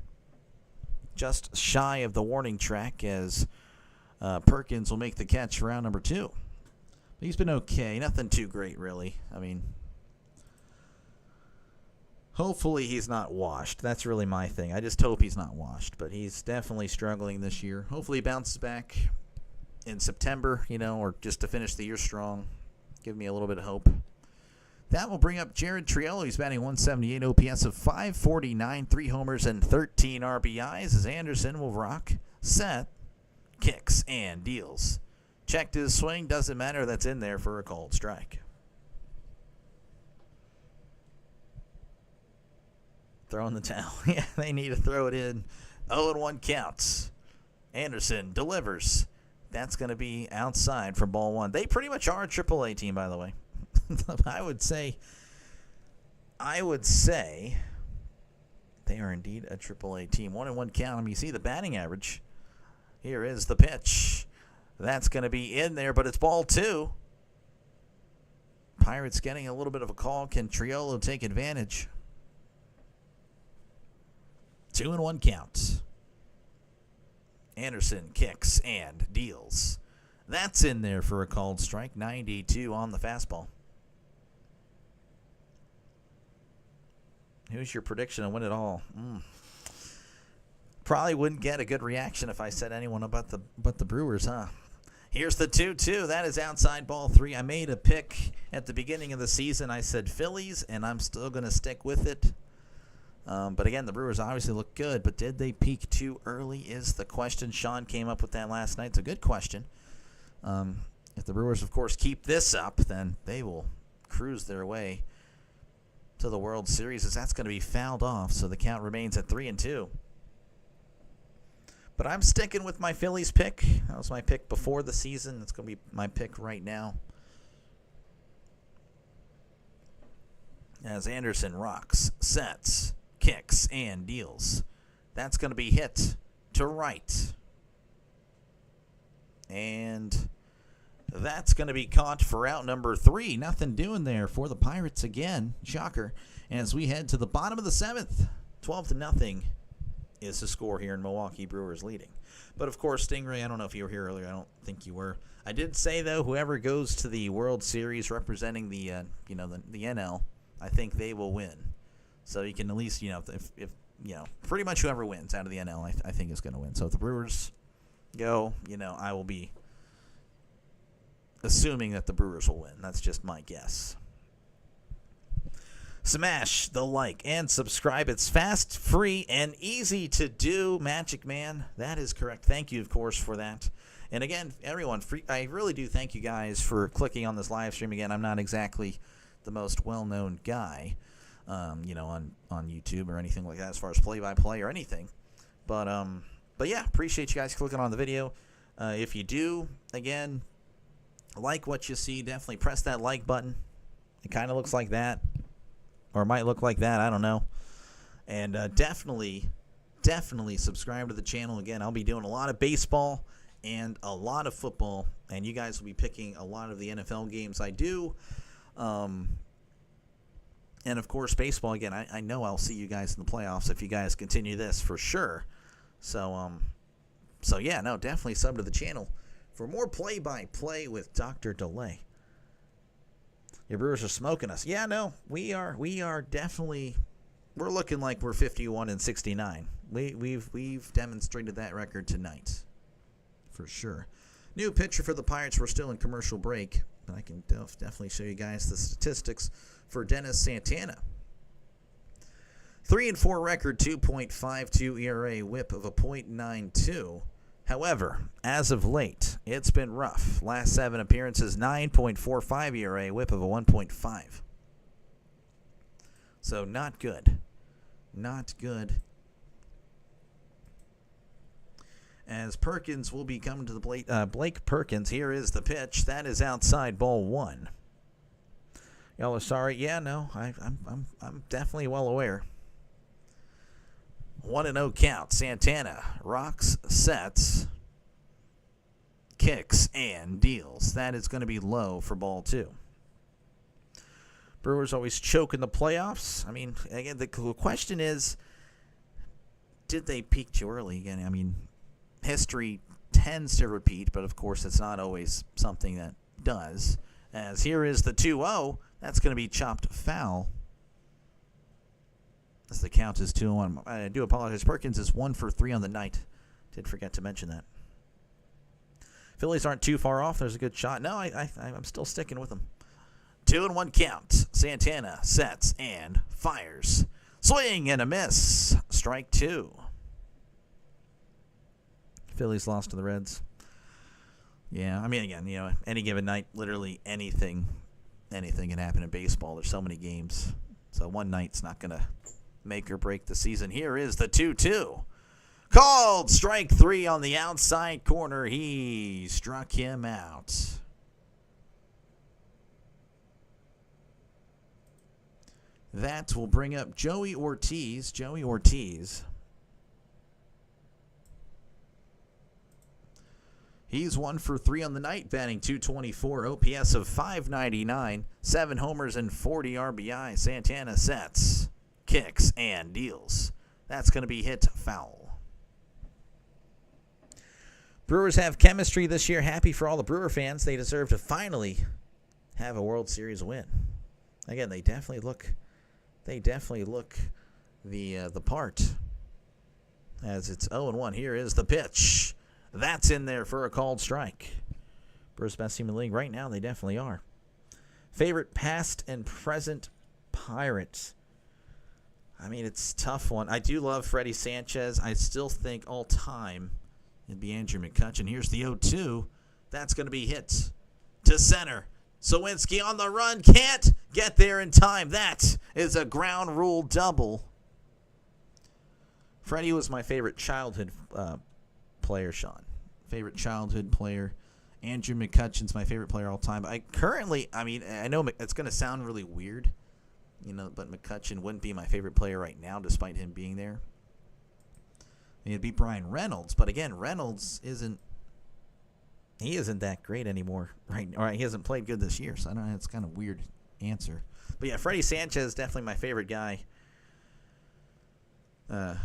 Just shy of the warning track as Perkins will make the catch for round number 2. But he's been okay. Nothing too great, really. I mean, hopefully he's not washed. That's really my thing. I just hope he's not washed. But he's definitely struggling this year. Hopefully he bounces back in September, or just to finish the year strong. Give me a little bit of hope. That will bring up Jared Triolo. He's batting 178, OPS of 549, 3 homers and 13 RBIs as Anderson will rock, set, kicks, and deals. Checked his swing. Doesn't matter. That's in there for a called strike. Throwing the towel. Yeah, they need to throw it in. 0-1 counts. Anderson delivers. That's going to be outside for ball 1. They pretty much are a AAA team, by the way. I would say they are indeed a AAA team. 1-1 count. You see the batting average. Here is the pitch. That's going to be in there, but it's ball 2. Pirates getting a little bit of a call. Can Triolo take advantage? 2-1 count. Anderson kicks and deals. That's in there for a called strike. 92 on the fastball. Who's your prediction to win it all? Probably wouldn't get a good reaction if I said anyone but the Brewers, huh? Here's the 2-2. That is outside ball 3. I made a pick at the beginning of the season. I said Phillies, and I'm still going to stick with it. But again, the Brewers obviously look good, but did they peak too early is the question. Sean came up with that last night. It's a good question. If the Brewers, of course, keep this up, then they will cruise their way to the World Series, as that's going to be fouled off, so the count remains at 3-2. But I'm sticking with my Phillies pick. That was my pick before the season. It's going to be my pick right now. As Anderson rocks, sets, kicks, and deals. That's going to be hit to right. And that's going to be caught for out number 3. Nothing doing there for the Pirates again. Shocker. As we head to the bottom of the 7th. 12-0 is the score here in Milwaukee Brewers leading. But, of course, Stingray, I don't know if you were here earlier. I don't think you were. I did say, though, whoever goes to the World Series representing the NL, I think they will win. So you can at least, if pretty much whoever wins out of the NL, I think is going to win. So if the Brewers go, I will be assuming that the Brewers will win. That's just my guess. Smash the like and subscribe. It's fast, free, and easy to do, Magic Man. That is correct. Thank you, of course, for that. And again, everyone, I really do thank you guys for clicking on this live stream. Again, I'm not exactly the most well-known guy, on YouTube or anything like that as far as play-by-play or anything. But yeah, appreciate you guys clicking on the video. If you do, again, like what you see, definitely press that like button. It kind of looks like that, or it might look like that. I don't know. And definitely subscribe to the channel. Again, I'll be doing a lot of baseball and a lot of football, and you guys will be picking a lot of the NFL games I do. And, of course, baseball, again, I know I'll see you guys in the playoffs if you guys continue this for sure. So yeah, no, definitely sub to the channel for more play-by-play with Dr. Delay. Your Brewers are smoking us. Yeah, no, we are definitely, we're looking like we're 51-69. We've demonstrated that record tonight, for sure. New pitcher for the Pirates. We're still in commercial break, but I can definitely show you guys the statistics for Dennis Santana. 3-4 record, 2.52 ERA, WHIP of a .92. However, as of late, it's been rough. Last 7 appearances, 9.45 ERA, WHIP of a 1.5. So not good. Not good. As Perkins will be coming to the plate. Blake Perkins, here is the pitch. That is outside ball 1. Y'all are sorry. Yeah, no, I'm definitely well aware. 1-0 count. Santana rocks, sets, kicks, and deals. That is going to be low for ball 2. Brewers always choke in the playoffs. I mean, again, the question is, did they peak too early? Again, I mean, history tends to repeat, but of course it's not always something that does. As here is the 2-0. That's going to be chopped foul. As the count is 2-1. I do apologize. Perkins is 1 for 3 on the night. Did forget to mention that. Phillies aren't too far off. There's a good shot. No, I'm still sticking with them. 2-1 count. Santana sets and fires. Swing and a miss. Strike 2. Phillies lost to the Reds. Yeah, I mean, again, you know, any given night, literally anything can happen in baseball. There's so many games. So one night's not going to make or break the season. Here is the 2-2. Called strike 3 on the outside corner. He struck him out. That will bring up Joey Ortiz. Joey Ortiz. He's 1 for 3 on the night, batting .224, OPS of .599, 7 homers and 40 RBI. Santana sets, kicks, and deals. That's going to be hit foul. Brewers have chemistry this year. Happy for all the Brewer fans. They deserve to finally have a World Series win. Again, they definitely look the part. As it's 0-1. Here is the pitch. That's in there for a called strike. Brewers best team in the league right now. They definitely are. Favorite past and present Pirates. I mean, it's a tough one. I do love Freddie Sanchez. I still think all time it'd be Andrew McCutchen. Here's the 0-2. That's going to be hit to center. Sawinski on the run. Can't get there in time. That is a ground rule double. Freddie was my favorite childhood player, Sean. Favorite childhood player. Andrew McCutchen's my favorite player all time. I know it's going to sound really weird, you know, but McCutchen wouldn't be my favorite player right now despite him being there. It'd be Brian Reynolds, but again, Reynolds isn't that great anymore, right? Or he hasn't played good this year, so I don't know. It's kind of a weird answer. But yeah, Freddie Sanchez is definitely my favorite guy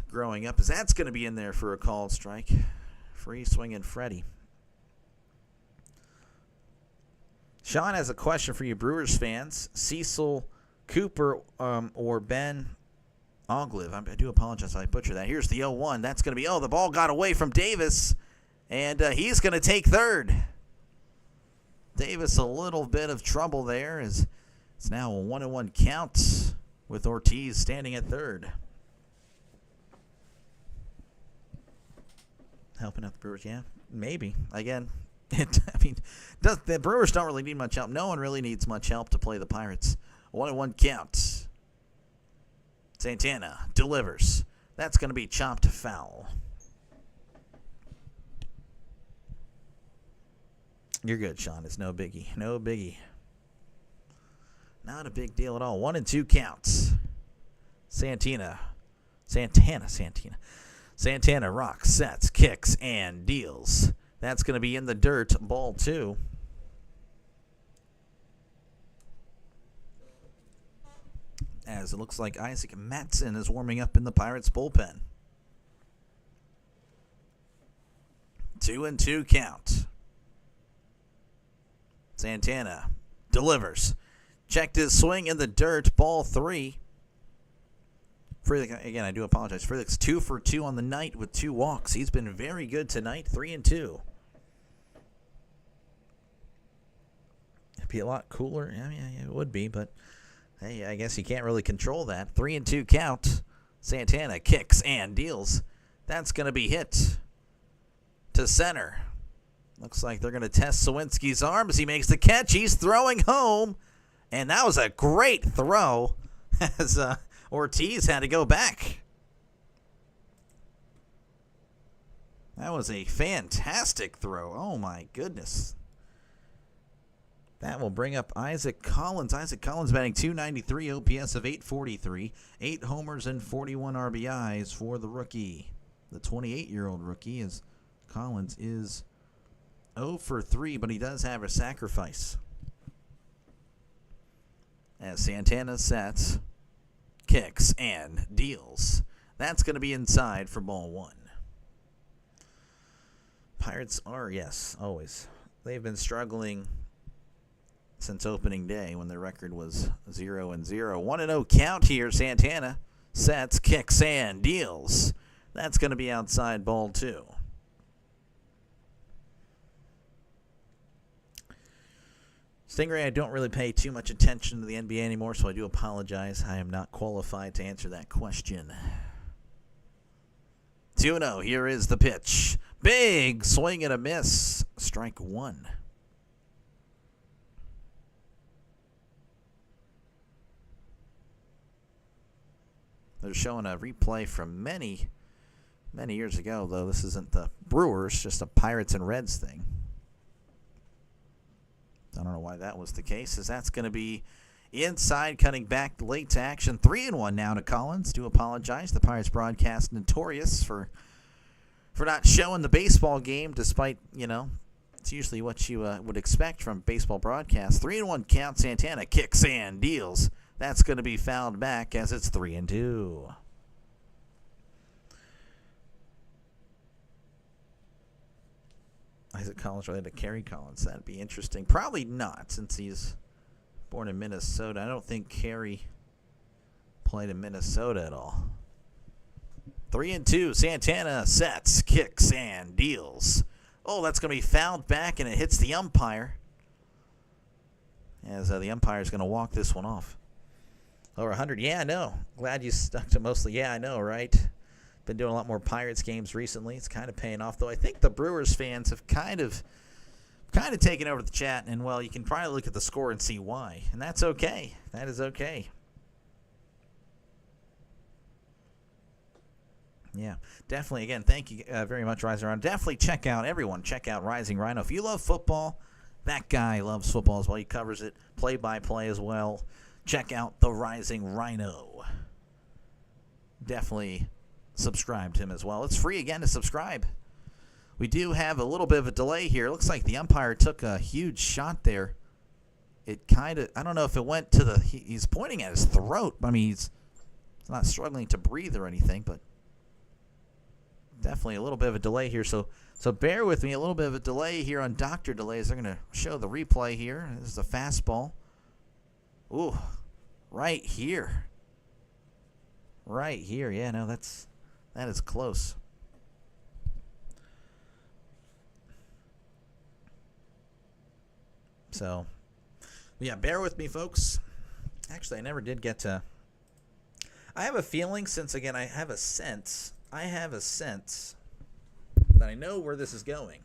growing up. As that's going to be in there for a called strike. Free swinging Freddie. Sean has a question for you Brewers fans. Cecil Cooper or Ben Ogliv. I do apologize if I butcher that. Here's the 0-1. That's going to be, the ball got away from Davis, and he's going to take third. Davis a little bit of trouble there. It's now a 1-1 count with Ortiz standing at third. Helping out the Brewers, yeah, maybe. Again, the Brewers don't really need much help. No one really needs much help to play the Pirates. 1-1 count. Santana delivers. That's going to be chopped foul. You're good, Sean. It's no biggie. No biggie. Not a big deal at all. 1-2 counts. Santana rocks, sets, kicks, and deals. That's going to be in the dirt. Ball 2. As it looks like Isaac Mattson is warming up in the Pirates bullpen. 2-2 count. Santana delivers. Checked his swing in the dirt. Ball 3. Frelick, again, I do apologize. Frelick's 2 for 2 on the night with 2 walks. He's been very good tonight. 3-2. It'd be a lot cooler. I mean, it would be, but hey, I guess you can't really control that. 3-2 count. Santana kicks and deals. That's going to be hit to center. Looks like they're going to test Sawinski's arm as he makes the catch. He's throwing home. And that was a great throw as Ortiz had to go back. That was a fantastic throw. Oh, my goodness. That will bring up Isaac Collins. Isaac Collins batting .293, OPS of .843, 8 homers and 41 RBIs for the rookie. The 28-year-old rookie, as Collins is 0 for 3, but he does have a sacrifice. As Santana sets, kicks, and deals. That's going to be inside for ball 1. Pirates are, yes, always. They've been struggling since opening day when their record was 0-0. 1-0 count here. Santana sets, kicks, and deals. That's going to be outside ball 2. Stingray, I don't really pay too much attention to the NBA anymore, so I do apologize. I am not qualified to answer that question. 2-0. Here is the pitch. Big swing and a miss. Strike 1. They're showing a replay from many years ago, though. This isn't the Brewers, just a Pirates and Reds thing. I don't know why that was the case, as that's going to be inside, cutting back late to action. 3-1 now to Collins. Do apologize. The Pirates broadcast notorious for not showing the baseball game, despite, it's usually what you would expect from baseball broadcasts. 3-1 count. Santana kicks and deals. That's going to be fouled back as it's 3-2. Isaac Collins related to Kerry Collins. That'd be interesting. Probably not, since he's born in Minnesota. I don't think Kerry played in Minnesota at all. 3-2. Santana sets, kicks, and deals. Oh, that's going to be fouled back, and it hits the umpire. As the umpire is going to walk this one off. Over 100. Yeah, I know. Glad you stuck to mostly. Yeah, I know, right? Been doing a lot more Pirates games recently. It's kind of paying off, though. I think the Brewers fans have kind of taken over the chat, and, well, you can probably look at the score and see why. And that's okay. That is okay. Yeah, definitely. Again, thank you very much, Rising Rhino. Definitely check out Rising Rhino. If you love football, that guy loves football as well. He covers it play-by-play as well. Check out the Rising Rhino. Definitely subscribe to him as well. It's free again to subscribe. We do have a little bit of a delay here. It looks like the umpire took a huge shot there. It kind of, I don't know if it went to he's pointing at his throat. I mean, he's not struggling to breathe or anything, but definitely a little bit of a delay here. So bear with me. A little bit of a delay here on Dr. Delays. They're going to show the replay here. This is the fastball. Ooh, right here. Right here. Yeah, no, that is close. So, yeah, bear with me, folks. Actually, I never did get to. I have a feeling, since, again, I have a sense that I know where this is going.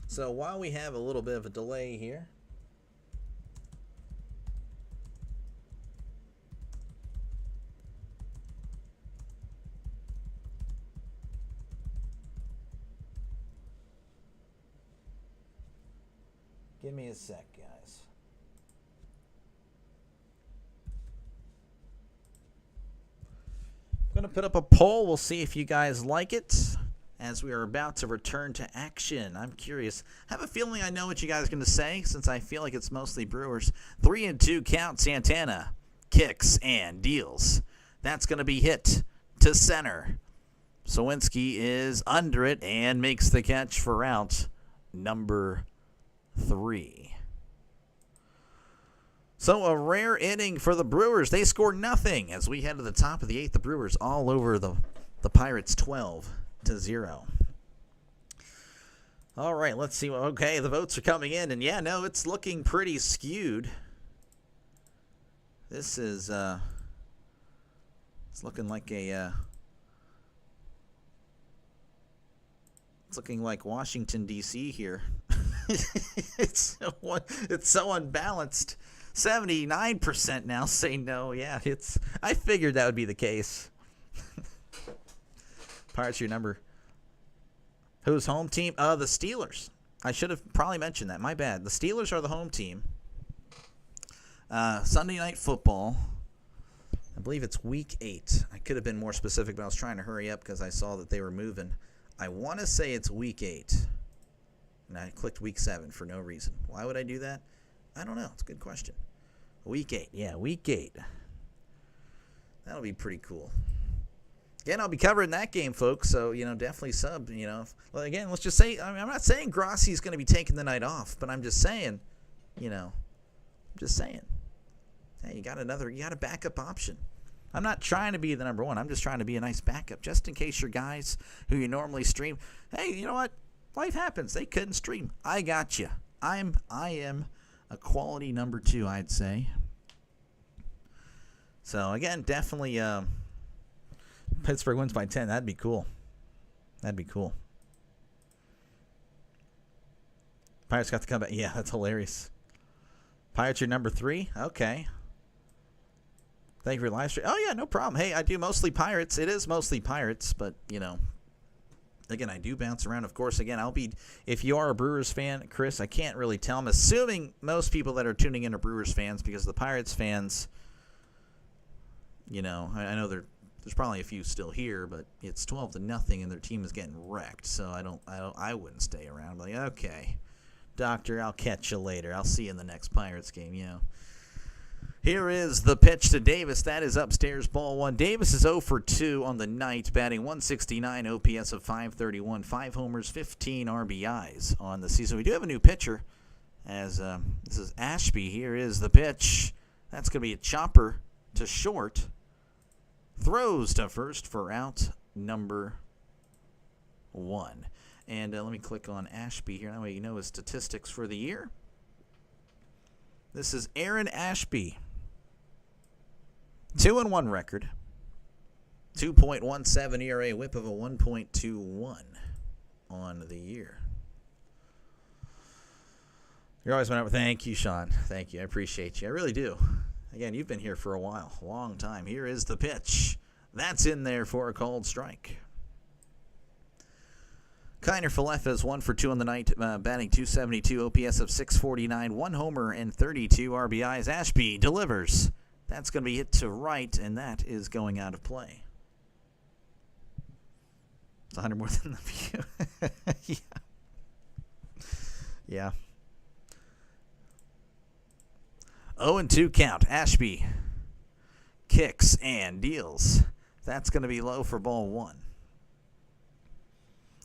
So, while we have a little bit of a delay here. Give me a sec, guys. I'm going to put up a poll. We'll see if you guys like it as we are about to return to action. I'm curious. I have a feeling I know what you guys are going to say, since I feel like it's mostly Brewers. 3-2 count. Santana kicks and deals. That's going to be hit to center. Sawinski is under it and makes the catch for out number 3. So a rare inning for the Brewers. They score nothing as we head to the top of the 8th. The Brewers all over the Pirates 12-0. All right, let's see. Okay, the votes are coming in, and yeah, no, it's looking pretty skewed. This is it's looking like it's looking like Washington, D.C. here. It's so unbalanced. 79% now say no. Yeah, I figured that would be the case. Pirates, your number. Who's home team? The Steelers. I should have probably mentioned that. My bad. The Steelers are the home team. Sunday Night Football. I believe it's week 8. I could have been more specific, but I was trying to hurry up because I saw that they were moving. I want to say it's week 8. And I clicked week 7 for no reason. Why would I do that? I don't know. It's a good question. Week 8. Yeah, week 8. That'll be pretty cool. Again, I'll be covering that game, folks. So, definitely sub, Well, again, let's just say, I'm not saying Grossi's going to be taking the night off, but I'm just saying, hey, you got a backup option. I'm not trying to be the number one. I'm just trying to be a nice backup, just in case your guys who you normally stream, hey, you know what? Life happens. They couldn't stream. I got you. I am a quality number 2, I'd say. So, again, definitely Pittsburgh wins by 10. That'd be cool. Pirates got the comeback. Yeah, that's hilarious. Pirates are number 3? Okay. Thank you for your live stream. Oh, yeah, no problem. Hey, I do mostly Pirates. It is mostly Pirates, but, again, I do bounce around. Of course, again, if you are a Brewers fan, Chris, I can't really tell. I'm assuming most people that are tuning in are Brewers fans because the Pirates fans, I know there's probably a few still here, but it's 12-0 and their team is getting wrecked. So I wouldn't stay around. Like, okay, Doctor, I'll catch you later. I'll see you in the next Pirates game, Here is the pitch to Davis. That is upstairs, ball 1. Davis is 0 for 2 on the night, batting .169, OPS of .531, 5 homers, 15 RBIs on the season. We do have a new pitcher, as this is Ashby. Here is the pitch. That's going to be a chopper to short. Throws to first for out number 1. And let me click on Ashby here. That way you know his statistics for the year. This is Aaron Ashby. 2-1 record. 2.17 ERA, whip of a 1.21 on the year. You're always been up. Thank you, Sean. Thank you. I appreciate you. I really do. Again, you've been here for a while, a long time. Here is the pitch. That's in there for a called strike. Kiner Falefa is 1 for 2 on the night, batting .272, OPS of .649, 1 homer and 32 RBIs. Ashby delivers. That's going to be hit to right, and that is going out of play. It's 100 more than the view. Yeah. 0-2 count. Ashby kicks and deals. That's going to be low for ball 1.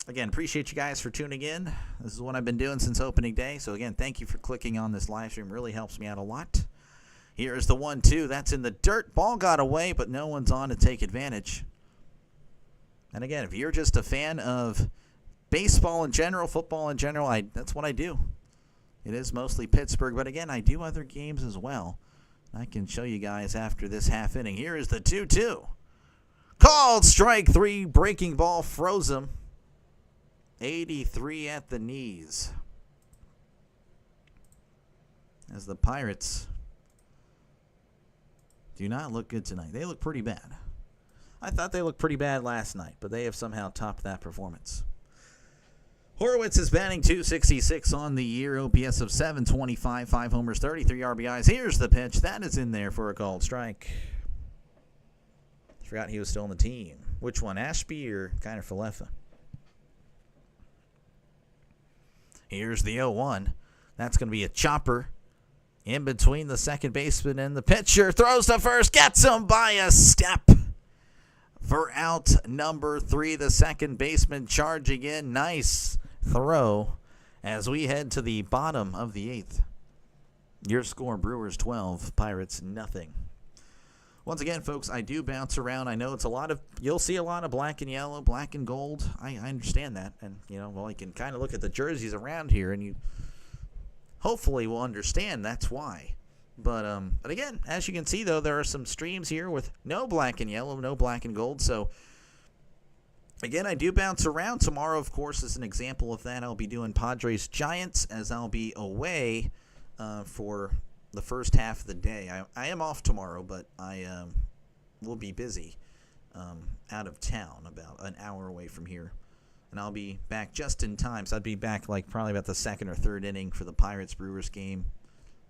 Again, appreciate you guys for tuning in. This is what I've been doing since opening day. So, again, thank you for clicking on this live stream. Really helps me out a lot. Here's the 1-2. That's in the dirt. Ball got away, but no one's on to take advantage. And, again, if you're just a fan of baseball in general, football in general, that's what I do. It is mostly Pittsburgh, but, again, I do other games as well. I can show you guys after this half inning. Here is the 2-2. Called strike 3. Breaking ball froze him. 83 at the knees. As the Pirates do not look good tonight. They look pretty bad. I thought they looked pretty bad last night, but they have somehow topped that performance. Horowitz is batting .266 on the year, OPS of .725, 5 homers, 33 RBIs. Here's the pitch. That is in there for a called strike. Forgot he was still on the team. Which one, Ashby or Kiner Falefa? Here's the 0-1. That's going to be a chopper in between the second baseman and the pitcher. Throws to first, gets him by a step. For out number 3, the second baseman charging in. Nice throw as we head to the bottom of the 8th. Your score, Brewers 12, Pirates nothing. Once again, folks, I do bounce around. I know you'll see a lot of black and yellow, black and gold. I understand that. And, you can kind of look at the jerseys around here and you hopefully will understand that's why. But again, as you can see, though, there are some streams here with no black and yellow, no black and gold. So, again, I do bounce around. Tomorrow, of course, is an example of that. I'll be doing Padres-Giants as I'll be away for the first half of the day. I am off tomorrow, but I will be busy out of town, about an hour away from here. and I'll be back just in time. So I'd be back like probably about the second or third inning for the Pirates-Brewers game.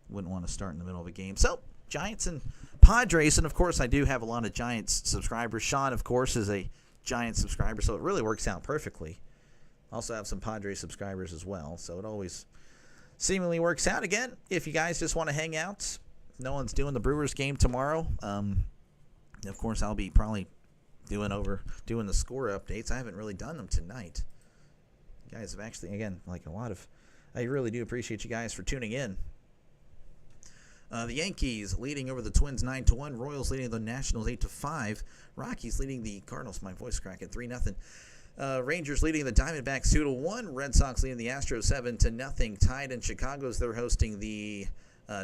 Wouldn't want to start in the middle of a game. So, Giants and Padres, and of course I do have a lot of Giants subscribers. Sean, of course, is a Giants subscriber, so it really works out perfectly. Also have some Padres subscribers as well, so it always seemingly works out. Again, if you guys just want to hang out, no one's doing the Brewers game tomorrow. Of course, I'll be probably doing the score updates. I haven't really done them tonight. You guys have actually, again, like a lot of, I really do appreciate you guys for tuning in. The Yankees leading over the Twins 9-1. Royals leading the Nationals 8-5. Rockies leading the Cardinals. My voice cracking 3-0. Rangers leading the Diamondbacks 2-1. Red Sox leading the Astros 7-0. Tied in Chicago as they're hosting the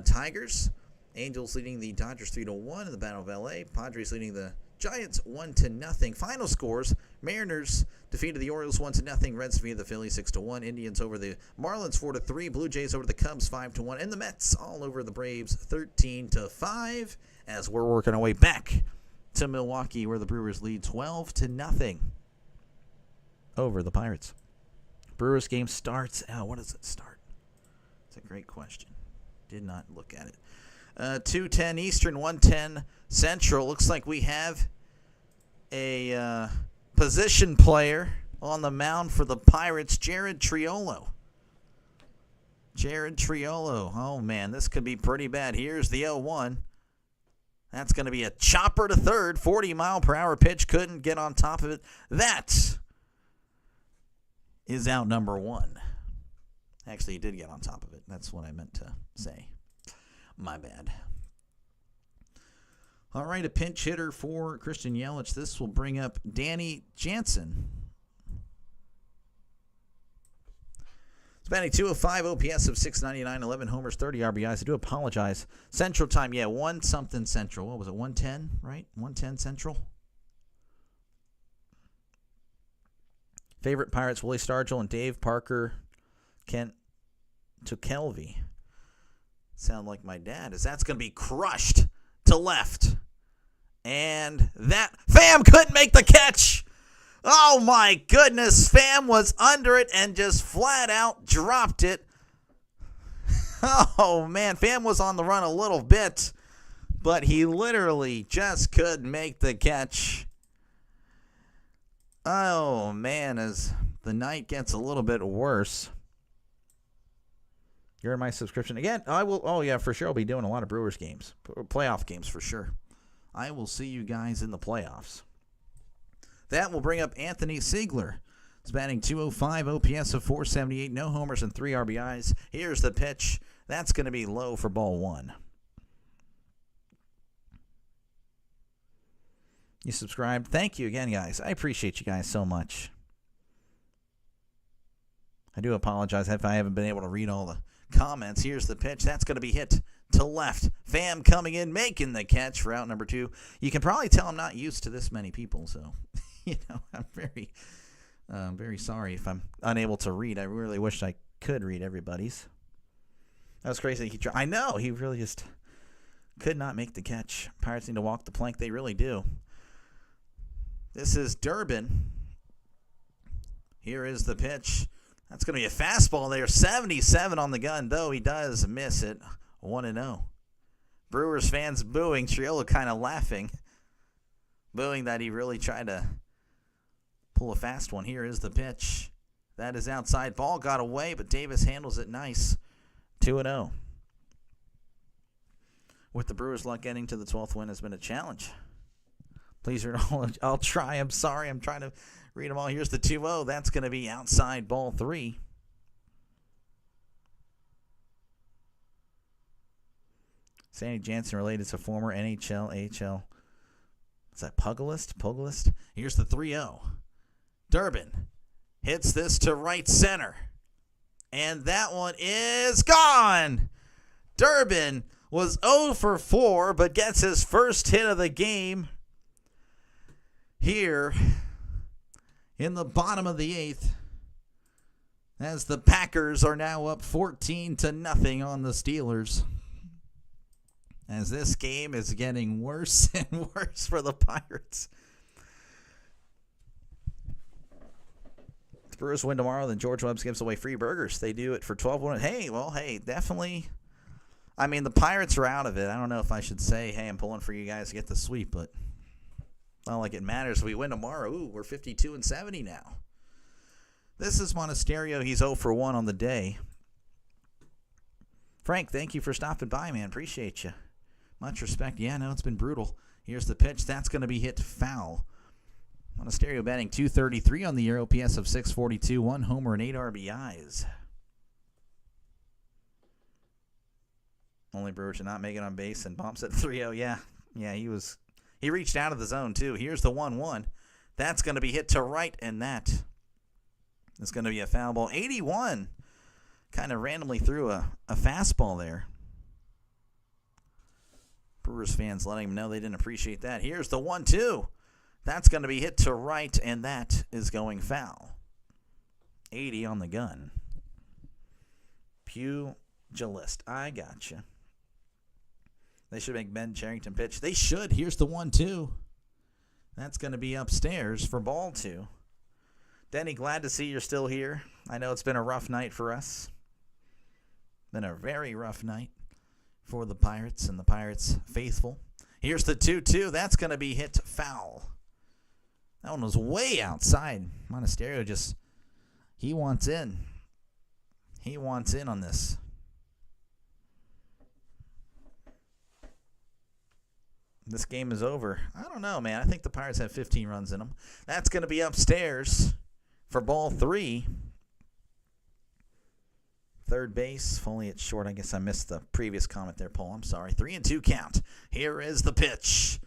Tigers. Angels leading the Dodgers 3-1 in the Battle of LA. Padres leading the Giants 1-0. Final scores: Mariners defeated the Orioles 1-0. Reds defeated the Phillies 6-1. Indians over the Marlins 4-3. Blue Jays over the Cubs 5-1. And the Mets all over the Braves 13-5. As we're working our way back to Milwaukee, where the Brewers lead 12-0 over the Pirates. Brewers game starts. What does it start? It's a great question. Did not look at it. 2:10 Eastern, 1:10 Central. Looks like we have a position player on the mound for the Pirates, Jared Triolo. Oh, man, this could be pretty bad. Here's the 0-1. That's going to be a chopper to third. 40-mile-per-hour pitch. Couldn't get on top of it. That is out number one. Actually, he did get on top of it. That's what I meant to say. My bad. All right, a pinch hitter for Christian Yelich. This will bring up Danny Jansen. It's batting 205, OPS of 699, 11 homers, 30 RBIs. I do apologize. Central time, 1-something Central. What was it, 110, right? 110 Central. Favorite Pirates, Willie Stargell and Dave Parker, Kent Tukelvy. Sound like my dad, as that's going to be crushed to left. And that, Pham couldn't make the catch. Oh my goodness, Pham was under it and just flat out dropped it. Oh man, Pham was on the run a little bit, but he literally just couldn't make the catch. Oh man, as the night gets a little bit worse. You're in my subscription. Again, I will. Oh, yeah, for sure. I'll be doing a lot of Brewers games. Playoff games, for sure. I will see you guys in the playoffs. That will bring up Anthony Siegler. He's batting 205, OPS of 478, no homers and 3 RBIs. Here's the pitch. That's going to be low for ball one. You subscribed. Thank you again, guys. I appreciate you guys so much. I do apologize if I haven't been able to read all the comments. Here's the pitch. That's going to be hit to left. Pham coming in, making the catch for out number 2. You can probably tell I'm not used to this many people, so I'm very sorry if I'm unable to read. I really wish I could read everybody's. That was crazy. I know, he really just could not make the catch. Pirates need to walk the plank. They really do. This is Durbin. Here is the pitch. That's going to be a fastball there. 77 on the gun, though he does miss it. 1-0. Brewers fans booing. Triolo kind of laughing. Booing that he really tried to pull a fast one. Here is the pitch. That is outside. Ball got away, but Davis handles it nice. 2-0. With the Brewers' luck, getting to the 12th win has been a challenge. Please read all. I'll try. I'm sorry. I'm trying to read them all. Here's the 2-0. That's going to be outside ball 3. Sandy Jansen related to former NHL, AHL. Is that Pugilist? Here's the 3-0. Durbin hits this to right center. And that one is gone. Durbin was 0 for 4, but gets his first hit of the game here in the bottom of the 8th, as the Packers are now up 14-0 on the Steelers. As this game is getting worse and worse for the Pirates. The Brewers win tomorrow, then George Webbs gives away free burgers. They do it for 12-1. Hey, definitely. I mean, the Pirates are out of it. I don't know if I should say, hey, I'm pulling for you guys to get the sweep, but not like it matters. We win tomorrow. Ooh, we're 52-70 now. This is Monasterio. He's 0 for 1 on the day. Frank, thank you for stopping by, man. Appreciate you. Much respect. Yeah, no, it's been brutal. Here's the pitch. That's going to be hit foul. Monasterio batting .233 on the year, OPS of .642, 1 homer and 8 RBIs. Only Brewer to not make it on base, and bumps at 3-0. Yeah, he reached out of the zone too. Here's the 1-1. That's going to be hit to right, and that is going to be a foul ball. 81 kind of randomly threw a fastball there. Brewers fans letting him know they didn't appreciate that. Here's the 1-2. That's going to be hit to right, and that is going foul. 80 on the gun. Pugilist. I gotcha. They should make Ben Cherington pitch. They should. Here's the 1-2. That's going to be upstairs for ball 2. Denny, glad to see you're still here. I know it's been a rough night for us. Been a very rough night for the Pirates and the Pirates faithful. Here's the 2-2. That's going to be hit foul. That one was way outside. Monasterio he wants in. He wants in on this. This game is over. I don't know, man. I think the Pirates have 15 runs in them. That's going to be upstairs for ball 3. Third base, Foley short. I guess I missed the previous comment there, Paul. I'm sorry. 3-2 count. Here is the pitch.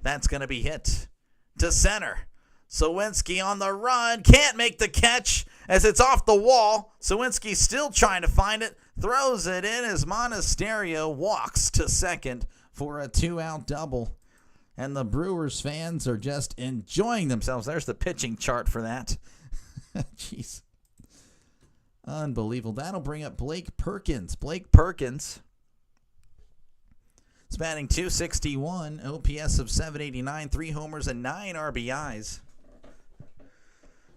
That's going to be hit to center. Sawinski on the run. Can't make the catch as it's off the wall. Sawinski still trying to find it. Throws it in as Monasterio walks to second for a 2-out double. And the Brewers fans are just enjoying themselves. There's the pitching chart for that. Jeez. Unbelievable. That'll bring up Blake Perkins. Blake Perkins is batting .261, OPS of .789, 3 homers and 9 RBIs.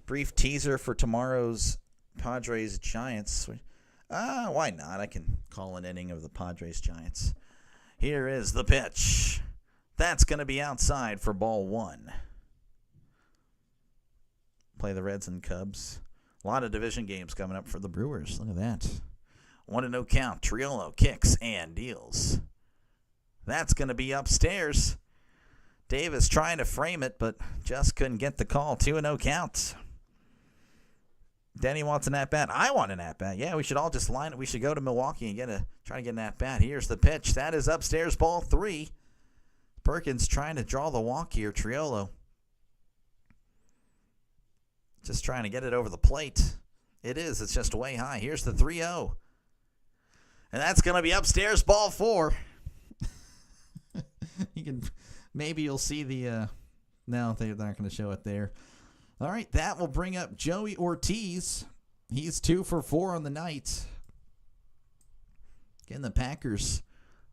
Brief teaser for tomorrow's Padres-Giants. Why not? I can call an inning of the Padres-Giants. Here is the pitch. That's going to be outside for ball 1. Play the Reds and Cubs. A lot of division games coming up for the Brewers. Look at that. 1-0 count. Triolo kicks and deals. That's going to be upstairs. Davis trying to frame it, but just couldn't get the call. 2-0 count. Denny wants an at-bat. I want an at-bat. Yeah, we should all just line it. We should go to Milwaukee and try to get an at-bat. Here's the pitch. That is upstairs, ball 3. Perkins trying to draw the walk here. Triolo just trying to get it over the plate. It is. It's just way high. Here's the 3-0. And that's going to be upstairs, ball 4. Maybe you'll see the... No, they're not going to show it there. All right, that will bring up Joey Ortiz. He's 2 for 4 on the night. Again, the Packers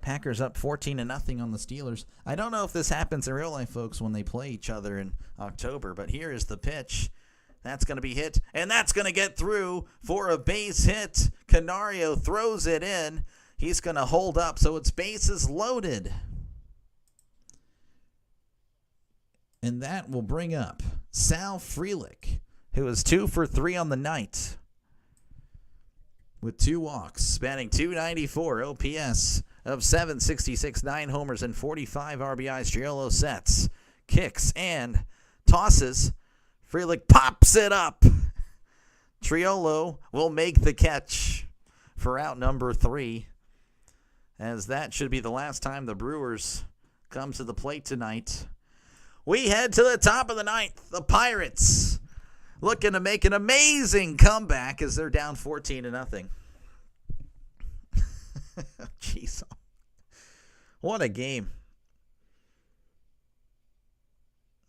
up 14-0 on the Steelers. I don't know if this happens in real life, folks, when they play each other in October, but here is the pitch. That's going to be hit, and that's going to get through for a base hit. Canario throws it in. He's going to hold up, so it's bases loaded. And that will bring up Sal Frelick, who is 2 for 3 on the night with 2 walks, batting .294, OPS of .766, 9 homers and 45 RBIs. Triolo sets, kicks, and tosses. Frelick pops it up. Triolo will make the catch for out number 3, as that should be the last time the Brewers come to the plate tonight. We head to the top of the 9th. The Pirates looking to make an amazing comeback as they're down 14-0. Jeez. What a game.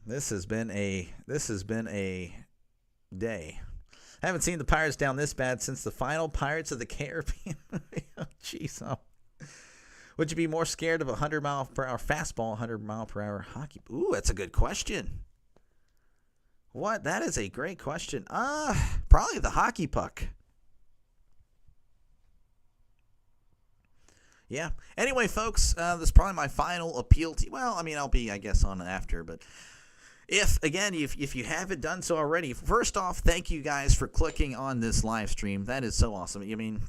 This has been a day. I haven't seen the Pirates down this bad since the final Pirates of the Caribbean. Oh, jeez. Oh. Would you be more scared of a 100-mile-per-hour fastball, 100-mile-per-hour hockey? Ooh, that's a good question. What? That is a great question. Probably the hockey puck. Yeah. Anyway, folks, this is probably my final appeal to you. Well, I mean, I'll be, I guess, on after, but if you haven't done so already, first off, thank you guys for clicking on this live stream. That is so awesome. I mean,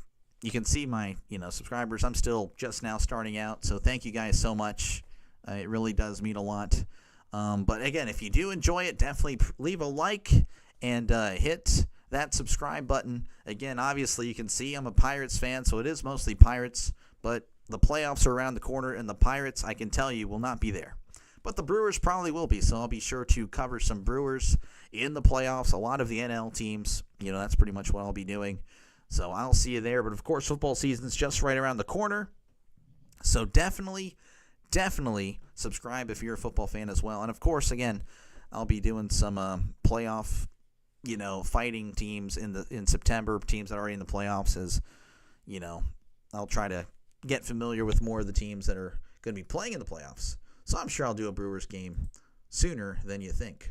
you can see my, subscribers. I'm still just now starting out, so thank you guys so much. It really does mean a lot. But again, if you do enjoy it, definitely leave a like and hit that subscribe button. Again, obviously, you can see I'm a Pirates fan, so it is mostly Pirates, but the playoffs are around the corner, and the Pirates, I can tell you, will not be there. But the Brewers probably will be, so I'll be sure to cover some Brewers in the playoffs. A lot of the NL teams, that's pretty much what I'll be doing. So I'll see you there. But, of course, football season's just right around the corner. So definitely subscribe if you're a football fan as well. And, of course, again, I'll be doing some playoff, fighting teams in September, teams that are already in the playoffs. As, I'll try to get familiar with more of the teams that are going to be playing in the playoffs. So I'm sure I'll do a Brewers game sooner than you think.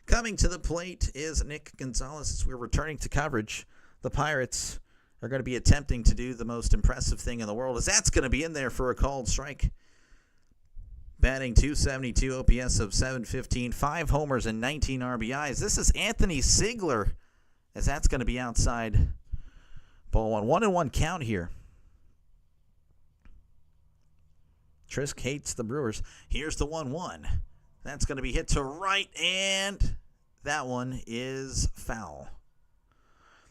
Coming to the plate is Nick Gonzalez. As we're returning to coverage, the Pirates are going to be attempting to do the most impressive thing in the world, as that's going to be in there for a called strike. Batting .272, OPS of .715, 5 homers and 19 RBIs. This is Anthony Ziegler, as that's going to be outside ball one. 1-1 count here. Trisk hates the Brewers. Here's the 1-1. That's going to be hit to right, and that one is foul.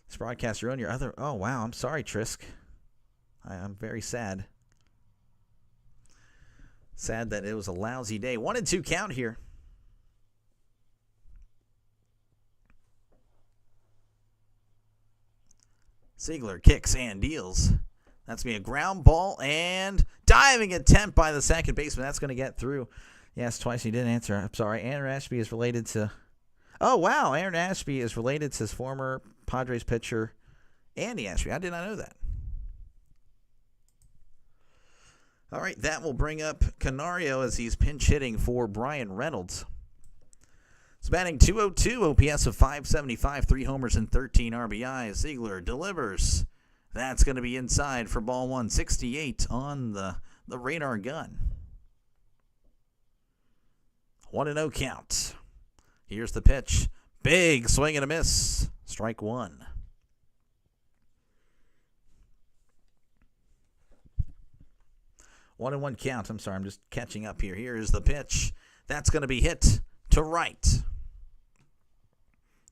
This broadcast ruined your other... Oh, wow. I'm sorry, Trisk. I'm very sad. Sad that it was a lousy day. 1-2 count here. Ziegler kicks and deals. That's going to be a ground ball and diving attempt by the second baseman. That's going to get through. Yes, twice he didn't answer. I'm sorry. Aaron Ashby is related to... Oh, wow. Aaron Ashby is related to his former Padres pitcher, Andy Ashby. I did not know that. All right, that will bring up Canario as he's pinch hitting for Brian Reynolds. He's batting .202, OPS of .575, 3 homers and 13 RBIs. Ziegler delivers. That's going to be inside for ball 168 on the radar gun. 1-0 count. Here's the pitch. Big swing and a miss. Strike one. One and one count. I'm sorry, I'm just catching up here. Here is the pitch. That's going to be hit to right.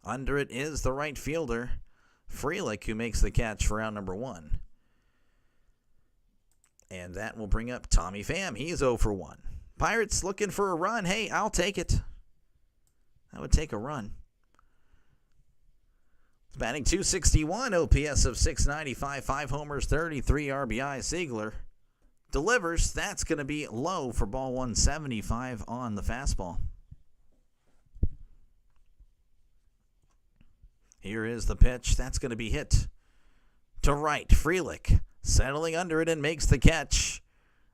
Under it is the right fielder, Frelick, who makes the catch for out number 1. And that will bring up Tommy Pham. He's 0 for 1. Pirates looking for a run. Hey, I'll take it. I would take a run. Batting .261, OPS of .695, 5 homers, 33 RBI. Ziegler delivers. That's going to be low for ball 175 on the fastball. Here is the pitch. That's going to be hit to right. Frelick settling under it and makes the catch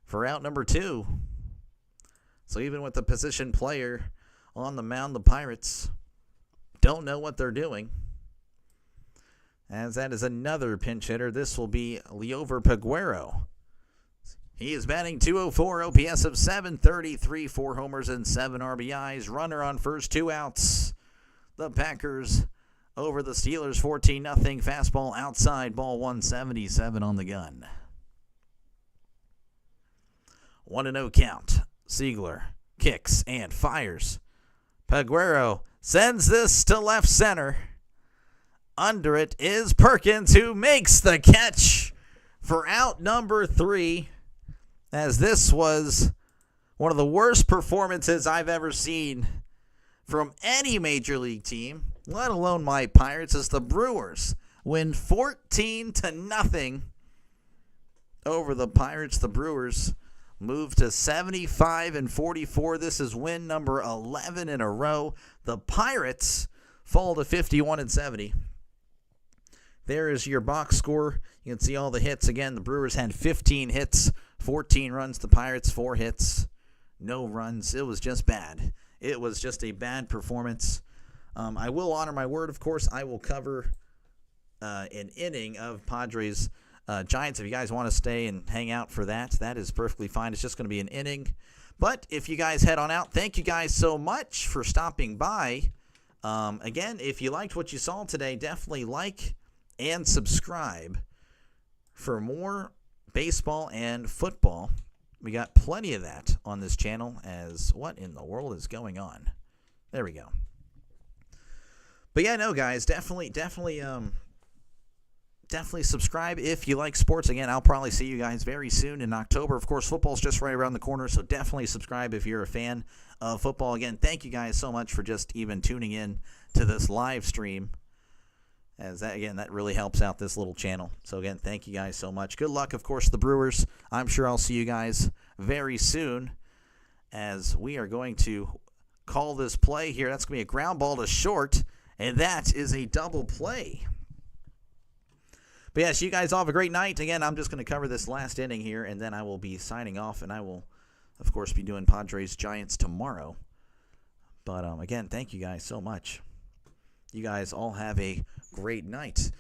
for out number 2. So even with the position player on the mound, the Pirates don't know what they're doing. As that is another pinch hitter. This will be Liover Peguero. He is batting .204, OPS of .733, 4 homers and 7 RBIs. Runner on first, 2 outs. The Packers over the Steelers, 14-0. Fastball outside, ball 177 on the gun. 1-0 count. Ziegler kicks and fires. Peguero sends this to left center. Under it is Perkins, who makes the catch for out number 3, as this was one of the worst performances I've ever seen from any major league team, let alone my Pirates, as the Brewers win 14-0 over the Pirates. The Brewers move to 75-44. This is win number 11 in a row. The Pirates fall to 51-70. There is your box score. You can see all the hits. Again, the Brewers had 15 hits, 14 runs. The Pirates, 4 hits, no runs. It was just bad. It was just a bad performance. I will honor my word, of course. I will cover an inning of Padres Giants. If you guys want to stay and hang out for that, that is perfectly fine. It's just going to be an inning. But if you guys head on out, thank you guys so much for stopping by. Again, if you liked what you saw today, definitely like and subscribe for more baseball and football. We got plenty of that on this channel. As what in the world is going on? There we go. But yeah, no, guys, definitely subscribe if you like sports. Again, I'll probably see you guys very soon in October. Of course, football's just right around the corner, so definitely subscribe if you're a fan of football. Again, thank you guys so much for just even tuning in to this live stream. As that, again, that really helps out this little channel. So again, thank you guys so much. Good luck, of course, the Brewers. I'm sure I'll see you guys very soon as we are going to call this play here. That's going to be a ground ball to short, and that is a double play. But yes, you guys all have a great night. Again, I'm just going to cover this last inning here, and then I will be signing off, and I will, of course, be doing Padres Giants tomorrow. But again, thank you guys so much. You guys all have a great night.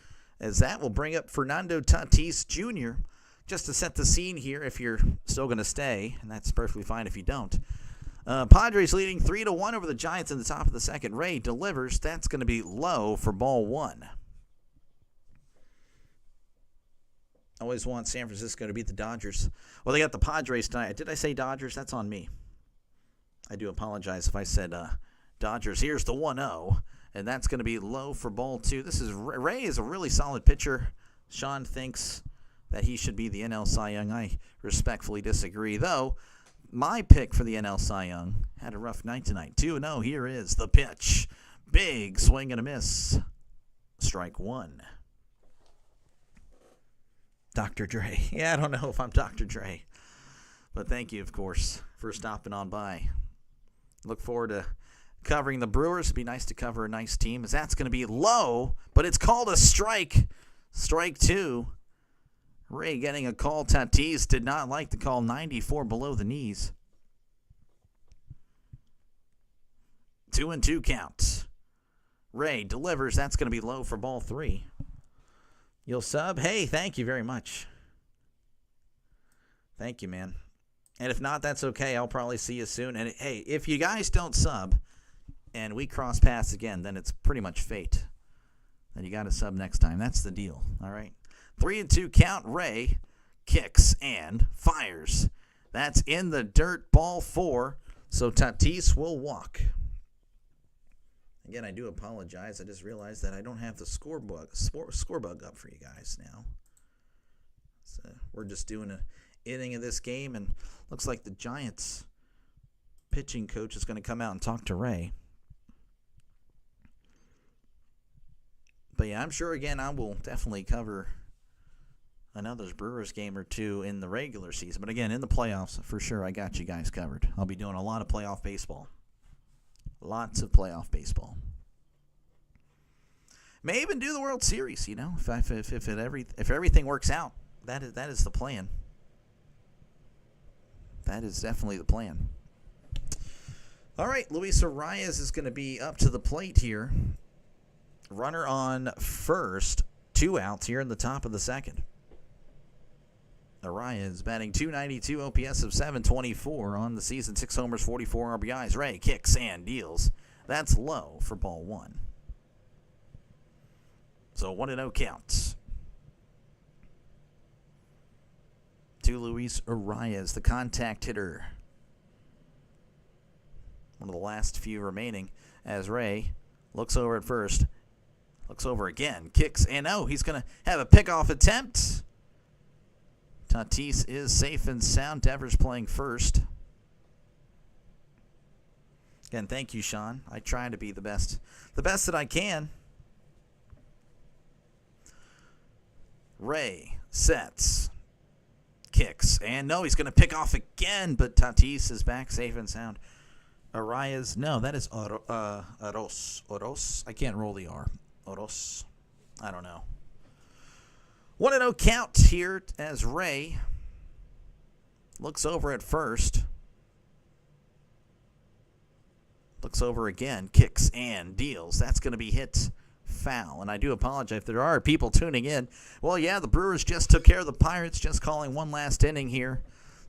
As that will bring up Fernando Tatis Jr. Just to set the scene here, if you're still going to stay, and that's perfectly fine if you don't. Padres leading 3-1 over the Giants in the top of the second. Ray delivers. That's going to be low for ball one. I always want San Francisco to beat the Dodgers. Well, they got the Padres tonight. Did I say Dodgers? That's on me. I do apologize if I said Dodgers. Here's the 1-0, and that's going to be low for ball two. This is Ray is a really solid pitcher. Sean thinks that he should be the NL Cy Young. I respectfully disagree, though. My pick for the NL Cy Young had a rough night tonight. 2-0. Here is the pitch. Big swing and a miss. Strike one. Dr. Dre. Yeah, I don't know if I'm Dr. Dre. But thank you, of course, for stopping on by. Look forward to covering the Brewers. It'd be nice to cover a nice team, as that's going to be low, but it's called a strike. Strike two. Ray getting a call. Tatis did not like the call. 94 below the knees. 2-2 count. Ray delivers. That's going to be low for ball three. You'll sub? Hey, thank you very much. Thank you, man. And if not, that's okay. I'll probably see you soon. And hey, if you guys don't sub and we cross paths again, then it's pretty much fate. Then you got to sub next time. That's the deal. All right. 3-2 count. Ray kicks and fires. That's in the dirt. Ball four. So Tatis will walk. Again, I do apologize. I just realized that I don't have the score bug up for you guys now. So we're just doing an inning of this game, and looks like the Giants pitching coach is going to come out and talk to Ray. But yeah, I'm sure, again, I will definitely cover another Brewers game or two in the regular season. But again, in the playoffs, for sure, I got you guys covered. I'll be doing a lot of playoff baseball. Lots of playoff baseball. May even do the World Series, you know, if everything works out. That is the plan. That is definitely the plan. All right, Luis Arias is going to be up to the plate here. Runner on first. 2 outs here in the top of the second. Arias batting .292, OPS of .724 on the season. 6 homers, 44 RBIs. Ray kicks and deals. That's low for ball one. So 1-0 counts. To Luis Arias, the contact hitter. One of the last few remaining as Ray looks over at first. Looks over again. Kicks and he's going to have a pickoff attempt. Tatis is safe and sound. Devers playing first. Again, thank you, Sean. I try to be the best that I can. Ray sets, kicks, and no, he's going to pick off again, but Tatis is back safe and sound. Arias, no, that is Oros. I can't roll the R. Oros. I don't know. 1-0 count here as Ray looks over at first. Looks over again, kicks and deals. That's going to be hit foul. And I do apologize if there are people tuning in. Well, yeah, the Brewers just took care of the Pirates, just calling one last inning here.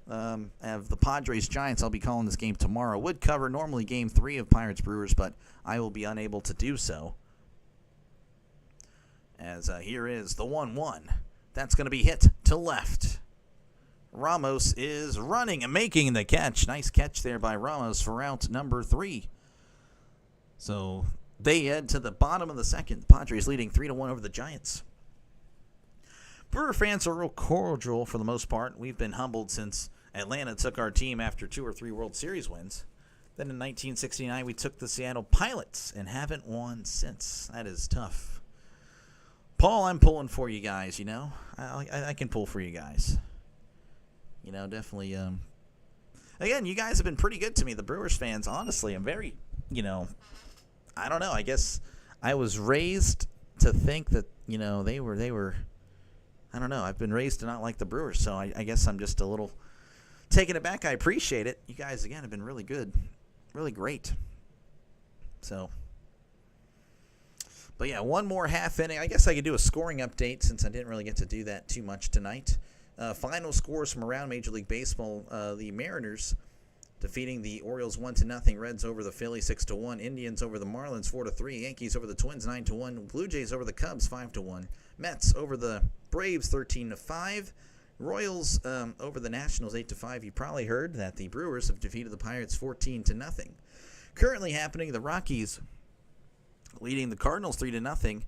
Of the Padres-Giants, I'll be calling this game tomorrow. Would cover normally Game 3 of Pirates-Brewers, but I will be unable to do so. As here is the 1-1. That's going to be hit to left. Ramos is running and making the catch. Nice catch there by Ramos for out number 3. So they head to the bottom of the second. The Padres leading 3-1 over the Giants. Brewer fans are real cordial for the most part. We've been humbled since Atlanta took our team after 2 or 3 World Series wins. Then in 1969, we took the Seattle Pilots and haven't won since. That is tough. Paul, I'm pulling for you guys, you know. I can pull for you guys. You know, definitely. Again, you guys have been pretty good to me, the Brewers fans. Honestly, I'm very, you know, I don't know. I guess I was raised to think that, you know, they were. I don't know. I've been raised to not like the Brewers, so I guess I'm just a little taking it back. I appreciate it. You guys, again, have been really good, really great. So, but yeah, one more half inning. I guess I could do a scoring update since I didn't really get to do that too much tonight. Final scores from around Major League Baseball: the Mariners defeating the Orioles 1-0, Reds over the Phillies 6-1, Indians over the Marlins 4-3, Yankees over the Twins 9-1, Blue Jays over the Cubs 5-1, Mets over the Braves 13-5, Royals over the Nationals 8-5. You probably heard that the Brewers have defeated the Pirates 14-0. Currently happening, the Rockies leading the Cardinals 3-0.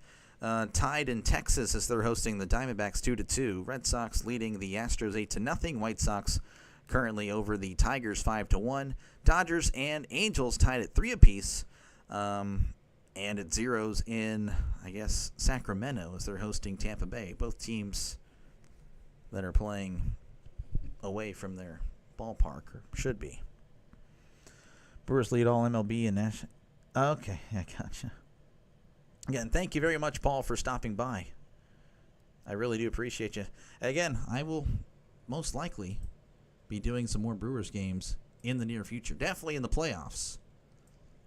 Tied in Texas as they're hosting the Diamondbacks 2-2. Red Sox leading the Astros 8-0. White Sox currently over the Tigers 5-1. Dodgers and Angels tied at 3 apiece. And at zeros in, I guess, Sacramento as they're hosting Tampa Bay. Both teams that are playing away from their ballpark, or should be. Brewers lead all MLB and National. Okay, I gotcha. Again, thank you very much, Paul, for stopping by. I really do appreciate you. Again, I will most likely be doing some more Brewers games in the near future. Definitely in the playoffs.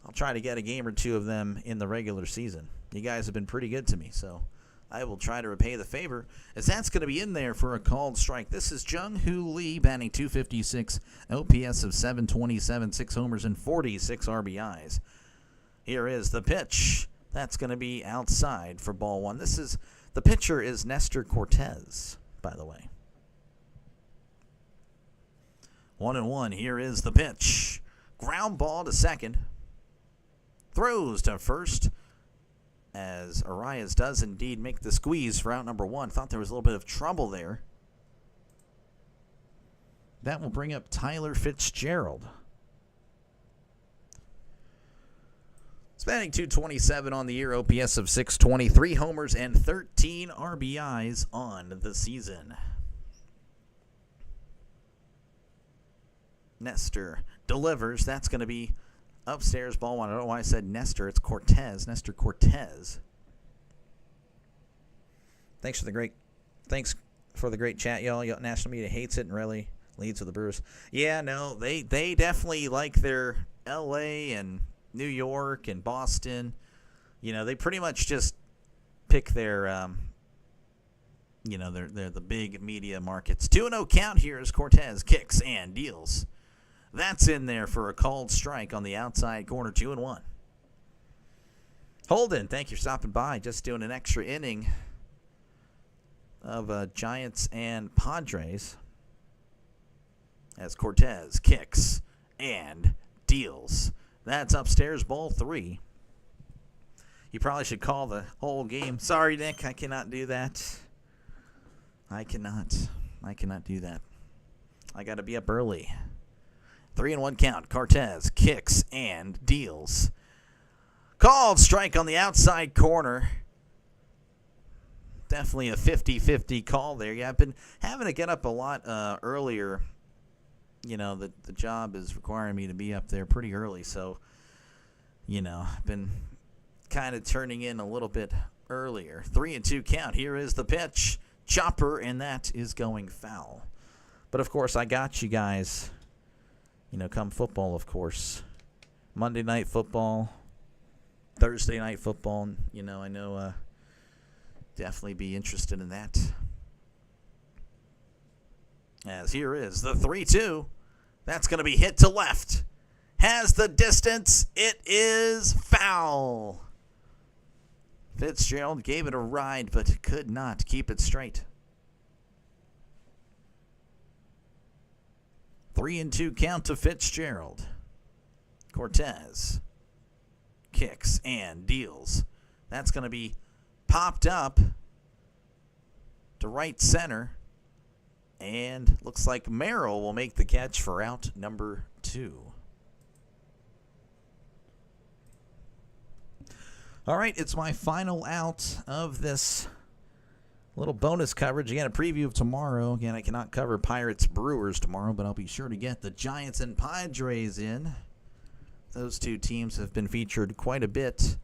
I'll try to get a game or 2 of them in the regular season. You guys have been pretty good to me, so I will try to repay the favor, as that's going to be in there for a called strike. This is Jung-Hoo Lee, batting .256, OPS of .727, 6 homers and 46 RBIs. Here is the pitch. That's going to be outside for ball 1. The pitcher is Nestor Cortez, by the way. 1-1. Here is the pitch. Ground ball to second. Throws to first, as Arias does indeed make the squeeze for out number 1. Thought there was a little bit of trouble there. That will bring up Tyler Fitzgerald. He's batting .227 on the year, OPS of .620, 3 homers and 13 RBIs on the season. Nestor delivers. That's going to be upstairs, ball 1. I don't know why I said Nestor. It's Cortez. Nestor Cortez. Thanks for the great chat, y'all. National media hates it and really leads with the Brewers. Yeah, no, they definitely like their L.A. and New York and Boston. You know, they pretty much just pick their, they're the big media markets. 2-0 count here as Cortez kicks and deals. That's in there for a called strike on the outside corner, 2-1. Holden, thank you for stopping by. Just doing an extra inning of Giants and Padres as Cortez kicks and deals. That's upstairs, ball 3. You probably should call the whole game. Sorry, Nick, I cannot do that. I cannot do that. I got to be up early. 3-1 count. Cortez kicks and deals. Called strike on the outside corner. Definitely a 50-50 call there. Yeah, I've been having to get up a lot earlier. You know, the job is requiring me to be up there pretty early. So, you know, I've been kind of turning in a little bit earlier. 3-2 count. Here is the pitch. Chopper, and that is going foul. But, of course, I got you guys. You know, come football, of course. Monday Night Football, Thursday Night Football. You know, I know definitely be interested in that. As here is the 3-2. That's going to be hit to left. Has the distance. It is foul. Fitzgerald gave it a ride, but could not keep it straight. 3-2 count to Fitzgerald. Cortez kicks and deals. That's going to be popped up to right center. And looks like Merrill will make the catch for out number 2. All right, it's my final out of this little bonus coverage. Again, a preview of tomorrow. Again, I cannot cover Pirates Brewers tomorrow, but I'll be sure to get the Giants and Padres in. Those two teams have been featured quite a bit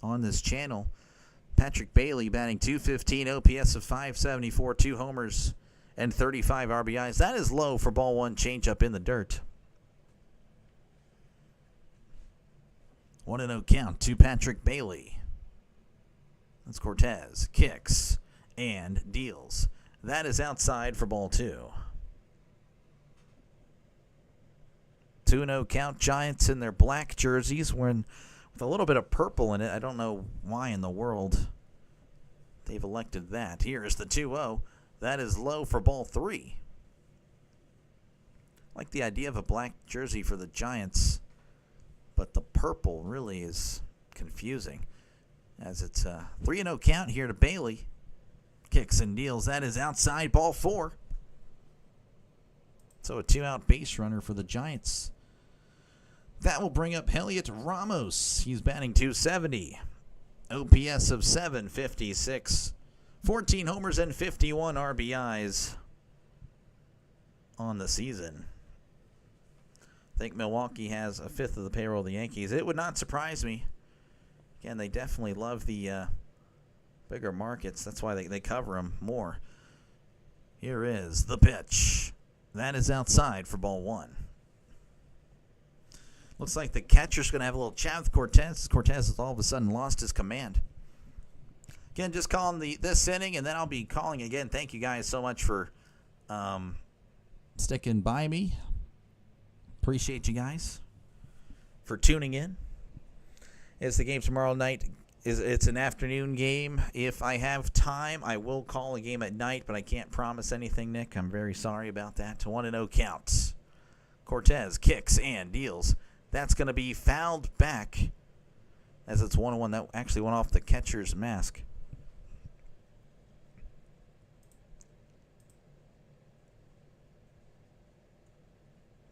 on this channel. Patrick Bailey batting .215, OPS of .574, 2 homers and 35 RBIs. That is low for ball one, changeup in the dirt. 1-0 count to Patrick Bailey. That's Cortez. Kicks and deals. That is outside for ball 2. 2-0 count. Giants in their black jerseys with a little bit of purple in it. I don't know why in the world they've elected that. Here is the 2-0. That is low for ball 3. I like the idea of a black jersey for the Giants, but the purple really is confusing, as it's a 3-0 count here to Bailey. Kicks and deals. That is outside, ball 4. So a 2-out base runner for the Giants. That will bring up Heliot Ramos. He's batting .270. OPS of .756. 14 homers and 51 RBIs on the season. I think Milwaukee has a fifth of the payroll of the Yankees. It would not surprise me. Again, they definitely love the bigger markets. That's why they cover them more. Here is the pitch. That is outside for ball 1. Looks like the catcher's going to have a little chat with Cortez. Cortez has all of a sudden lost his command. Again, just calling this inning, and then I'll be calling again. Thank you guys so much for sticking by me. Appreciate you guys for tuning in. It's the game tomorrow night. It's an afternoon game. If I have time, I will call a game at night, but I can't promise anything, Nick. I'm very sorry about that. 1-0 counts. Cortez kicks and deals. That's going to be fouled back as it's 1-1. That actually went off the catcher's mask.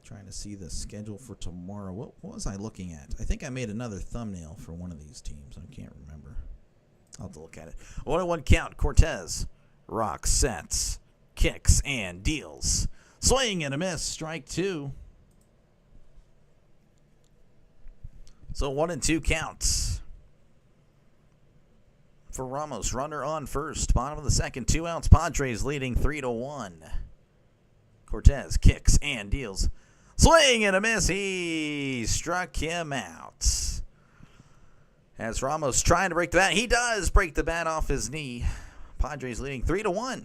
Trying to see the schedule for tomorrow. What was I looking at? I think I made another thumbnail for one of these teams. I can't remember. I'll have to look at it. 1-1 count. Cortez rocks, sets, kicks, and deals. Swing and a miss. Strike 2. So 1-2 counts for Ramos. Runner on first. Bottom of the second. 2 outs. Padres leading 3-1. Cortez kicks and deals. Swing and a miss. He struck him out. As Ramos trying to break the bat. He does break the bat off his knee. Padres leading 3-1.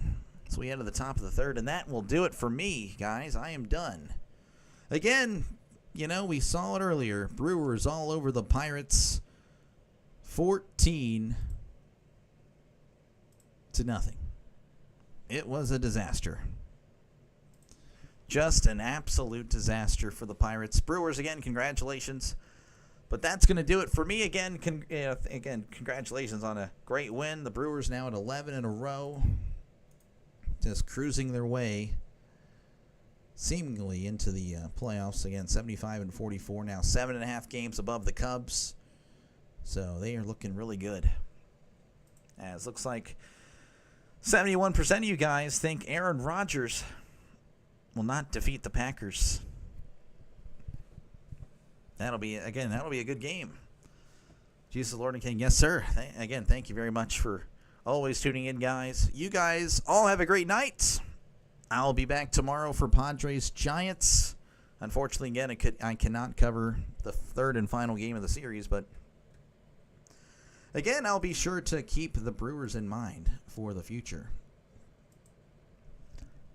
So we head to the top of the third, and that will do it for me, guys. I am done. Again, you know, we saw it earlier. Brewers all over the Pirates. 14-0. It was a disaster. Just an absolute disaster for the Pirates. Brewers, again, congratulations. But that's going to do it for me. Again, congratulations on a great win. The Brewers now at 11 in a row. Just cruising their way seemingly into the playoffs. Again, 75-44 now. 7.5 games above the Cubs. So they are looking really good. As looks like 71% of you guys think Aaron Rodgers will not defeat the Packers. That'll be a good game. Jesus, Lord, and King. Yes, sir. Again, thank you very much for always tuning in, guys. You guys all have a great night. I'll be back tomorrow for Padres Giants. Unfortunately, again, I cannot cover the third and final game of the series, but again, I'll be sure to keep the Brewers in mind for the future,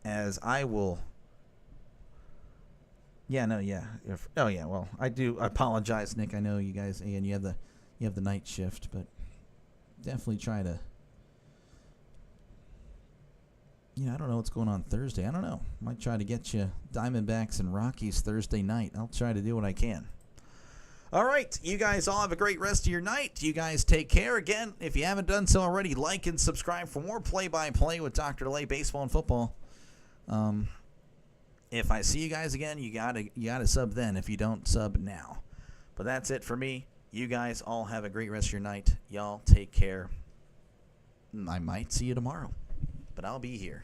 as I will. Yeah, no, yeah. Well, I apologize, Nick. I know you guys, and you have the night shift, but definitely try to. I don't know what's going on Thursday. I don't know. Might try to get you Diamondbacks and Rockies Thursday night. I'll try to do what I can. All right. You guys all have a great rest of your night. You guys take care. Again, if you haven't done so already, like and subscribe for more play-by-play with Dr. DeLay Baseball and Football. If I see you guys again, you gotta sub then if you don't sub now. But that's it for me. You guys all have a great rest of your night. Y'all take care. I might see you tomorrow, but I'll be here.